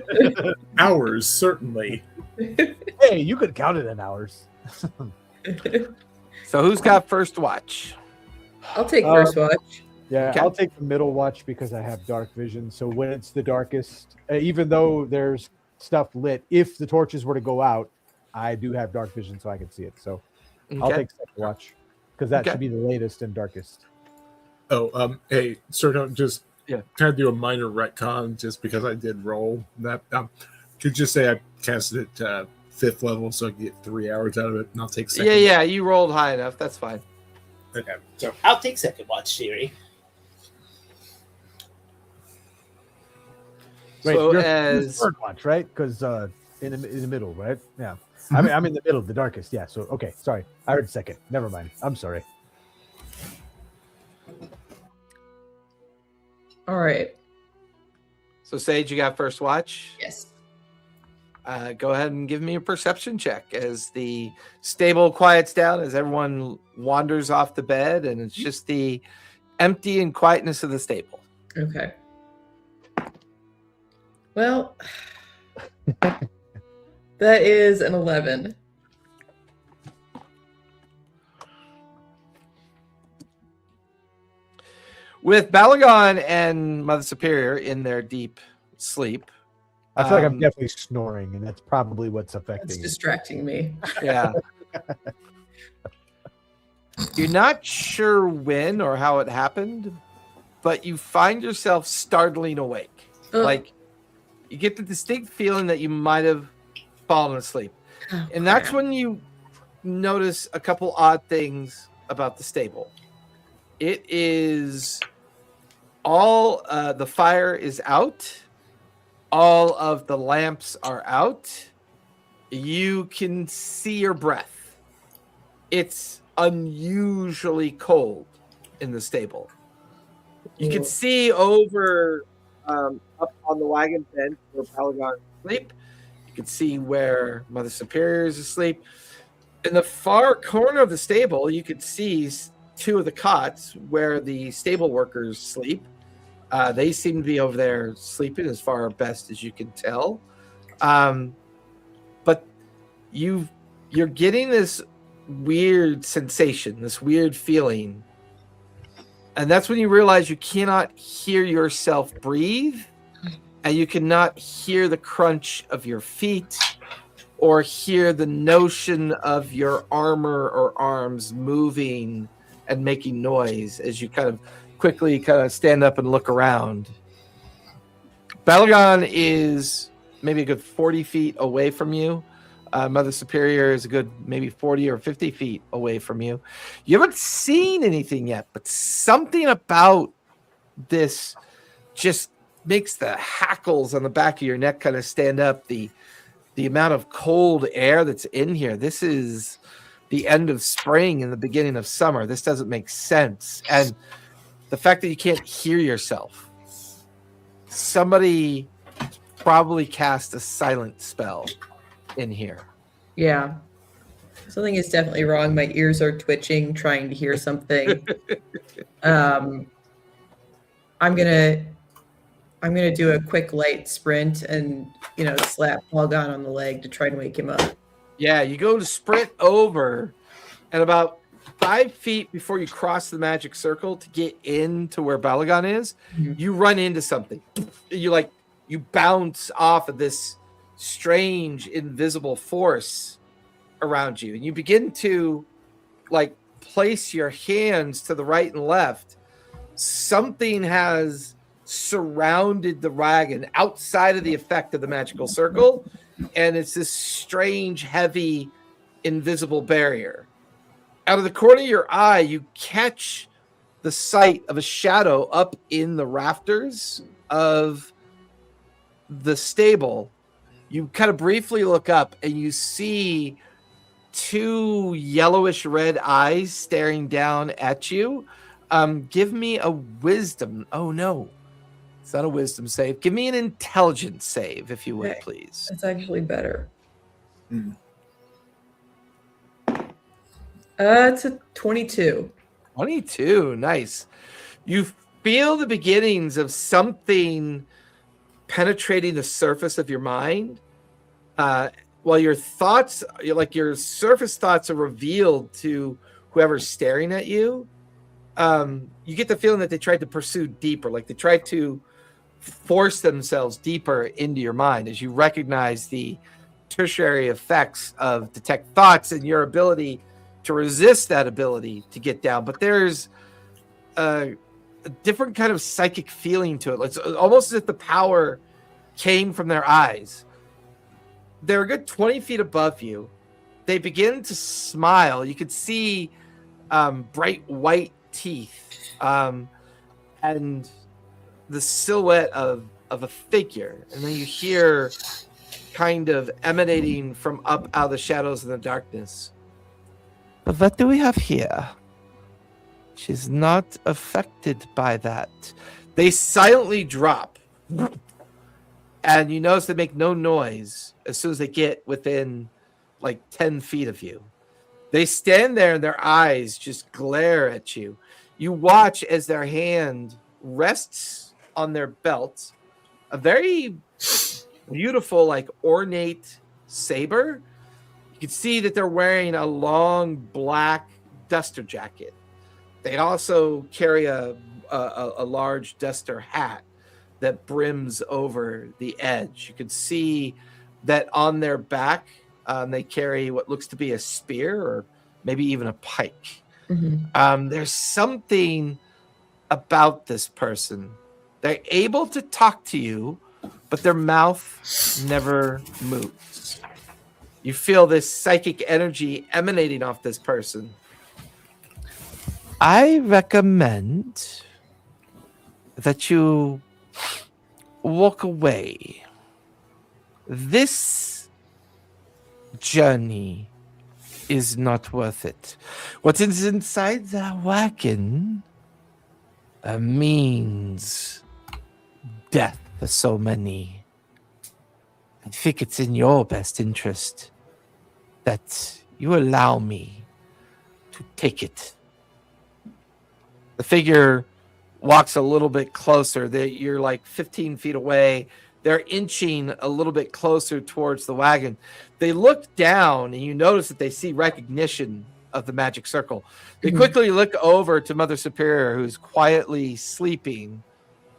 hours certainly. Hey, you could count it in hours. So who's got first watch? I'll take first watch. Yeah, Okay. I'll take the middle watch because I have dark vision. So when it's the darkest, even though there's stuff lit, if the torches were to go out, I do have dark vision, so I can see it. So I'll Okay. take second watch because that Okay. should be the latest and darkest. Oh, hey, sir, don't just Yeah. kind of do a minor retcon just because I did roll that. Could just say I casted it 5th level, so I can get 3 hours out of it, and I'll take second. Yeah, you rolled high enough. That's fine. Okay. So I'll take second watch, Siri. Wait, So you're as third watch, right? Because in the middle, right? Yeah, I'm in the middle, the darkest. Yeah. So okay, sorry, I heard second. Never mind. I'm sorry. All right. so Sage, you got first watch. Yes. Go ahead and give me a perception check as the stable quiets down, as everyone wanders off the bed, and it's just the empty and quietness of the stable. Okay. Well, that is an 11. With Balagon and Mother Superior in their deep sleep. I feel like I'm definitely snoring, and that's probably what's It's affecting it. distracting me. Yeah. You're not sure when or how it happened, but you find yourself startling awake. Ugh. Like, you get the distinct feeling that you might have fallen asleep. Oh, And that's crap. when you notice a couple odd things about the stable. It is all the fire is out. All of the lamps are out. You can see your breath. It's unusually cold in the stable. You can see over up on the wagon bench where Balagon is asleep. You can see where Mother Superior is asleep. In the far corner of the stable, you could see two of the cots where the stable workers sleep. They seem to be over there sleeping as far best as you can tell. But you're getting this weird sensation, this weird feeling. And that's when you realize you cannot hear yourself breathe, and you cannot hear the crunch of your feet or hear the notion of your armor or arms moving and making noise as you kind of quickly stand up and look around. Balagon is maybe a good 40 feet away from you. Mother Superior is a good maybe 40 or 50 feet away from you. You haven't seen anything yet, but something about this just makes the hackles on the back of your neck kind of stand up. The amount of cold air that's in here. This is the end of spring and the beginning of summer. This doesn't make sense. And the fact that you can't hear yourself. Somebody probably cast a silent spell in here. Yeah. Something is definitely wrong. My ears are twitching, trying to hear something. I'm gonna do a quick light sprint and slap Balagon on the leg to try to wake him up. Yeah, you go to sprint over, and about 5 feet before you cross the magic circle to get into where Balagon is, you run into something. You bounce off of this strange invisible force around you, and you begin to place your hands to the right and left. Something has surrounded the wagon outside of the effect of the magical circle, and it's this strange, heavy, invisible barrier. Out of the corner of your eye, you catch the sight of a shadow up in the rafters of the stable. You kind of briefly look up and you see two yellowish red eyes staring down at you. Give me a wisdom. Oh, no. It's not a wisdom save. Give me an intelligence save, if you would, Okay. please. That's actually better. It's a 22. 22. Nice. You feel the beginnings of something penetrating the surface of your mind. While your thoughts, your surface thoughts are revealed to whoever's staring at you, you get the feeling that they tried to pursue deeper, like they tried to force themselves deeper into your mind as you recognize the tertiary effects of detect thoughts and your ability to resist that ability to get down. But there's a different kind of psychic feeling to it. It's almost as if the power came from their eyes. They're a good 20 feet above you. They begin to smile. You could see bright white teeth and the silhouette of a figure. And then you hear kind of emanating from up out of the shadows in the darkness. But what do we have here? She's not affected by that. They silently drop. And you notice they make no noise as soon as they get within 10 feet of you. They stand there and their eyes just glare at you. You watch as their hand rests on their belt, a very beautiful, ornate saber. You can see that they're wearing a long black duster jacket. They also carry a a large duster hat that brims over the edge. You can see that on their back, they carry what looks to be a spear or maybe even a pike. There's something about this person. They're able to talk to you, but their mouth never moves. You feel this psychic energy emanating off this person. I recommend that you walk away. This journey is not worth it. What is inside the wagon means death for so many. I think it's in your best interest that you allow me to take it. The figure walks a little bit closer. You're like 15 feet away. They're inching a little bit closer towards the wagon. They look down, and you notice that they see recognition of the magic circle. They quickly look over to Mother Superior, who's quietly sleeping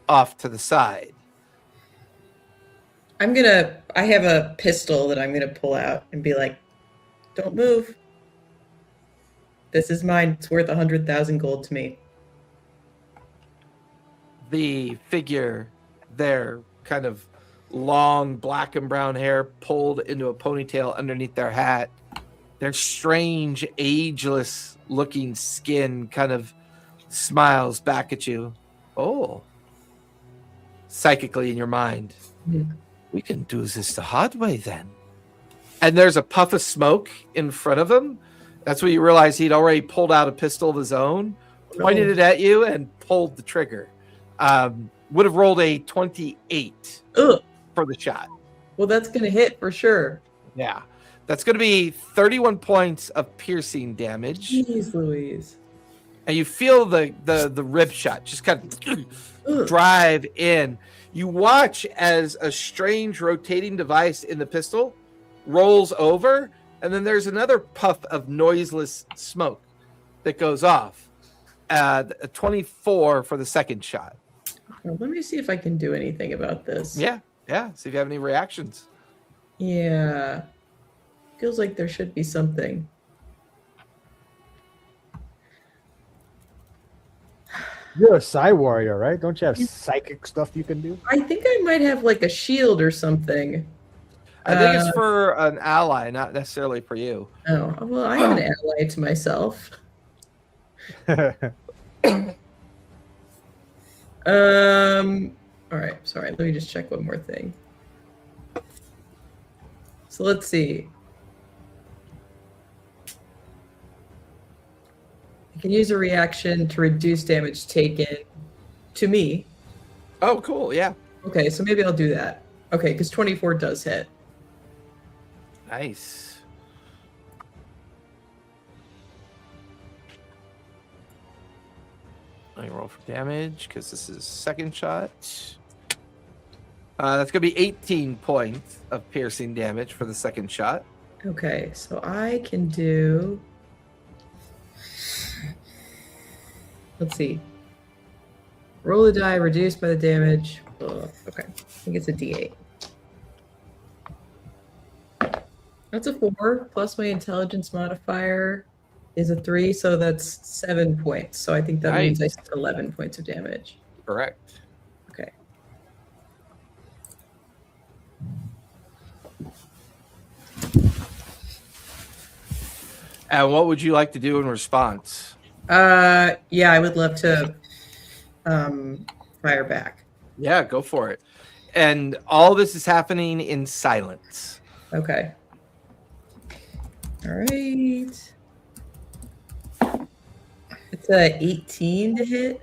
off to the side. I have a pistol that I'm gonna pull out and be like, don't move. This is mine. It's worth 100,000 gold to me. The figure, their kind of long black and brown hair pulled into a ponytail underneath their hat, their strange, ageless looking skin kind of smiles back at you. Oh, psychically in your mind. We can do this the hard way then. And there's a puff of smoke in front of him. That's when you realize he'd already pulled out a pistol of his own, pointed it at you, and pulled the trigger. Would have rolled a 28 for the shot. Well, that's going to hit for sure. Yeah. That's going to be 31 points of piercing damage. Jeez Louise. And you feel the rib shot just kind of drive in. You watch as a strange rotating device in the pistol rolls over, and then there's another puff of noiseless smoke that goes off. A 24 for the second shot. Well, let me see if I can do anything about this. Yeah. See if you have any reactions. Yeah. Feels like there should be something. You're a Psy warrior, right? Don't you have psychic stuff you can do? I think I might have like a shield or something. I think it's for an ally, not necessarily for you. Oh, well, I am an ally to myself. All right, sorry. Let me just check one more thing. So let's see. I can use a reaction to reduce damage taken to me. Oh, cool. Yeah. Okay, so maybe I'll do that. Okay, because 24 does hit. Nice. Let me roll for damage because this is second shot. That's going to be 18 points of piercing damage for the second shot. Okay, so I can do... Let's see. Roll a die, reduced by the damage. Okay, I think it's a D8. That's a 4, plus my intelligence modifier is a 3, so that's 7 points. So I think that means I took 11 points of damage. Correct. Okay. And what would you like to do in response? Yeah, I would love to fire back. Yeah, go for it. And all this is happening in silence. Okay. All right. It's a 18 to hit.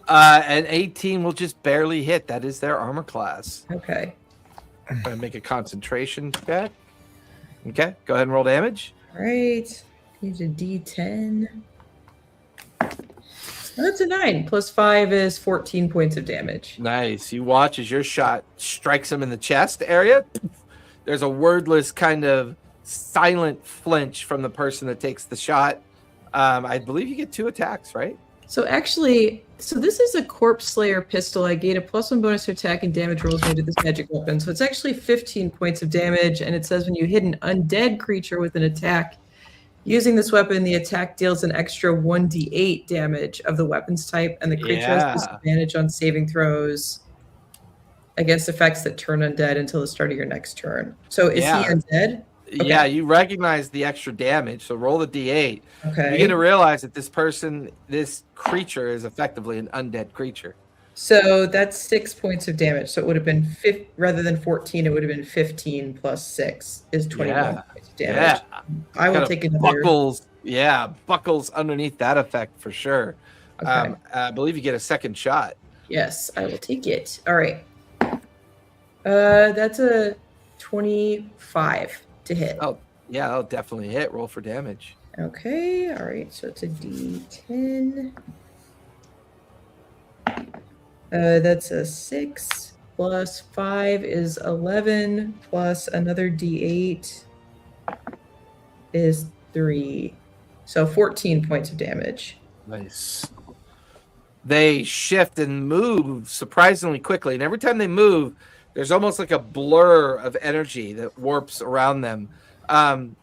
An 18 will just barely hit. That is their armor class. Okay. I'm going to make a concentration check. Okay, go ahead and roll damage. All right. Use a D10. That's a 9. Plus 5 is 14 points of damage. Nice. You watch as your shot strikes him in the chest area. There's a wordless kind of silent flinch from the person that takes the shot. I believe you get 2 attacks, right? So actually, this is a Corpse Slayer pistol. I gain a +1 bonus to attack and damage rolls made with this magic weapon. So it's actually 15 points of damage, and it says when you hit an undead creature with an attack, using this weapon, the attack deals an extra 1d8 damage of the weapon's type, and the creature has disadvantage on saving throws against effects that turn undead until the start of your next turn. So is he undead? Okay. Yeah, you recognize the extra damage, so roll the d8. Okay. You're going to realize that this creature is effectively an undead creature. So that's 6 points of damage. So it would have been rather than 14, it would have been 15 plus 6 is 21 points of damage. Yeah. I will take another. Buckles underneath that effect for sure. Okay. I believe you get a second shot. Yes, I will take it. All right. That's a 25 to hit. Oh, yeah, that'll definitely hit. Roll for damage. Okay. All right. So it's a D10. That's a 6 plus 5 is 11 plus another D8 is 3. So 14 points of damage. Nice. They shift and move surprisingly quickly. And every time they move, there's almost like a blur of energy that warps around them.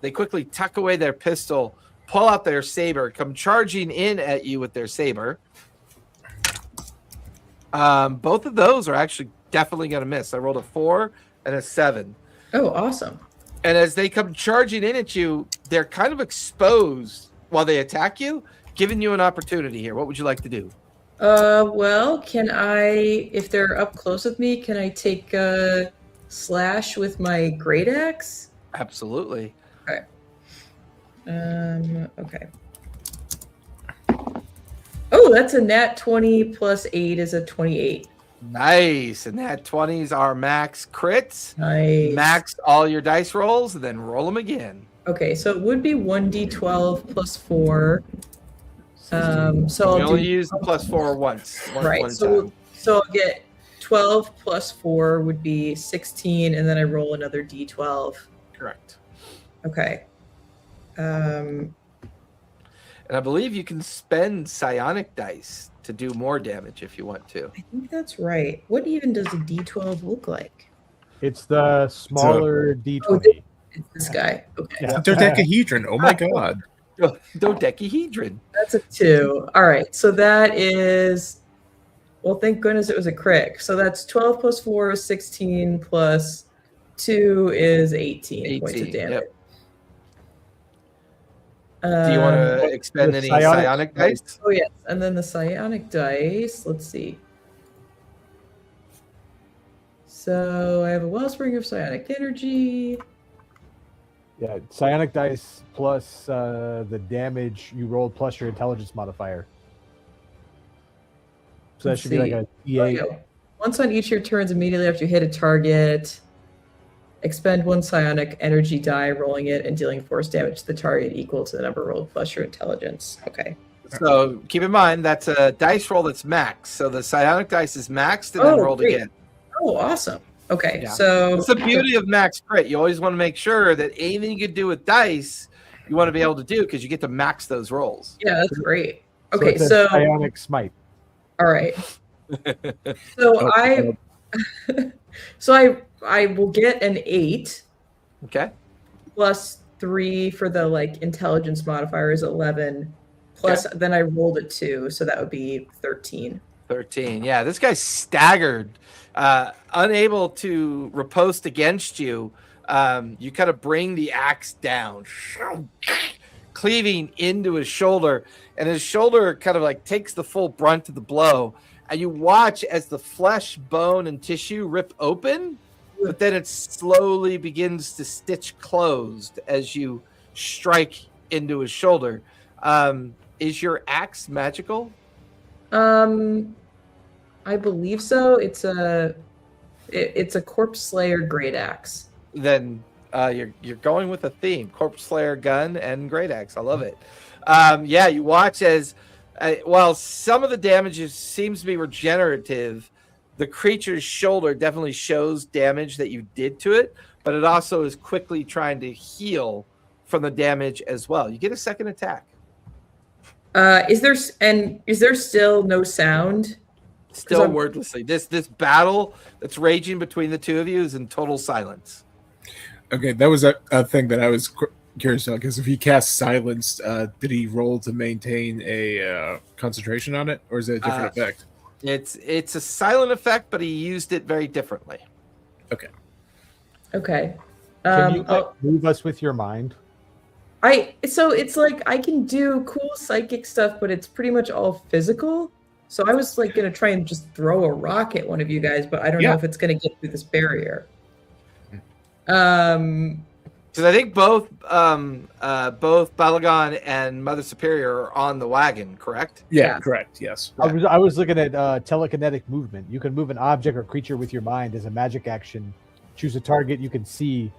They quickly tuck away their pistol, pull out their saber, come charging in at you with their saber. Both of those are actually definitely going to miss. I rolled a 4 and a 7. Oh, awesome. And as they come charging in at you, they're kind of exposed while they attack you, giving you an opportunity here. What would you like to do? Well, can I, if they're up close with me, can I take a slash with my great axe? Absolutely. Okay. Okay. Oh, that's a nat 20 plus 8 is a 28. Nice. And that 20s are max crits. Nice. Max all your dice rolls, and then roll them again. Okay, so it would be 1d12 plus 4. So I'll only use the plus 4 once. Right. So I'll get 12 plus 4 would be 16, and then I roll another d12. Correct. Okay. And I believe you can spend psionic dice to do more damage if you want to. I think that's right. What even does a d12 look like? It's the smaller D20. Oh, it's this guy. Okay. Yeah. Dodecahedron. Oh my god. Dodecahedron. That's a 2. All right. So that is, well, thank goodness it was a crit. So that's 12 plus 4 is 16 plus 2 is 18 points of damage. Yep. Do you want to expend any psionic dice? Oh, yes. And then the psionic dice. Let's see. So I have a wellspring of psionic energy. Yeah, psionic dice plus the damage you rolled plus your intelligence modifier. So that should be like a D8. Once on each of your turns, immediately after you hit a target, expend 1 psionic energy die, rolling it and dealing force damage to the target equal to the number rolled plus your intelligence. Okay. So keep in mind that's a dice roll that's maxed. So the psionic dice is maxed and then rolled again. Oh, awesome. Okay, Yeah. so It's the beauty of max crit. You always want to make sure that anything you can do with dice, you want to be able to do because you get to max those rolls. yeah, that's great. So Okay, it's a so psionic smite. all right. So I will get an 8 Okay. plus 3 for the like intelligence modifier is 11. Plus then I rolled a 2, so that would be 13. 13. Yeah, this guy's staggered, unable to riposte against you. You kind of bring the axe down, cleaving into his shoulder, and his shoulder kind of like takes the full brunt of the blow. And you watch as the flesh, bone, and tissue rip open, but then it slowly begins to stitch closed as you strike into his shoulder. Is your axe magical? I believe so. It's a Corpse Slayer great axe. Then you're going with a theme: Corpse Slayer gun and great axe. I love it. Yeah, you watch as while some of the damage seems to be regenerative, the creature's shoulder definitely shows damage that you did to it, but it also is quickly trying to heal from the damage as well. You get a second attack. Is there still no sound? Still I'm- wordlessly. This battle that's raging between the two of you is in total silence. Okay, that was a thing that I was curious about, because if he cast silence, did he roll to maintain a concentration on it, or is it a different effect? It's a silent effect, but he used it very differently. Okay. Okay. Can you move us with your mind? So it's like I can do cool psychic stuff, but it's pretty much all physical. So I was like gonna try and just throw a rock at one of you guys, but I don't know if it's gonna get through this barrier. Because I think both Balagon and Mother Superior are on the wagon, correct? Yeah, correct. Yes. I was looking at telekinetic movement. You can move an object or creature with your mind as a magic action. Choose a target you can see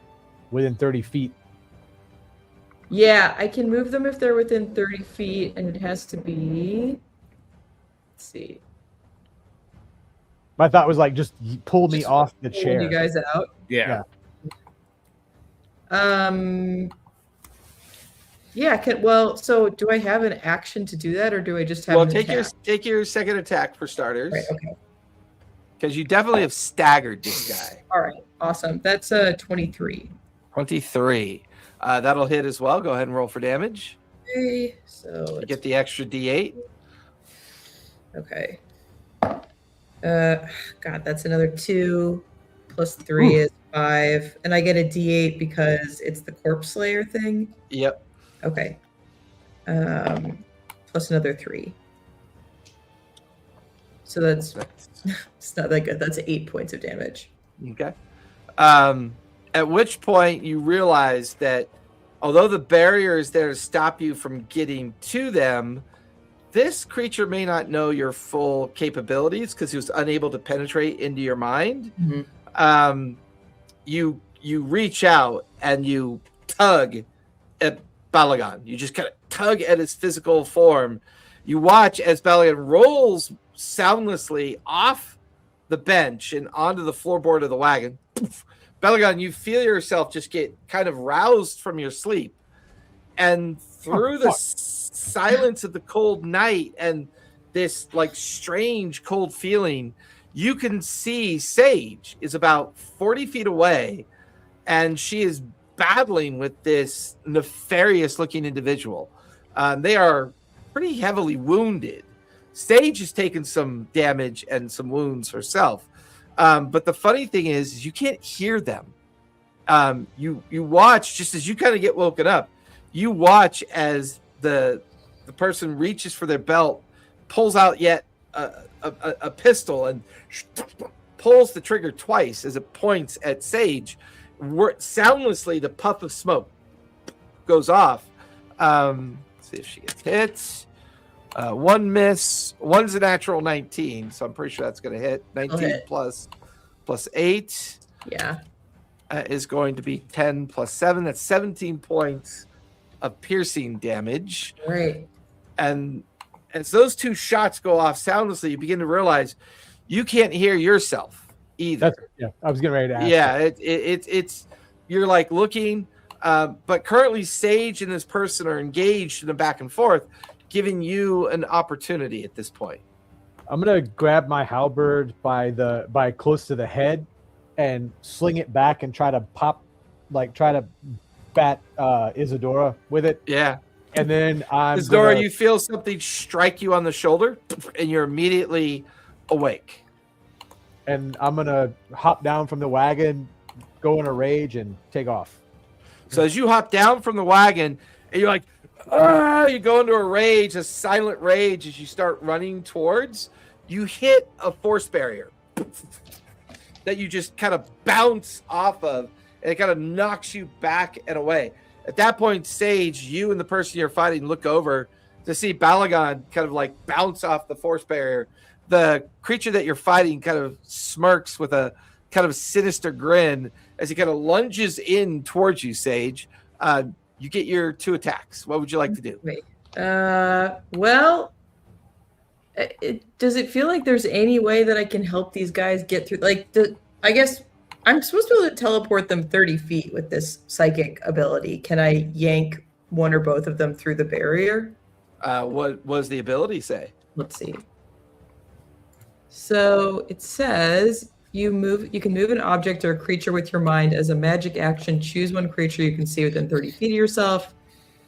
within 30 feet. Yeah, I can move them if they're within 30 feet, and it has to be. Let's see. My thought was like, just pull me off the Pull chair. you guys out. Yeah. Yeah. So do I have an action to do that, or do I just have? Well, an take attack? your second attack for starters. Right, okay. Because you definitely have staggered this guy. All right. Awesome. That's 23. 23. That'll hit as well. Go ahead and roll for damage. Okay. So You get the extra D8. okay. God, that's another 2 plus 3 is 5, and I get a D8 because it's the Corpse Slayer thing. Yep. Okay. Plus another 3. So that's it's not that good. That's 8 points of damage. Okay. At which point you realize that although the barrier is there to stop you from getting to them, this creature may not know your full capabilities because he was unable to penetrate into your mind. Mm-hmm. You reach out and you tug at Balagon. You just kind of tug at his physical form. You watch as Balagon rolls soundlessly off the bench and onto the floorboard of the wagon. Balagon, you feel yourself just get kind of roused from your sleep. And through the silence of the cold night and this like strange cold feeling, you can see Sage is about 40 feet away, and she is battling with this nefarious looking individual. They are pretty heavily wounded. Sage has taken some damage and some wounds herself. But the funny thing is you can't hear them. You watch, just as you kind of get woken up, you watch as the person reaches for their belt, pulls out yet a pistol, and pulls the trigger twice as it points at Sage. Soundlessly, the puff of smoke goes off. Let's see if she gets hit. One miss. One's a natural 19, so I'm pretty sure that's going to hit. 19 plus 8 is going to be 10 plus 7. That's 17 points of piercing damage. Right. And as those two shots go off soundlessly, you begin to realize you can't hear yourself either. I was getting ready to ask. Yeah, it's you're like looking, but currently Sage and this person are engaged in a back and forth, giving you an opportunity at this point. I'm gonna grab my halberd by close to the head and sling it back and try to bat Isadora with it. Yeah. And then Isadora, you feel something strike you on the shoulder, and you're immediately awake. And I'm gonna hop down from the wagon, go in a rage, and take off. So as you hop down from the wagon, and you're like, you go into a rage, a silent rage, as you start running towards, you hit a force barrier that you just kind of bounce off of, and it kind of knocks you back and away. At that point, Sage, you and the person you're fighting look over to see Balagon kind of like bounce off the force barrier. The creature that you're fighting kind of smirks with a kind of sinister grin as he kind of lunges in towards you, Sage. You get your 2 attacks. What would you like to do? Wait. Well, does it feel like there's any way that I can help these guys get through? I guess I'm supposed to be able to teleport them 30 feet with this psychic ability. Can I yank one or both of them through the barrier? What was the ability say? Let's see. So it says you can move an object or a creature with your mind as a magic action. Choose one creature you can see within 30 feet of yourself.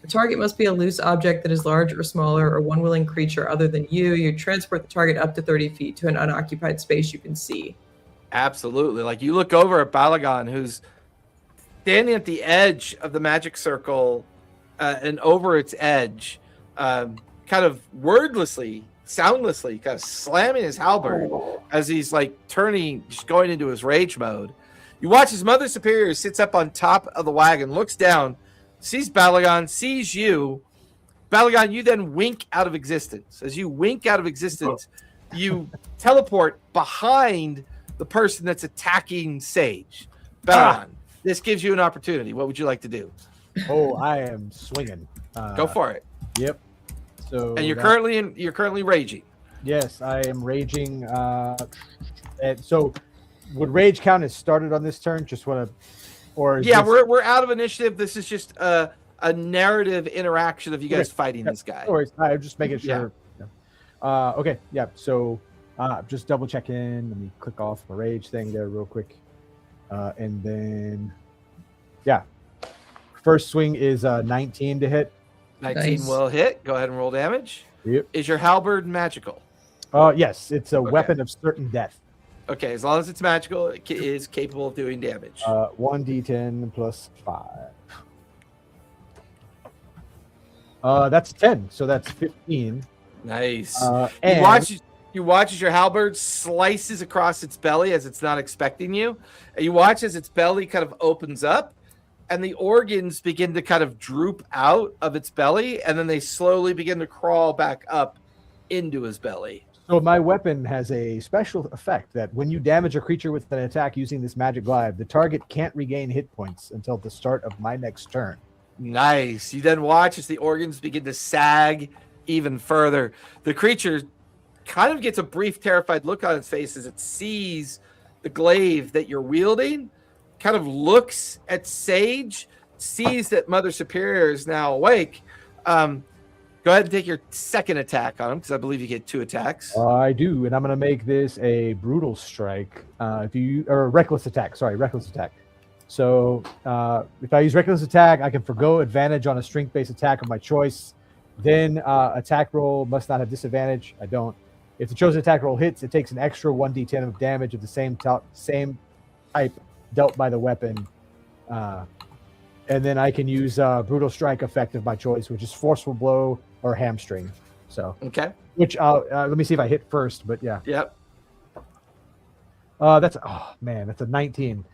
The target must be a loose object that is large or smaller, or one willing creature other than you. You transport the target up to 30 feet to an unoccupied space you can see. Absolutely. Like you look over at Balagan, who's standing at the edge of the magic circle, and over its edge, kind of wordlessly, soundlessly, kind of slamming his halberd as he's like turning, just going into his rage mode. You watch his Mother Superior sits up on top of the wagon, looks down, sees Balagan, sees you. Balagan, you then wink out of existence. As you wink out of existence, you teleport behind the person that's attacking Sage. Balagan, this gives you an opportunity. What would you like to do? Oh, I am swinging. Go for it. Yep. So And you're currently raging. Yes, I am raging. And so, would rage count as started on this turn? Just want to, or Yeah, we're out of initiative. This is just a narrative interaction of you guys fighting this guy. No worries. I'm just making sure. Yeah. Okay. Yeah. So, just double checking. Let me click off my rage thing there real quick, and then, yeah, first swing is 19 to hit. 19 Nice. will hit. Go ahead and roll damage. Yep. Is your halberd magical? Yes, it's a weapon of certain death. Okay, as long as it's magical, it is capable of doing damage. 1d10 plus 5. That's 10, so that's 15. Nice. And You watch as your halberd slices across its belly as it's not expecting you. And you watch as its belly kind of opens up, and the organs begin to kind of droop out of its belly, and then they slowly begin to crawl back up into his belly. So my weapon has a special effect that when you damage a creature with an attack using this magic glaive, the target can't regain hit points until the start of my next turn. Nice. You then watch as the organs begin to sag even further. The creature kind of gets a brief terrified look on its face as it sees the glaive that you're wielding, kind of looks at Sage, sees that Mother Superior is now awake. Go ahead and take your second attack on him, because I believe you get 2 attacks. I do, and I'm going to make this a brutal strike. Or reckless attack. Sorry, reckless attack. So if I use reckless attack, I can forgo advantage on a strength-based attack of my choice. Then attack roll must not have disadvantage. I don't. If the chosen attack roll hits, it takes an extra 1d10 of damage of the same type dealt by the weapon. And then I can use brutal strike effect of my choice, which is forceful blow or hamstring. So Okay. which let me see if I hit first, but yeah. Yep. That's a 19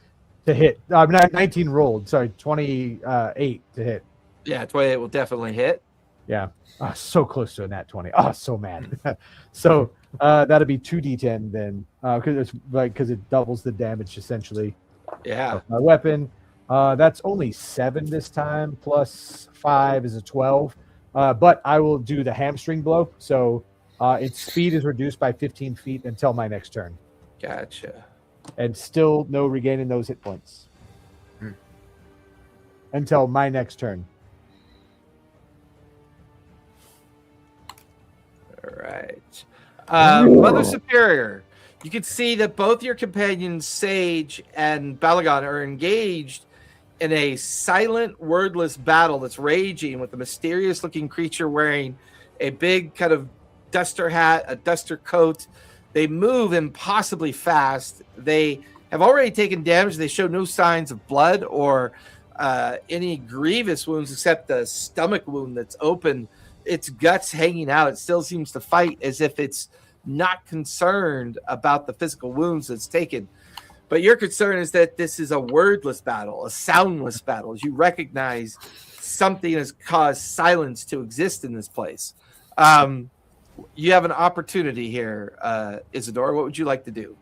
to hit. 19 rolled. Sorry, 28 to hit. Yeah, 28 will definitely hit. Yeah. So close to a nat 20. Oh, so mad. So that'll be 2d10 then, because it doubles the damage essentially. Yeah. Of my weapon. That's only 7 this time. Plus 5 is a 12. But I will do the hamstring blow. So its speed is reduced by 15 feet until my next turn. Gotcha. And still no regaining those hit points. Until my next turn. All right. Mother Superior, you can see that both your companions, Sage and Balagan, are engaged in a silent, wordless battle that's raging with a mysterious-looking creature wearing a big kind of duster hat, a duster coat. They move impossibly fast. They have already taken damage. They show no signs of blood or any grievous wounds except the stomach wound that's open. Its guts hanging out. It still seems to fight as if it's not concerned about the physical wounds it's taken. But your concern is that this is a wordless battle, a soundless battle. As you recognize something has caused silence to exist in this place. You have an opportunity here, Isadora. What would you like to do?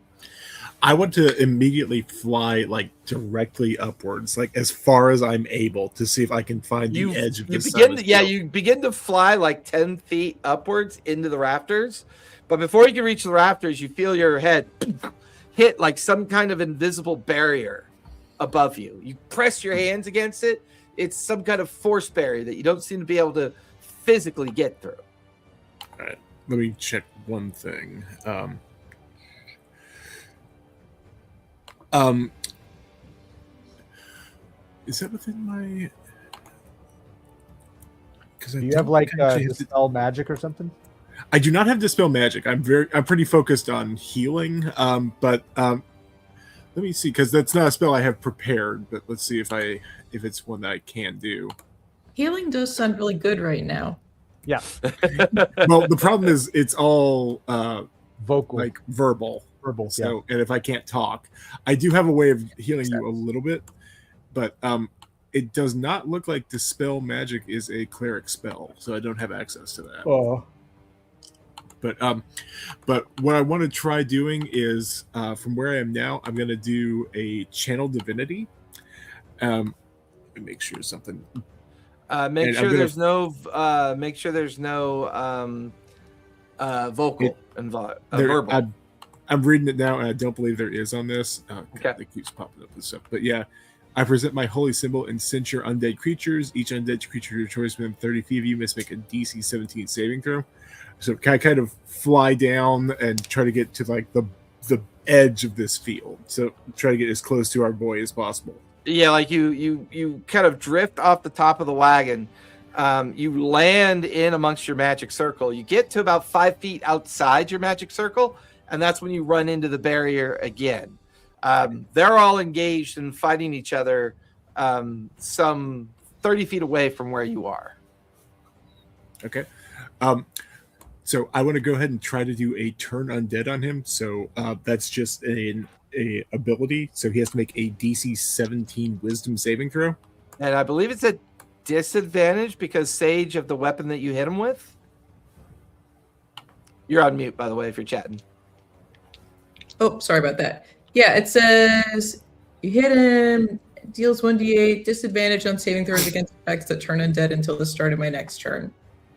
I want to immediately fly directly upwards, as far as I'm able, to see if I can find the edge of this. You begin to fly 10 feet upwards into the rafters, but before you can reach the rafters, you feel your head hit some kind of invisible barrier above you. You press your hands against it. It's some kind of force barrier that you don't seem to be able to physically get through. All right, let me check one thing. Is that within my? Because Do you have like dispel magic or something? I do not have dispel magic. I'm pretty focused on healing. But let me see, because that's not a spell I have prepared. But let's see if it's one that I can do. Healing does sound really good right now. Yeah. Well, the problem is it's all Vocal, like verbal. So, and if I can't talk, I do have a way of healing you a little bit, but it does not look like dispel magic is a cleric spell, so I don't have access to that. Oh. But what I want to try doing is from where I am now, I'm going to do a channel divinity. Make sure something. Make sure there's no vocal involved. Verbal. I'm reading it now, and I don't believe there is on this. Okay. It keeps popping up and stuff. But yeah, I present my holy symbol and censure undead creatures. Each undead creature of your choice within 30 feet of you must make a DC 17 saving throw. So I kind of fly down and try to get to like the edge of this field. So try to get as close to our boy as possible. Yeah, like you kind of drift off the top of the wagon. You land in amongst your magic circle. You get to about 5 feet outside your magic circle, and that's when you run into the barrier again. They're all engaged in fighting each other some 30 feet away from where you are. Okay. So I want to go ahead and try to do a turn undead on him. So that's just a ability. So he has to make a DC 17 wisdom saving throw. And I believe it's a disadvantage because Sage of the weapon that you hit him with. You're on mute, by the way, if you're chatting. Oh, sorry about that. Yeah, it says you hit him, deals 1d8, disadvantage on saving throws against effects that turn undead until the start of my next turn.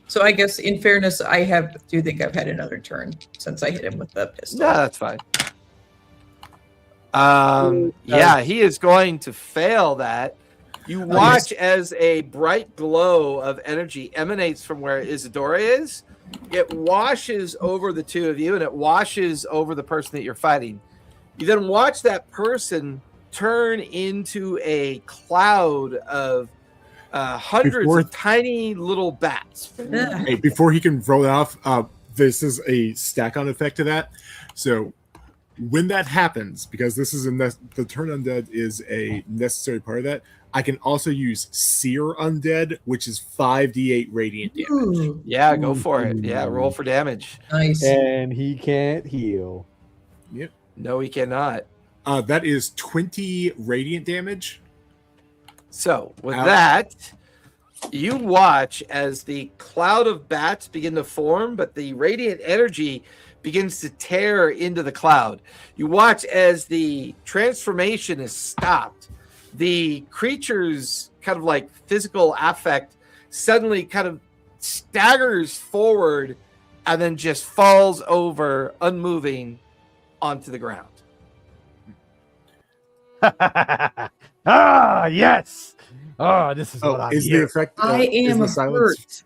So I guess, in fairness, I do think I've had another turn since I hit him with the pistol. No, that's fine. Yeah, he is going to fail that. You watch as a bright glow of energy emanates from where Isadora is. It washes over the two of you, and it washes over the person that you're fighting. You then watch that person turn into a cloud of hundreds of tiny little bats. Hey, before he can roll it off, this is a stack-on effect to that. So when that happens, because this is the turn undead is a necessary part of that, I can also use Seer Undead, which is 5d8 radiant damage. Ooh. Yeah, go for it. Yeah, roll for damage. Nice. And he can't heal. Yep. No, he cannot. That is 20 radiant damage. So with that, you watch as the cloud of bats begin to form, but the radiant energy begins to tear into the cloud. You watch as the transformation is stopped. The creature's kind of like physical affect suddenly kind of staggers forward and then just falls over, unmoving, onto the ground. Ah, yes. Oh, this is what I'm is here. the effect? I am hurt.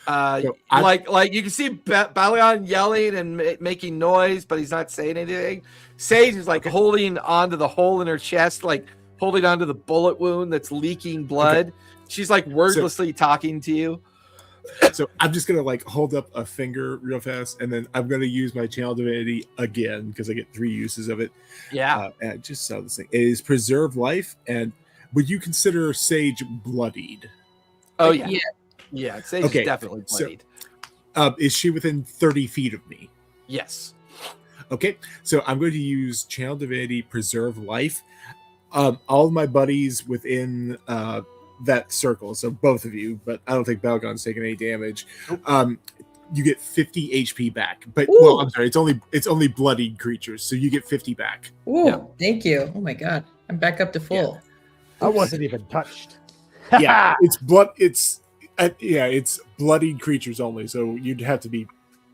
Like you can see Balion yelling and making noise, but he's not saying anything. Sage is like holding onto the hole in her chest, like holding onto the bullet wound that's leaking blood. Okay. She's like wordlessly talking to you. So I'm just gonna like hold up a finger real fast, and then I'm gonna use my channel divinity again because I get 3 uses of it. Yeah. And I just saw this thing. It is preserve life, and would you consider Sage bloodied? Oh yeah. Yeah, Sage is definitely bloodied. So, is she within 30 feet of me? Yes. Okay, so I'm going to use channel divinity preserve life. All of my buddies within that circle, so both of you, but I don't think Balgon's taking any damage. You get 50 HP back. But well, I'm sorry, it's only bloodied creatures, so you get 50 back. Ooh, thank you. Oh my god, I'm back up to full. I wasn't even touched. Yeah, it's bloodied creatures only, so you'd have to be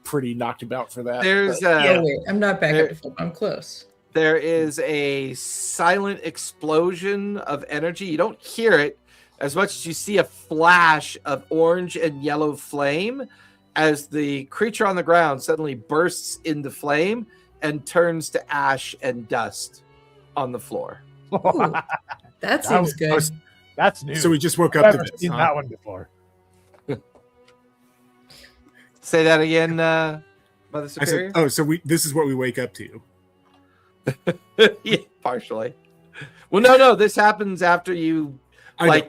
pretty knocked about for that. Wait, I'm not back up to full. I'm close. There is a silent explosion of energy. You don't hear it as much as you see a flash of orange and yellow flame, as the creature on the ground suddenly bursts into flame and turns to ash and dust on the floor. Ooh, that seems good. That's new. So we just woke I've up to never this. seen Huh? that one before. Say that again, Mother I Superior. said, so this is what we wake up to. Yeah, partially. Well, no. This happens after you, I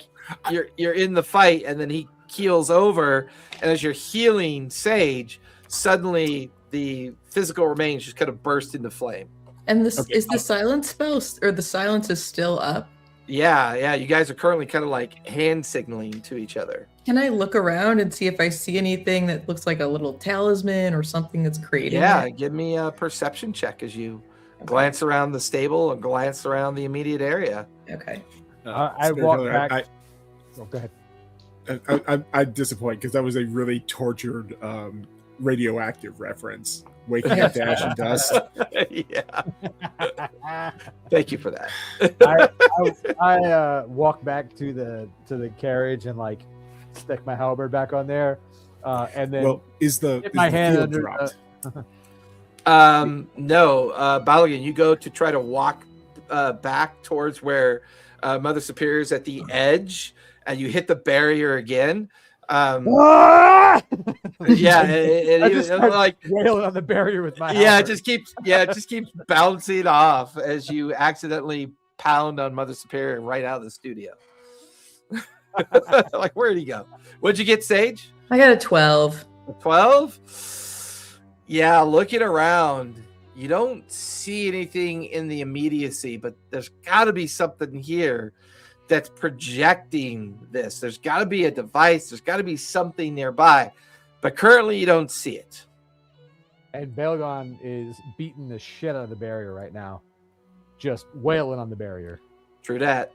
know. you're in the fight, and then he keels over, and as you're healing Sage, suddenly the physical remains just kind of burst into flame. And this Okay. is the silence spell, or the silence is still up. Yeah. You guys are currently kind of like hand signaling to each other. Can I look around and see if I see anything that looks like a little talisman or something that's creating Yeah, it? give me a perception check as you glance around the stable and glance around the immediate area. Okay. I Spirit walk Healer, back. Oh, go ahead. I disappoint because that was a really tortured radioactive reference. Waking up to ash and dust. Yeah. Thank you for that. I walk back to the carriage and like stick my halberd back on there, and then Well, is the Get my hand field under dropped? No, Balogan, you go to try to walk back towards where Mother Superior is at the edge, and you hit the barrier again. Yeah, I just it start like wailing on the barrier with my yeah, halberd. it just keeps bouncing off as you accidentally pound on Mother Superior right out of the studio. Like, where'd he go? What'd you get, Sage? I got a 12. 12? Yeah, looking around, you don't see anything in the immediacy, but there's got to be something here that's projecting this. There's got to be a device. There's got to be something nearby, but currently you don't see it. And Belgon is beating the shit out of the barrier right now, just wailing on the barrier. True that.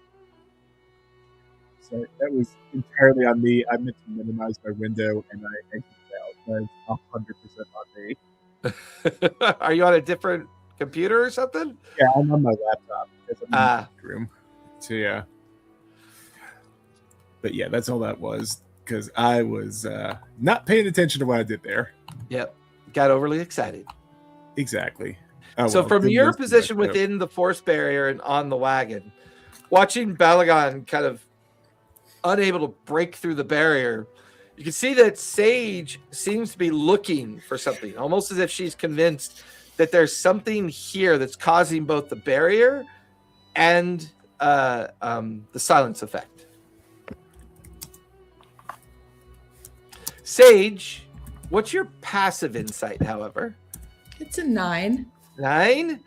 So that was entirely on me. I meant to minimize my window, and I exited out. That's 100% on me. Are you on a different computer or something? Yeah, I'm on my laptop. Because I'm in Ah. the room. So yeah. But yeah, that's all that was. Because I was not paying attention to what I did there. Yep. Got overly excited. Exactly. Oh, So well, from didn't your listen to position that, no. within the force barrier and on the wagon, watching Balagon kind of unable to break through the barrier, you can see that Sage seems to be looking for something, almost as if she's convinced that there's something here that's causing both the barrier and the silence effect. Sage, what's your passive insight, however? It's a 9. 9?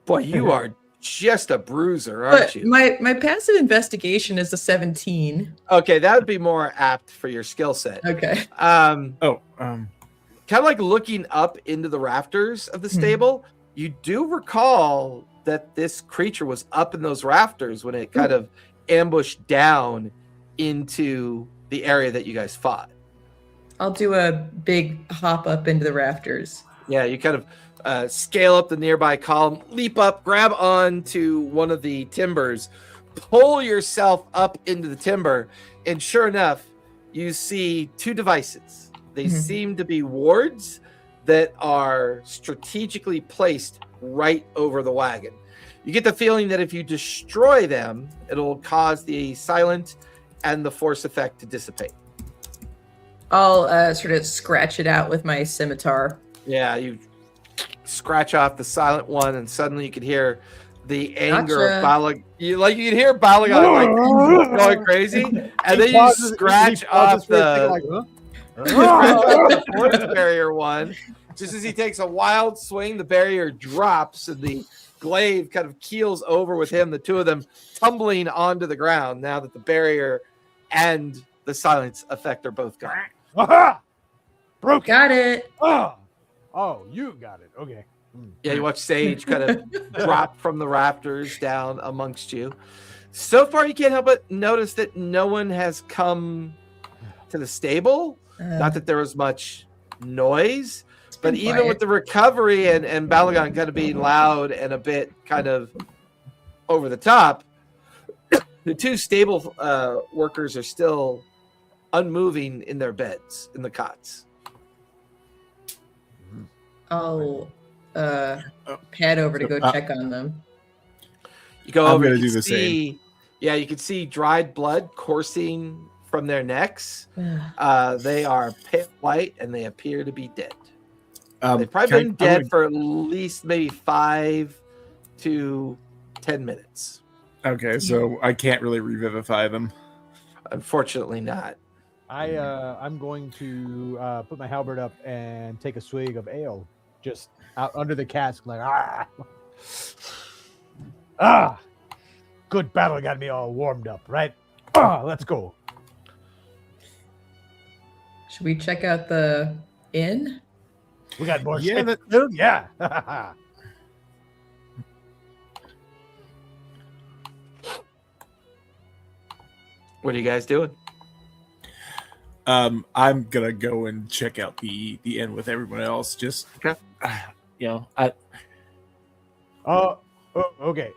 Boy, you are just a bruiser, aren't But you? my passive investigation is a 17. Okay, that would be more apt for your skill set. Okay. Kind Oh, of like looking up into the rafters of the stable, you do recall that this creature was up in those rafters when it kind of ambushed down into the area that you guys fought. I'll do a big hop up into the rafters. Yeah, you kind of scale up the nearby column, leap up, grab onto one of the timbers, pull yourself up into the timber, and sure enough, you see two devices. They seem to be wards that are strategically placed right over the wagon. You get the feeling that if you destroy them, it'll cause the silent and the force effect to dissipate. I'll sort of scratch it out with my scimitar. Yeah, you scratch off the silent one, and suddenly you can hear the anger of Gotcha. Balag. You can hear Balagon like going crazy, and then you scratch off the force barrier one. Just as he takes a wild swing, the barrier drops, and the glaive kind of keels over with him. The two of them tumbling onto the ground now that the barrier and the silence effect are both gone. Aha! Broke it. Got it. Oh, you got it. Okay. Yeah, you watch Sage kind of drop from the rafters down amongst you. So far, you can't help but notice that no one has come to the stable. Not that there was much noise, but even quiet. with the recovery and Balagon kind of being loud and a bit kind of over the top, the two stable workers are still unmoving in their beds, in the cots. I'll pad over to go check on them. You go I'm over, gonna you do can the same. see, yeah, you can see dried blood coursing from their necks. They are pale white and they appear to be dead. They've probably been dead for at least maybe 5 to 10 minutes. Okay, so I can't really revivify them. Unfortunately not. I'm going to put my halberd up and take a swig of ale, just out under the cask, like good battle got me all warmed up, right? Let's go. Should we check out the inn? We got more Yeah, shit that- to do? Yeah. What are you guys doing? I'm gonna go and check out the inn with everyone else. Just Okay.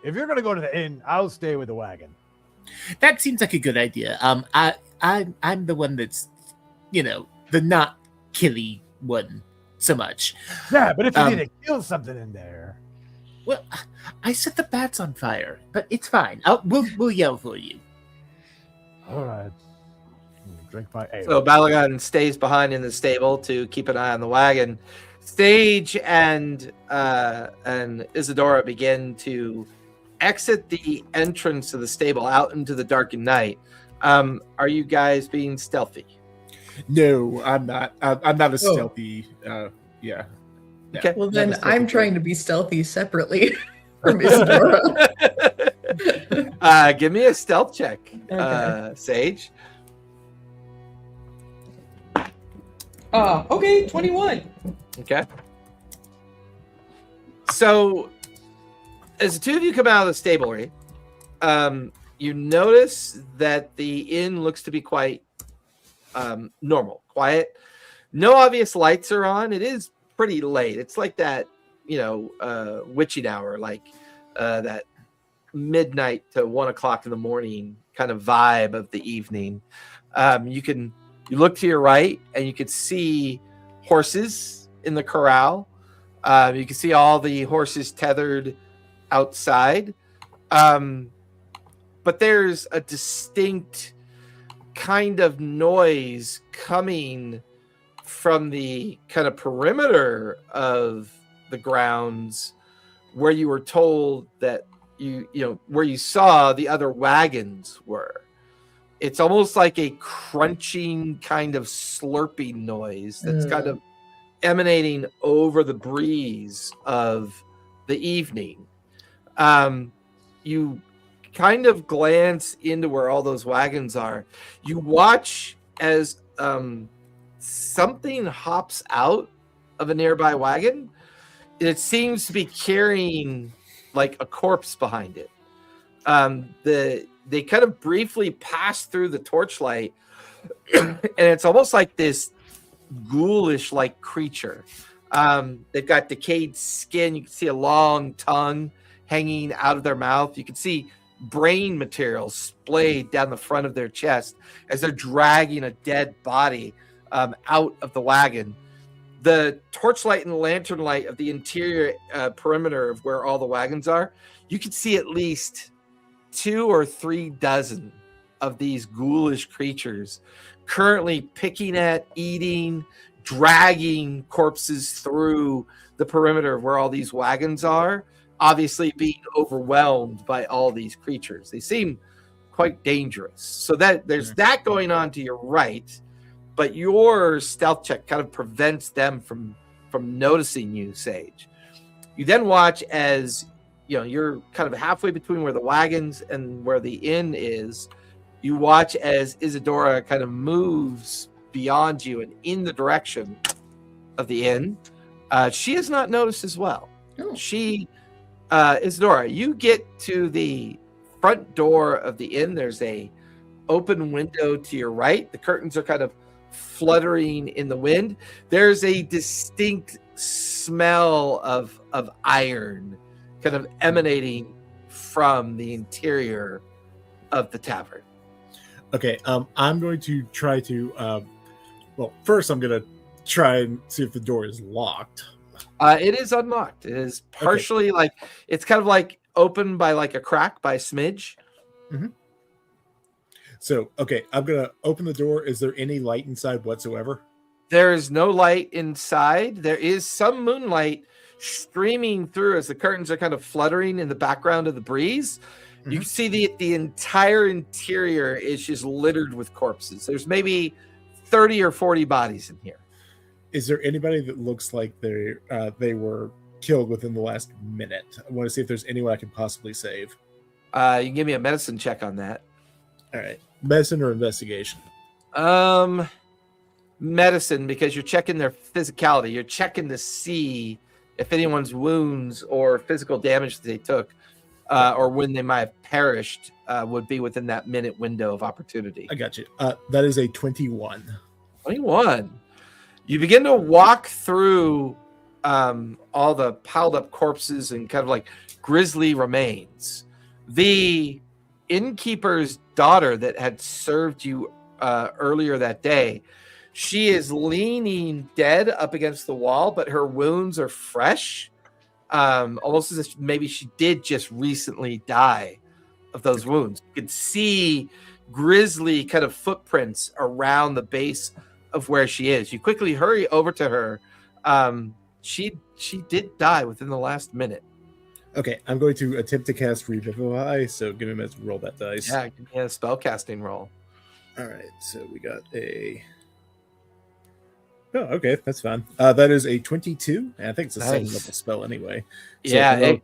If you're gonna go to the inn, I'll stay with the wagon. That seems like a good idea. I'm the one that's, the not killy one so much. Yeah, but if you need to kill something in there, Well, I set the bats on fire, but it's fine. We'll yell for you. all right. Drink my ale. So Balagan stays behind in the stable to keep an eye on the wagon. Sage and Isadora begin to exit the entrance of the stable out into the darkened night. Are you guys being stealthy? no, I'm not. I'm not a stealthy. Yeah. Okay. Well, then I'm trying to be stealthy separately from Isadora. Give me a stealth check, Okay. Sage. Okay, 21. Okay. So, as the two of you come out of the stablery, you notice that the inn looks to be quite normal, quiet. No obvious lights are on. It is pretty late. It's like that, witching hour, like that midnight to 1 o'clock in the morning kind of vibe of the evening. You look to your right and you can see horses in the corral. You can see all the horses tethered outside. But there's a distinct kind of noise coming from the kind of perimeter of the grounds where you were told that where you saw the other wagons were. It's almost like a crunching kind of slurping noise that's kind of emanating over the breeze of the evening. You kind of glance into where all those wagons are. You watch as something hops out of a nearby wagon, and it seems to be carrying like a corpse behind it. They kind of briefly pass through the torchlight, and it's almost like this ghoulish like creature. They've got decayed skin. You can see a long tongue hanging out of their mouth. You can see brain material splayed down the front of their chest as they're dragging a dead body out of the wagon. The torchlight and lantern light of the interior perimeter of where all the wagons are, you can see at least 2 or 3 dozen of these ghoulish creatures currently picking at, eating, dragging corpses through the perimeter of where all these wagons are, obviously being overwhelmed by all these creatures. They seem quite dangerous. So that there's that going on to your right, but your stealth check kind of prevents them from noticing you, Sage. You then watch as you're kind of halfway between where the wagons and where the inn is. You watch as Isadora kind of moves beyond you and in the direction of the inn. She has not noticed as well. Oh. Isadora, you get to the front door of the inn. There's a open window to your right. The curtains are kind of fluttering in the wind. There's a distinct smell of iron kind of emanating from the interior of the tavern. Okay, I'm going to try to. Well, first I'm gonna try and see if the door is locked. It is unlocked. It is partially like it's kind of like open by like a crack by a smidge. So, okay, I'm gonna open the door. Is there any light inside whatsoever? There is no light inside. There is some moonlight streaming through as the curtains are kind of fluttering in the background of the breeze. You can see the entire interior is just littered with corpses. There's maybe 30 or 40 bodies in here. Is there anybody that looks like they were killed within the last minute? I want to see if there's anyone I can possibly save. You can give me a medicine check on that. All right, medicine or investigation? Medicine, because you're checking their physicality. You're checking to see if anyone's wounds or physical damage that they took, or when they might have perished, would be within that minute window of opportunity. I got you. That is a 21. 21. You begin to walk through all the piled up corpses and kind of like grisly remains. The innkeeper's daughter that had served you earlier that day, she is leaning dead up against the wall, but her wounds are fresh, almost as if maybe she did just recently die of those wounds. You could see grisly kind of footprints around the base of where she is. You quickly hurry over to her. She did die within the last minute. Okay, I'm going to attempt to cast Revivify, so give me a minute to roll that dice. Yeah, give me a spellcasting roll. All right, so we got a... Oh, okay, that's fine. That is a 22, and I think it's a 7th level spell anyway. So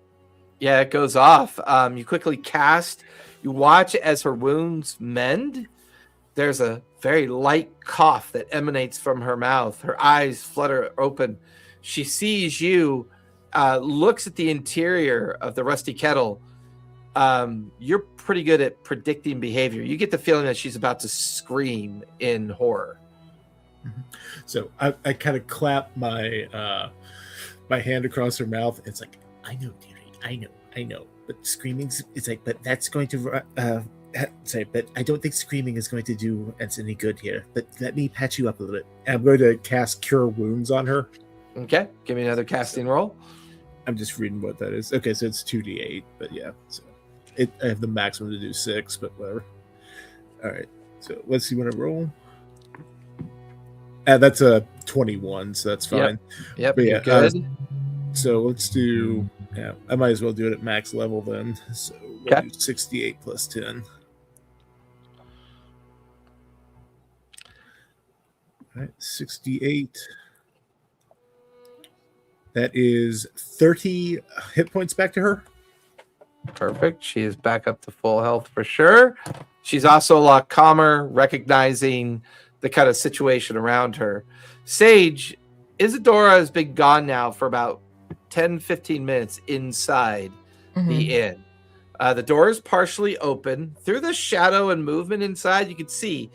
it goes off. You quickly cast. You watch as her wounds mend. There's a very light cough that emanates from her mouth. Her eyes flutter open. She sees you, looks at the interior of the rusty kettle. You're pretty good at predicting behavior. You get the feeling that she's about to scream in horror. So I kind of clap my my hand across her mouth. It's like, I know, dearie, I know. But screaming's, it's like, but that's going to sorry, but I don't think screaming is going to do us any good here. But let me patch you up a little bit. And I'm going to cast Cure Wounds on her. Okay, give me another casting roll. I'm just reading what that is. Okay, so it's 2d8, but yeah. So I have the maximum to do 6, but whatever. All right, so let's see what I roll. That's a 21, so that's fine. Yep, but yeah, good. So let's do... Yeah, I might as well do it at max level then. So we'll do 68 plus 10. All right, 68. That is 30 hit points back to her. Perfect. She is back up to full health for sure. She's also a lot calmer, recognizing the kind of situation around her. Sage, Isadora has been gone now for about 10-15 minutes inside the inn. The door is partially open. Through the shadow and movement inside, you can see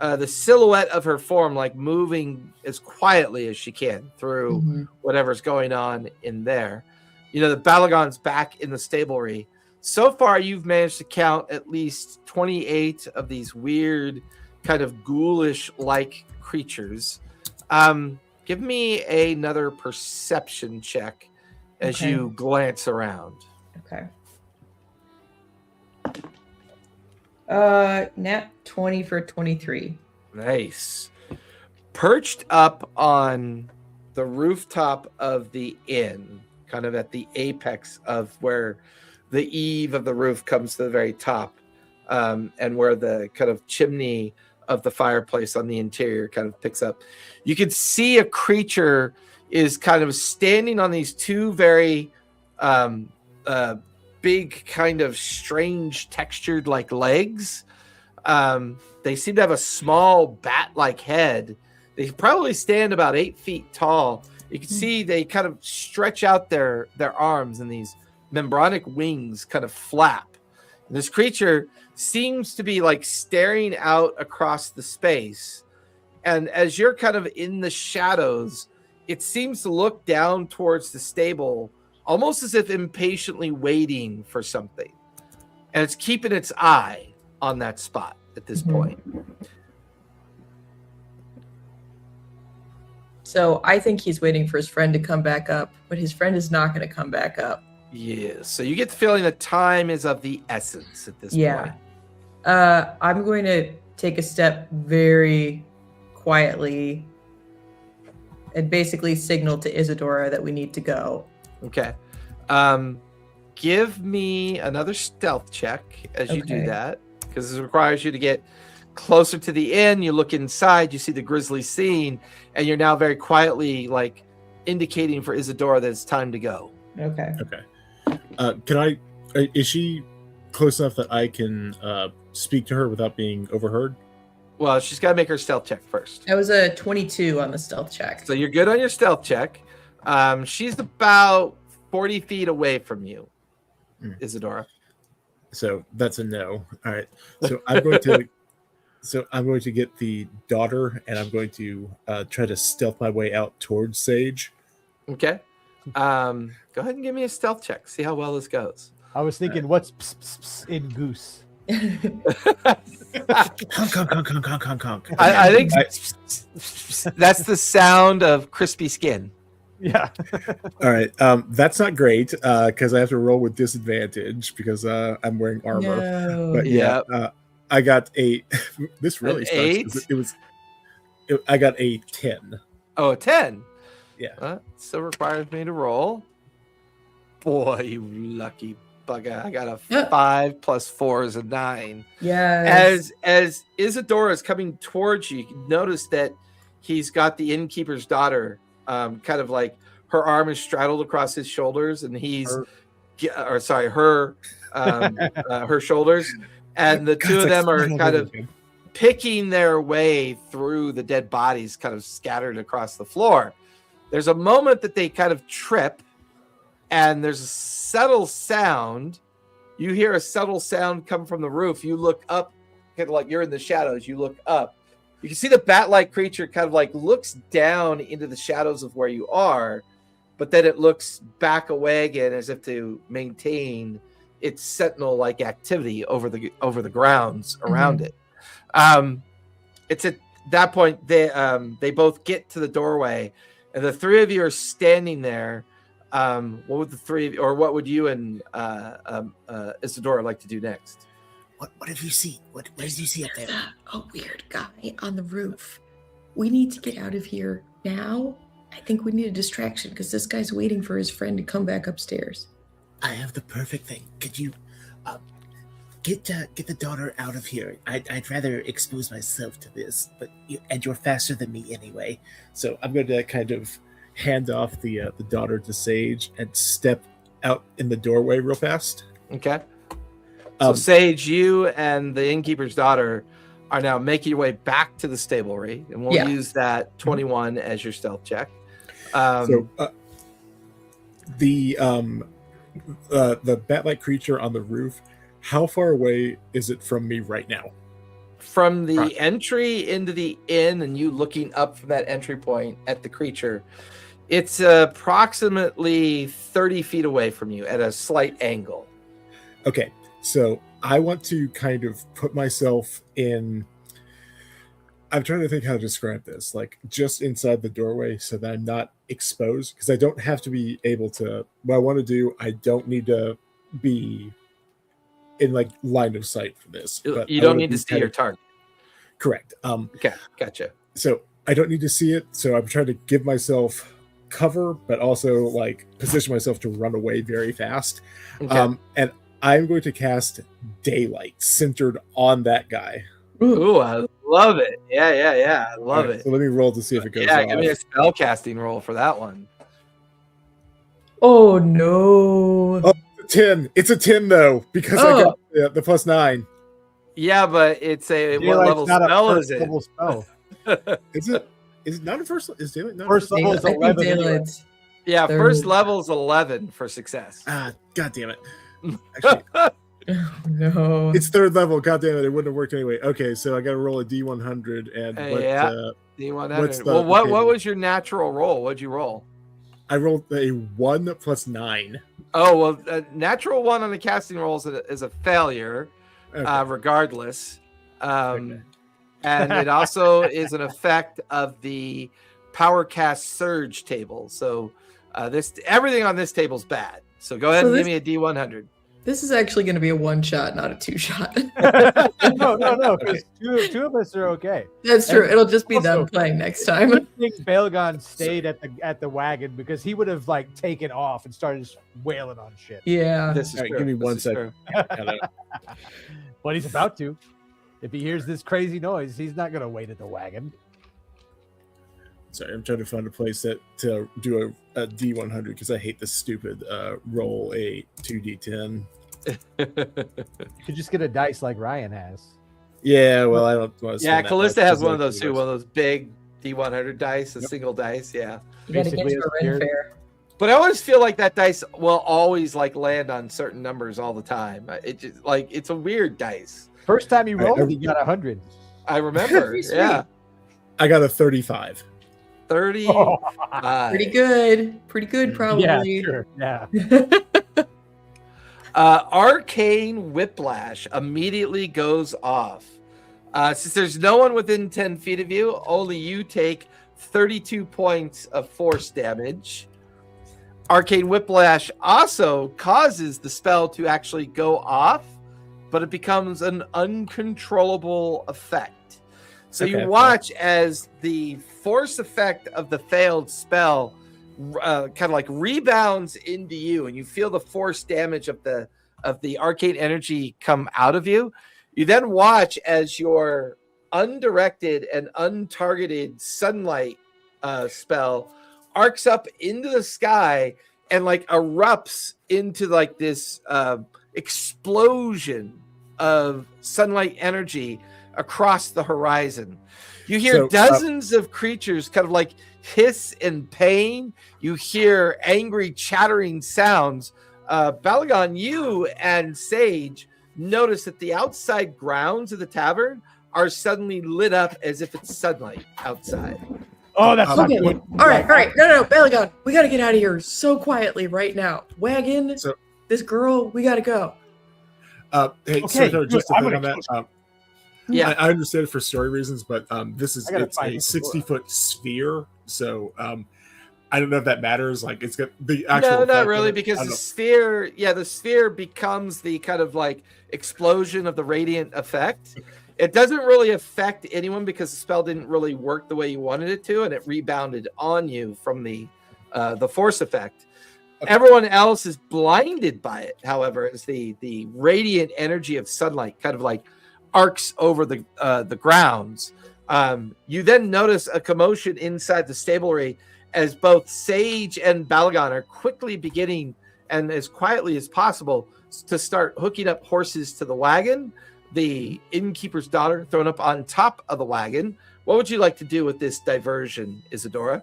the silhouette of her form like moving as quietly as she can through whatever's going on in there. You know, the Balagon's back in the stablery. So far, you've managed to count at least 28 of these weird kind of ghoulish-like creatures. Give me another perception check as you glance around. Okay. Nat 20 for 23. Nice. Perched up on the rooftop of the inn, kind of at the apex of where the eave of the roof comes to the very top, and where the kind of chimney of the fireplace on the interior kind of picks up. You can see a creature is kind of standing on these two very big, kind of strange textured like legs. They seem to have a small bat-like head. They probably stand about 8 feet tall. You can see they kind of stretch out their arms, and these membranic wings kind of flap. And this creature seems to be like staring out across the space. And as you're kind of in the shadows, it seems to look down towards the stable, almost as if impatiently waiting for something. And it's keeping its eye on that spot. at this Mhm. point. So I think he's waiting for his friend to come back up, but his friend is not going to come back up. Yeah. So you get the feeling that time is of the essence at this Yeah. point. I'm going to take a step very quietly and basically signal to Isadora that we need to go. Okay. Give me another stealth check as you do Okay. that, because this requires you to get closer to the inn. You look inside, you see the grisly scene, and you're now very quietly like indicating for Isadora that it's time to go. Okay. Okay. Can I? Is she close enough that I can speak to her without being overheard? Well, she's got to make her stealth check first. That was a 22 on the stealth check. So you're good on your stealth check. She's about 40 feet away from you, Isadora. So that's a no. All right. So I'm going to. So I'm going to get the daughter, and I'm going to try to stealth my way out towards Sage. Okay. Go ahead and give me a stealth check. See how well this goes. I was thinking, what's in goose? Conk, conk, conk, conk, conk, conk, conk. I think that's the sound of crispy skin. Yeah. All right. That's not great because I have to roll with disadvantage because I'm wearing armor. No. But yeah, I got a. This really sucks. 8? I got a 10. Oh, a 10. Yeah. Still requires me to roll. Boy, you lucky bugger. I got a Yeah. 5 plus 4 is a 9. Yes. As Isadora is coming towards you, you can notice that he's got the innkeeper's daughter, kind of like her arm is straddled across his shoulders, and her shoulders, and the two of them are kind of picking their way through the dead bodies, kind of scattered across the floor. There's a moment that they kind of trip, and there's a subtle sound. You hear a subtle sound come from the roof. You look up, kind of like you're in the shadows. You look up. You can see the bat-like creature kind of like looks down into the shadows of where you are, but then it looks back away again as if to maintain its sentinel-like activity over the grounds around it. It's at that point they both get to the doorway, and the three of you are standing there. What would the three of you, or what would you and Isadora like to do next? What have you seen? What did you see up there? A weird guy on the roof. We need to get out of here now. I think we need a distraction because this guy's waiting for his friend to come back upstairs. I have the perfect thing. Could you get the daughter out of here? I'd rather expose myself to this, but you're faster than me anyway. So I'm going to kind of hand off the daughter to Sage and step out in the doorway real fast. Okay. So Sage, you and the innkeeper's daughter are now making your way back to the stablery, and we'll use that 21 as your stealth check. The bat-like creature on the roof, how far away is it from me right now? From the entry into the inn, and you looking up from that entry point at the creature, it's approximately 30 feet away from you at a slight angle. Okay, so I want to kind of put myself in. I'm trying to think how to describe this, like just inside the doorway so that I'm not exposed, because I don't have to be able to. What I want to do, I don't need to be in like line of sight for this. But you don't need to see your target. Correct. Okay, gotcha. So I don't need to see it. So I'm trying to give myself cover, but also like position myself to run away very fast. Okay. And I'm going to cast Daylight centered on that guy. Ooh, I love it. Yeah. I love it. So let me roll to see if it goes off. Give me a spell casting roll for that one. Oh no. Oh, 10. It's a 10 though, because I got the +9. Yeah, but it's a what Daylight's level not a spell first is it? level spell. Is it? Is it not a first? Is Daylight not First a level I is think 11. anyway. Daylight's Yeah, third. first level is 11 for success. God damn it! Actually, Oh no. it's third level. God damn it! It wouldn't have worked anyway. Okay, so I got to roll a D100 and Yeah. What's D100. the- Well, what okay. was your natural roll? What'd you roll? I rolled a 1 + 9. Oh, well, a natural 1 on the casting roll is a failure, Okay. regardless. And it also is an effect of the power cast surge table. So everything on this table is bad. So go ahead and give me a D100. This is actually going to be a 1-shot, not a 2-shot. No. Because two of us are okay. That's true. And It'll just be also, them playing next time. I think Baelgon stayed at the wagon because he would have like taken off and started just wailing on shit. Yeah. This is All right, true. give me This one is second. true. But he's about to. If he hears this crazy noise, he's not gonna wait at the wagon. Sorry, I'm trying to find a place to do a D100 because I hate this stupid roll a 2D10. You could just get a dice like Ryan has. Yeah, well, I don't want to. Yeah, spend that Callista much has because one of I those too, do one of those big D100 dice, a Yep. single dice. Yeah. You got to get Basically, to a it's Ren weird. Fair. But I always feel like that dice will always like land on certain numbers all the time. It just like it's a weird dice. First time he All right, rolled, every- he got 100. I remember. Pretty sweet. Yeah. I got a 35. 30. Pretty good. Pretty good, probably. Yeah, sure. Yeah. Arcane Whiplash immediately goes off. Since there's no one within 10 feet of you, only you take 32 points of force damage. Arcane Whiplash also causes the spell to actually go off, but it becomes an uncontrollable effect. So Okay. you watch as the force effect of the failed spell kind of like rebounds into you, and you feel the force damage of the arcane energy come out of you. You then watch as your undirected and untargeted sunlight spell arcs up into the sky and like erupts into like this explosion of sunlight energy across the horizon. You hear So, dozens of creatures kind of like hiss in pain. You hear angry chattering sounds. Balagon, you and Sage notice that the outside grounds of the tavern are suddenly lit up as if it's sunlight outside. Oh, that's not Okay. good. All right. No, Balagon, we got to get out of here so quietly right now. Wagon, So- this girl, we got to go. Hey, Okay, so just to I'm put gonna on that, Yeah. I understand it for story reasons, but it's I gotta a find it. 60-foot sphere, so I don't know if that matters. Like it's got the actual. No, effect not of really, it, because I the don't know. sphere becomes the kind of like explosion of the radiant effect. It doesn't really affect anyone because the spell didn't really work the way you wanted it to, and it rebounded on you from the force effect. Okay. Everyone else is blinded by it, however, as the radiant energy of sunlight kind of like arcs over the grounds. You then notice a commotion inside the stablery as both Sage and Balagon are quickly beginning, and as quietly as possible, to start hooking up horses to the wagon. The innkeeper's daughter thrown up on top of the wagon. What would you like to do with this diversion, Isadora?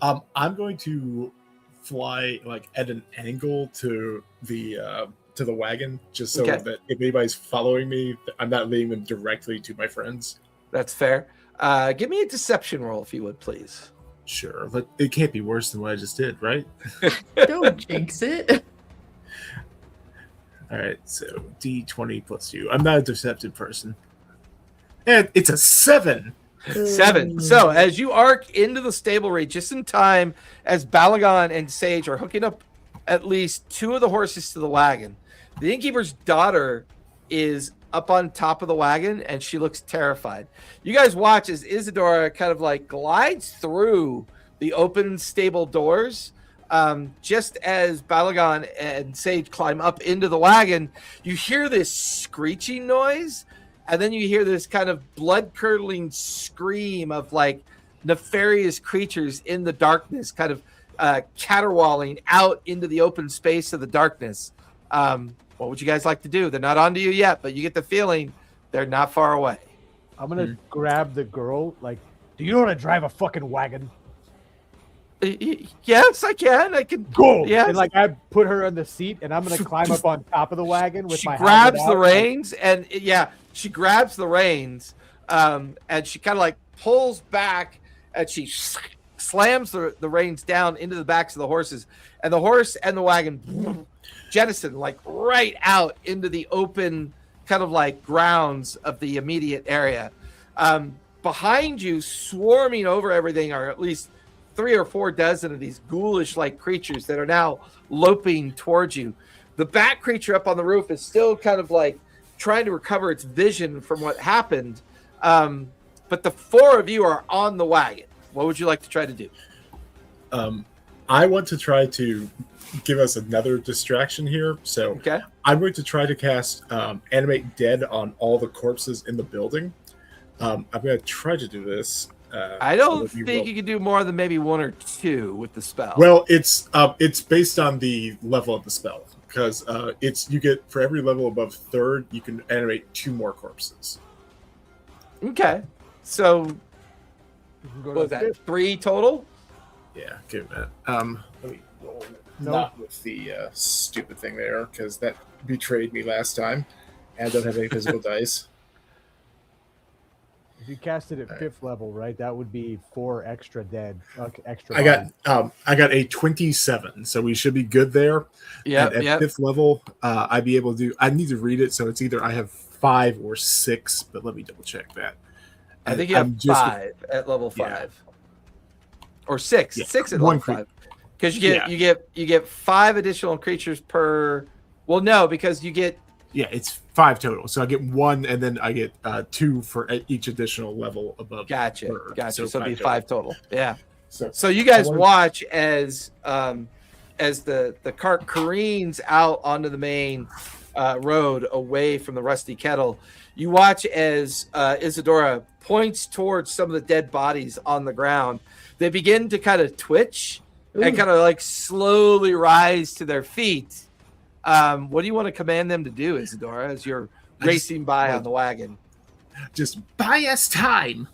I'm going to fly like at an angle to the wagon, just so Okay. that if anybody's following me, I'm not leading them directly to my friends. That's fair. Give me a deception roll, if you would, please. Sure, but it can't be worse than what I just did, right? Don't jinx it. All right, so D20 plus 2. I'm not a deceptive person, and it's a 7. 7. So as you arc into the stablery just in time as Balagon and Sage are hooking up at least 2 of the horses to the wagon, the innkeeper's daughter is up on top of the wagon and she looks terrified. You guys watch as Isadora kind of like glides through the open stable doors. Just as Balagon and Sage climb up into the wagon, you hear this screeching noise. And then you hear this kind of blood-curdling scream of like nefarious creatures in the darkness, kind of caterwauling out into the open space of the darkness. What would you guys like to do? They're not onto you yet, but you get the feeling they're not far away. I'm gonna grab the girl. Like, do you know how to drive a fucking wagon? Yes, I can. I can. Go. Yes. And like, I put her on the seat, and I'm gonna climb up on top of the wagon with She my grabs helmet the out, reins, and she grabs the reins, and she kind of like pulls back, and she slams the reins down into the backs of the horses, and the horse and the wagon jettison like right out into the open kind of like grounds of the immediate area. Behind you, swarming over everything, are at least 3 or 4 dozen of these ghoulish-like creatures that are now loping towards you. The bat creature up on the roof is still kind of like trying to recover its vision from what happened. But the 4 of you are on the wagon. What would you like to try to do? I want to try to give us another distraction here. So Okay. I'm going to try to cast Animate Dead on all the corpses in the building. I'm going to try to do this. I don't think you can do more than maybe 1 or 2 with the spell. Well, it's based on the level of the spell, because you get, for every level above 3rd, you can animate 2 more corpses. Okay. So You can go what to was the that? fifth. 3 total? Yeah, give that. Let me roll. No. Not with the stupid thing there, because that betrayed me last time. And I don't have any physical dice. If you cast it at 5th level, right, that would be 4 extra dead. Extra. I got a 27, so we should be good there. Yeah. At Yeah. 5th level, I'd be able to do. I need to read it, so it's either I have 5 or 6, but let me double check that. I think you have 5 at level 5, Yeah. or 6. Yeah. 6 at One level 5, because you get 5 additional creatures per. Well, no, because you get. Yeah, it's 5 total. So I get 1, and then I get 2 for each additional level above. Gotcha. third. So it'll be total. 5 total. Yeah. So So you guys I wanna- watch as the cart careens out onto the main road away from the rusty kettle. You watch as Isadora points towards some of the dead bodies on the ground. They begin to kind of twitch and kind of like slowly rise to their feet. What do you want to command them to do, Isadora, as you're racing by on the wagon? just buy us time.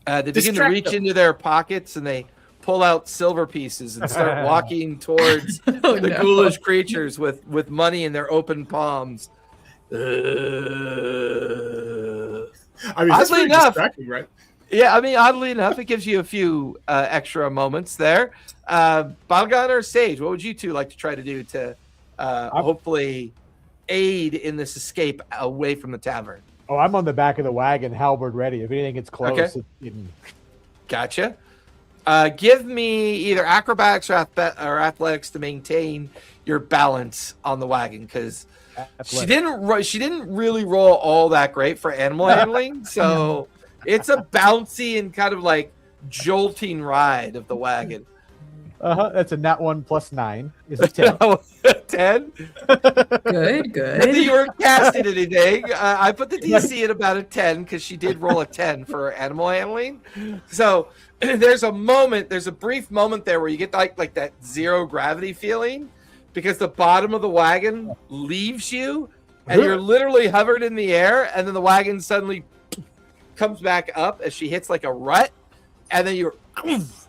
They begin to Distract reach them. into their pockets and they pull out silver pieces and start walking towards Oh, the no. ghoulish creatures with money in their open palms. I mean, Oddly that's pretty enough- distracting, right? Yeah, I mean, oddly enough, it gives you a few extra moments there. Balgan or Sage, what would you two like to try to do to hopefully aid in this escape away from the tavern? Oh, I'm on the back of the wagon, halberd ready. If anything gets close, Okay. you can- Gotcha. Give me either acrobatics or athletics to maintain your balance on the wagon, because she didn't really roll all that great for animal handling. So it's a bouncy and kind of like jolting ride of the wagon. That's a nat 1 plus 9 is a 10. 10? Good, Not that you good. weren't casting anything. I put the DC at about a 10 because she did roll a 10 for animal handling. So there's a brief moment there where you get like that 0 gravity feeling because the bottom of the wagon leaves you and you're literally hovered in the air, and then the wagon suddenly comes back up as she hits like a rut, and then you're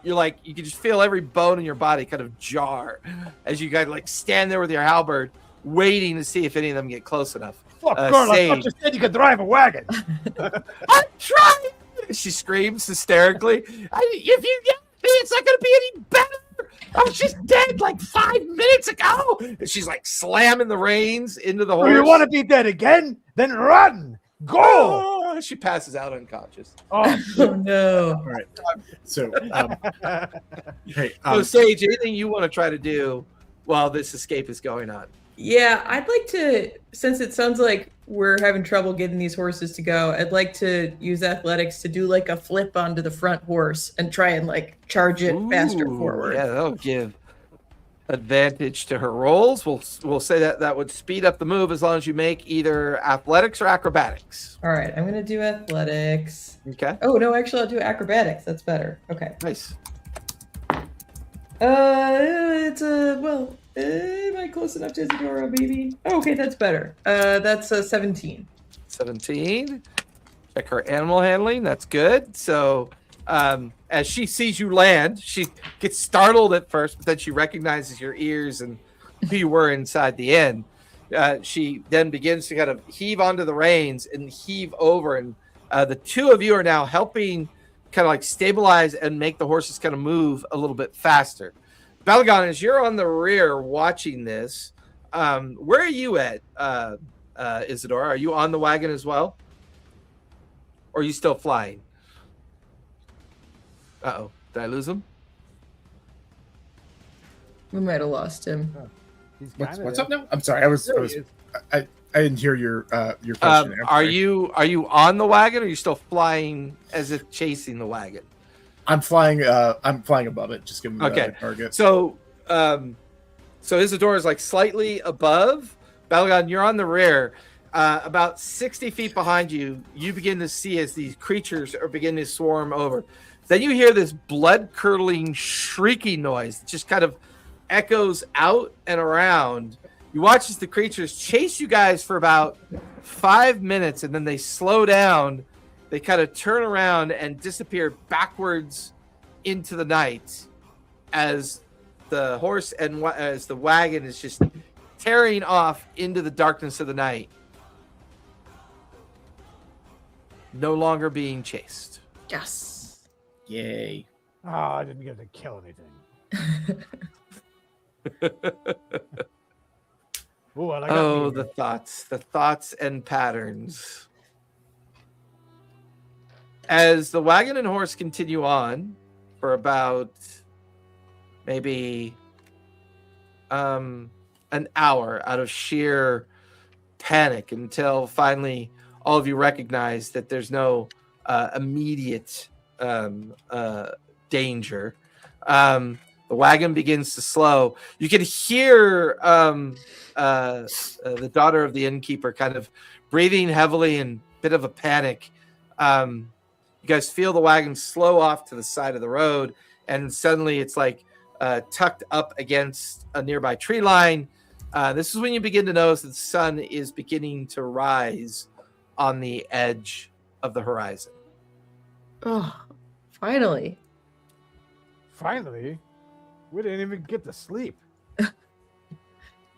like, you can just feel every bone in your body kind of jar as you guys like stand there with your halberd waiting to see if any of them get close enough. Fuck, girl, I Sage. thought you said you could drive a wagon. I'm trying! She screams hysterically. If you get me, it's not going to be any better. I was just dead like 5 minutes ago. And she's like slamming the reins into the horse. You want to be dead again? Then run! Go! Oh, she passes out unconscious. Oh, Oh no. All right. So, hey, So, Sage, anything you want to try to do while this escape is going on? Yeah, I'd like to, since it sounds like we're having trouble getting these horses to go, I'd like to use athletics to do like a flip onto the front horse and try and like charge it faster Ooh, forward. Yeah, that'll give advantage to her rolls. We'll say that would speed up the move as long as you make either athletics or acrobatics. All right, I'm gonna do athletics. Okay, Oh no, actually, I'll do acrobatics. That's better. Okay. nice. It's am I close enough to Isadora, baby? Oh, okay, that's better. That's a 17. 17. Check her animal handling. That's good. So, as she sees you land, she gets startled at first, but then she recognizes your ears and who you were inside the inn. She then begins to kind of heave onto the reins and heave over, and the two of you are now helping kind of like stabilize and make the horses kind of move a little bit faster. Balagon, as you're on the rear watching this, where are you at, Isadora. Are you on the wagon as well? Or are you still flying? Uh-oh. Did I lose him? We might have lost him. He's What's kinda up there. now? I'm sorry. There he is. I didn't hear your question. I'm Are sorry. you on the wagon, or are you still flying as if chasing the wagon? I'm flying. I'm flying above it. Just give me Okay. the target. So Isadora is like slightly above. Balagon, you're on the rear. About 60 feet behind you, you begin to see as these creatures are beginning to swarm over. Then you hear this blood-curdling, shrieking noise that just kind of echoes out and around. You watch as the creatures chase you guys for about 5 minutes, and then they slow down. They kind of turn around and disappear backwards into the night as the horse and as the wagon is just tearing off into the darkness of the night. No longer being chased. Yes. Yay. Oh, I didn't get to kill anything. Oh, well, I got Oh, me. the thoughts and patterns. As the wagon and horse continue on for about maybe an hour out of sheer panic until finally all of you recognize that there's no immediate danger. The wagon begins to slow. You can hear the daughter of the innkeeper kind of breathing heavily in a bit of a panic. You guys feel the wagon slow off to the side of the road, and suddenly it's like tucked up against a nearby tree line. This is when you begin to notice that the sun is beginning to rise on the edge of the horizon. Oh, finally. Finally, we didn't even get to sleep.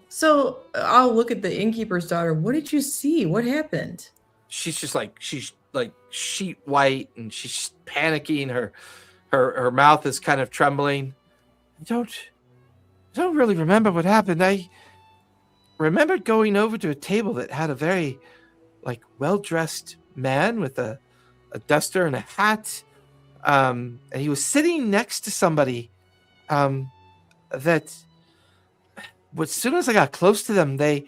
So I'll look at the innkeeper's daughter. What did you see? What happened? She's like sheet white, and she's panicking. Her mouth is kind of trembling. I don't really remember what happened. I remembered going over to a table that had a very well-dressed man with a duster and a hat, and he was sitting next to somebody that as soon as I got close to them, they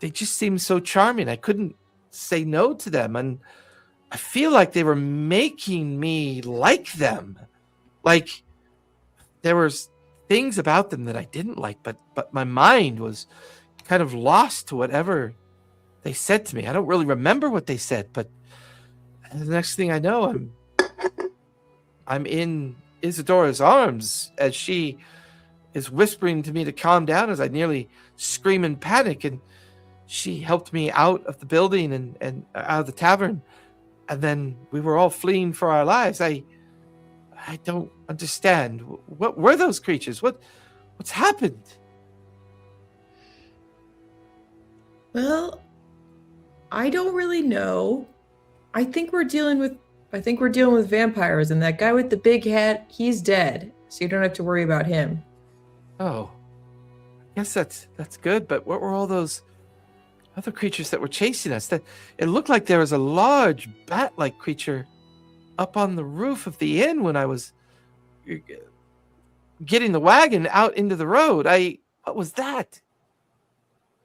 just seemed so charming. I couldn't say no to them, and I feel like they were making me like them. Like there was things about them that I didn't like, but my mind was kind of lost to whatever they said to me. I don't really remember what they said, but the next thing I know, I'm in Isadora's arms as she is whispering to me to calm down as I nearly scream in panic, and she helped me out of the building and out of the tavern, and then we were all fleeing for our lives. I don't understand. What were those creatures? What's happened? Well, I don't really know. I think we're dealing with vampires, and that guy with the big hat, he's dead. So you don't have to worry about him. Oh, I guess that's good. But what were all those other creatures that were chasing us? That it looked like there was a large bat-like creature up on the roof of the inn when I was getting the wagon out into the road. What was that?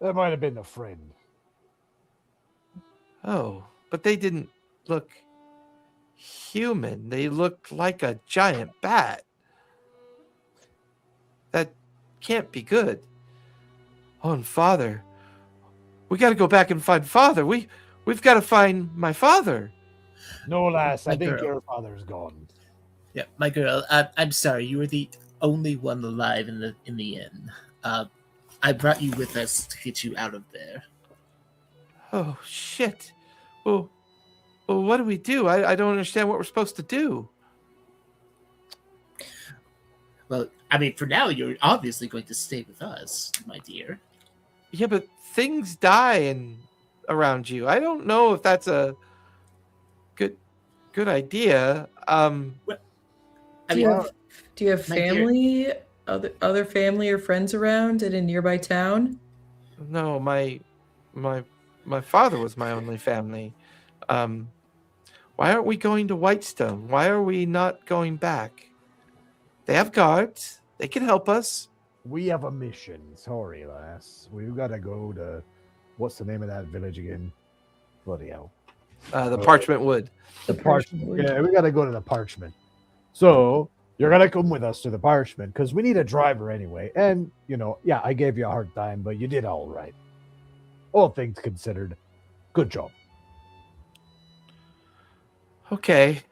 That might have been a friend. Oh, but they didn't look human. They looked like a giant bat. That can't be good. Oh, and Father. We got to go back and find Father. We've got to find my father. No, lass, I My think girl. your father's gone. Yeah, my girl. I'm sorry. You were the only one alive in the inn. I brought you with us to get you out of there. Oh, shit. Well, what do we do? I don't understand what we're supposed to do. Well, I mean, for now, you're obviously going to stay with us, my dear. Yeah, but things die around you. I don't know if that's a good idea. I Do mean, you have my dear- family, other family or friends around in a nearby town? No, my my father was my only family. Why aren't we going to Whitestone? Why are we not going back? They have guards. They can help us. We have a mission. Sorry, lass. We've got to go to, what's the name of that village again? Bloody hell. The Parchment Wood. The Parchment. Yeah, we got to go to the Parchment. So you're going to come with us to the Parchment because we need a driver anyway. And, yeah, I gave you a hard time, but you did all right. All things considered, good job. Okay.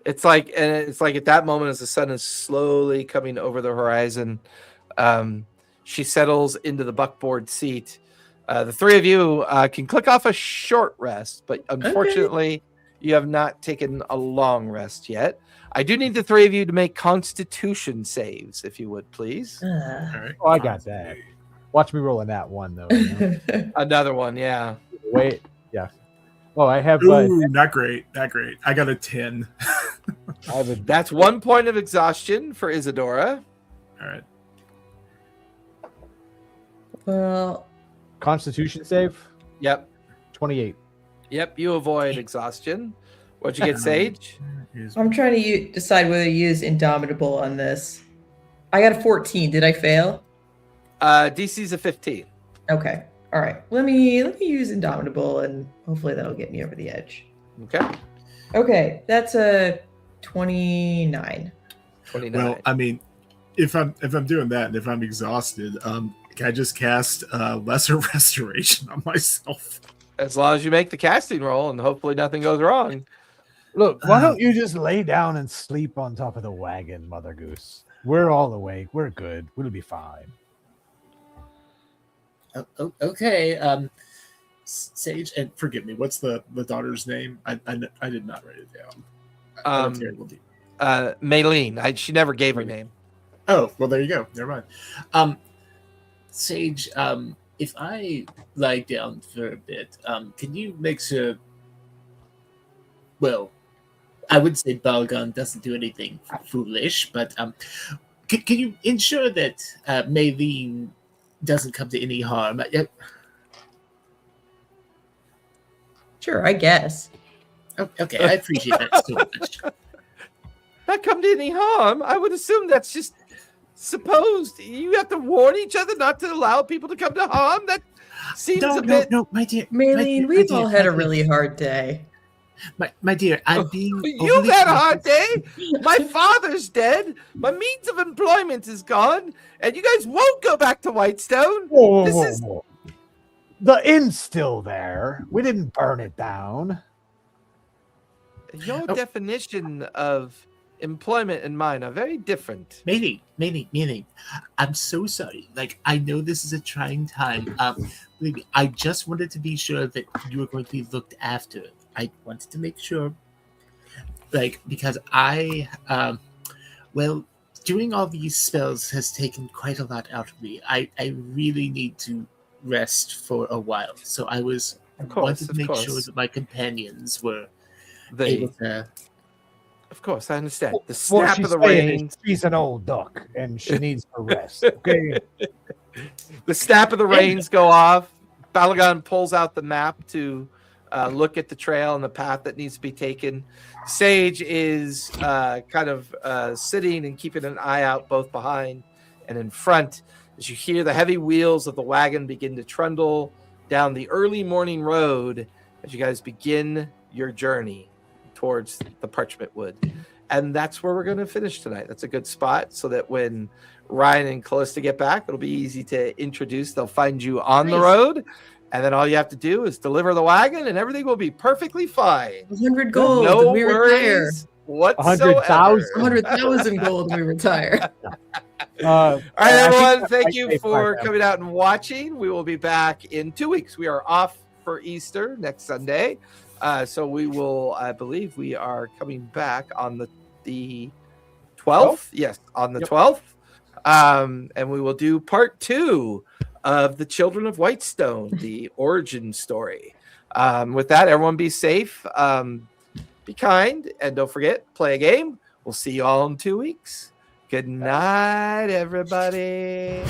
It's like at that moment, as the sun is slowly coming over the horizon, she settles into the buckboard seat. The three of you can click off a short rest, but unfortunately, you have not taken a long rest yet. I do need the three of you to make Constitution saves, if you would, please. All right. Oh, I got that. Watch me rolling that one, though. Another one, yeah. Wait, yeah. Oh, I have. Ooh, not great. Not great. I got a 10. That's 1 point of exhaustion for Isadora. All right. Well, Constitution save? Yep. 28. Yep, you avoid exhaustion. What'd you get, Sage? I'm trying to decide whether to use Indomitable on this. I got a 14. Did I fail? DC's a 15. Okay. All right. Let me use Indomitable, and hopefully that'll get me over the edge. Okay. Okay, that's a 29. 29. Well, I mean, if I'm doing that and if I'm exhausted, can I just cast Lesser Restoration on myself? As long as you make the casting roll and hopefully nothing goes wrong. Look, why don't you just lay down and sleep on top of the wagon, Mother Goose? We're all awake. We're good. We'll be fine. Okay. Sage, and forgive me, what's the daughter's name? I did not write it down. I'm a terrible dude. Maylene. She never gave her name. Oh, well, there you go. Never mind. Sage, if I lie down for a bit, can you make sure? Well, I would say Balgon doesn't do anything foolish, but can you ensure that Maylene doesn't come to any harm? Sure, I guess. Okay, I appreciate that so much. Not come to any harm. I would assume that's just supposed. You have to warn each other not to allow people to come to harm. That seems a bit. No, my dear. Maylene, we've all had a really hard day. My dear, I'm being. You've had a hard day. My father's dead. My means of employment is gone, and you guys won't go back to Whitestone. Whoa. The inn's still there. We didn't burn it down. Your definition of employment and mine are very different. Meaning, I'm so sorry. Like, I know this is a trying time. Believe me, I just wanted to be sure that you were going to be looked after. I wanted to make sure, because doing all these spells has taken quite a lot out of me. I really need to rest for a while. So I wanted to make sure that my companions were able to. Of course, I understand. The snap of the reins. She's an old duck, and she needs to rest. Okay. The snap of the reins go off. Balagon pulls out the map to look at the trail and the path that needs to be taken. Sage is sitting and keeping an eye out both behind and in front as you hear the heavy wheels of the wagon begin to trundle down the early morning road as you guys begin your journey towards the Parchment Wood. And that's where we're going to finish tonight. That's a good spot so that when Ryan and Callista get back, it'll be easy to introduce. They'll find you on the road, and then all you have to do is deliver the wagon, and everything will be perfectly fine. 100 gold, no and we retire. worries whatsoever. 100,000 gold, and we retire. All right, everyone. Thank you for coming out and watching. We will be back in 2 weeks. We are off for Easter next Sunday. So we will, I believe we are coming back on the 12th. Yes, on the 12th. And we will do part 2 of the Children of Whitestone, the origin story. With that, everyone be safe, be kind, and don't forget, play a game. We'll see you all in 2 weeks. Good night, everybody.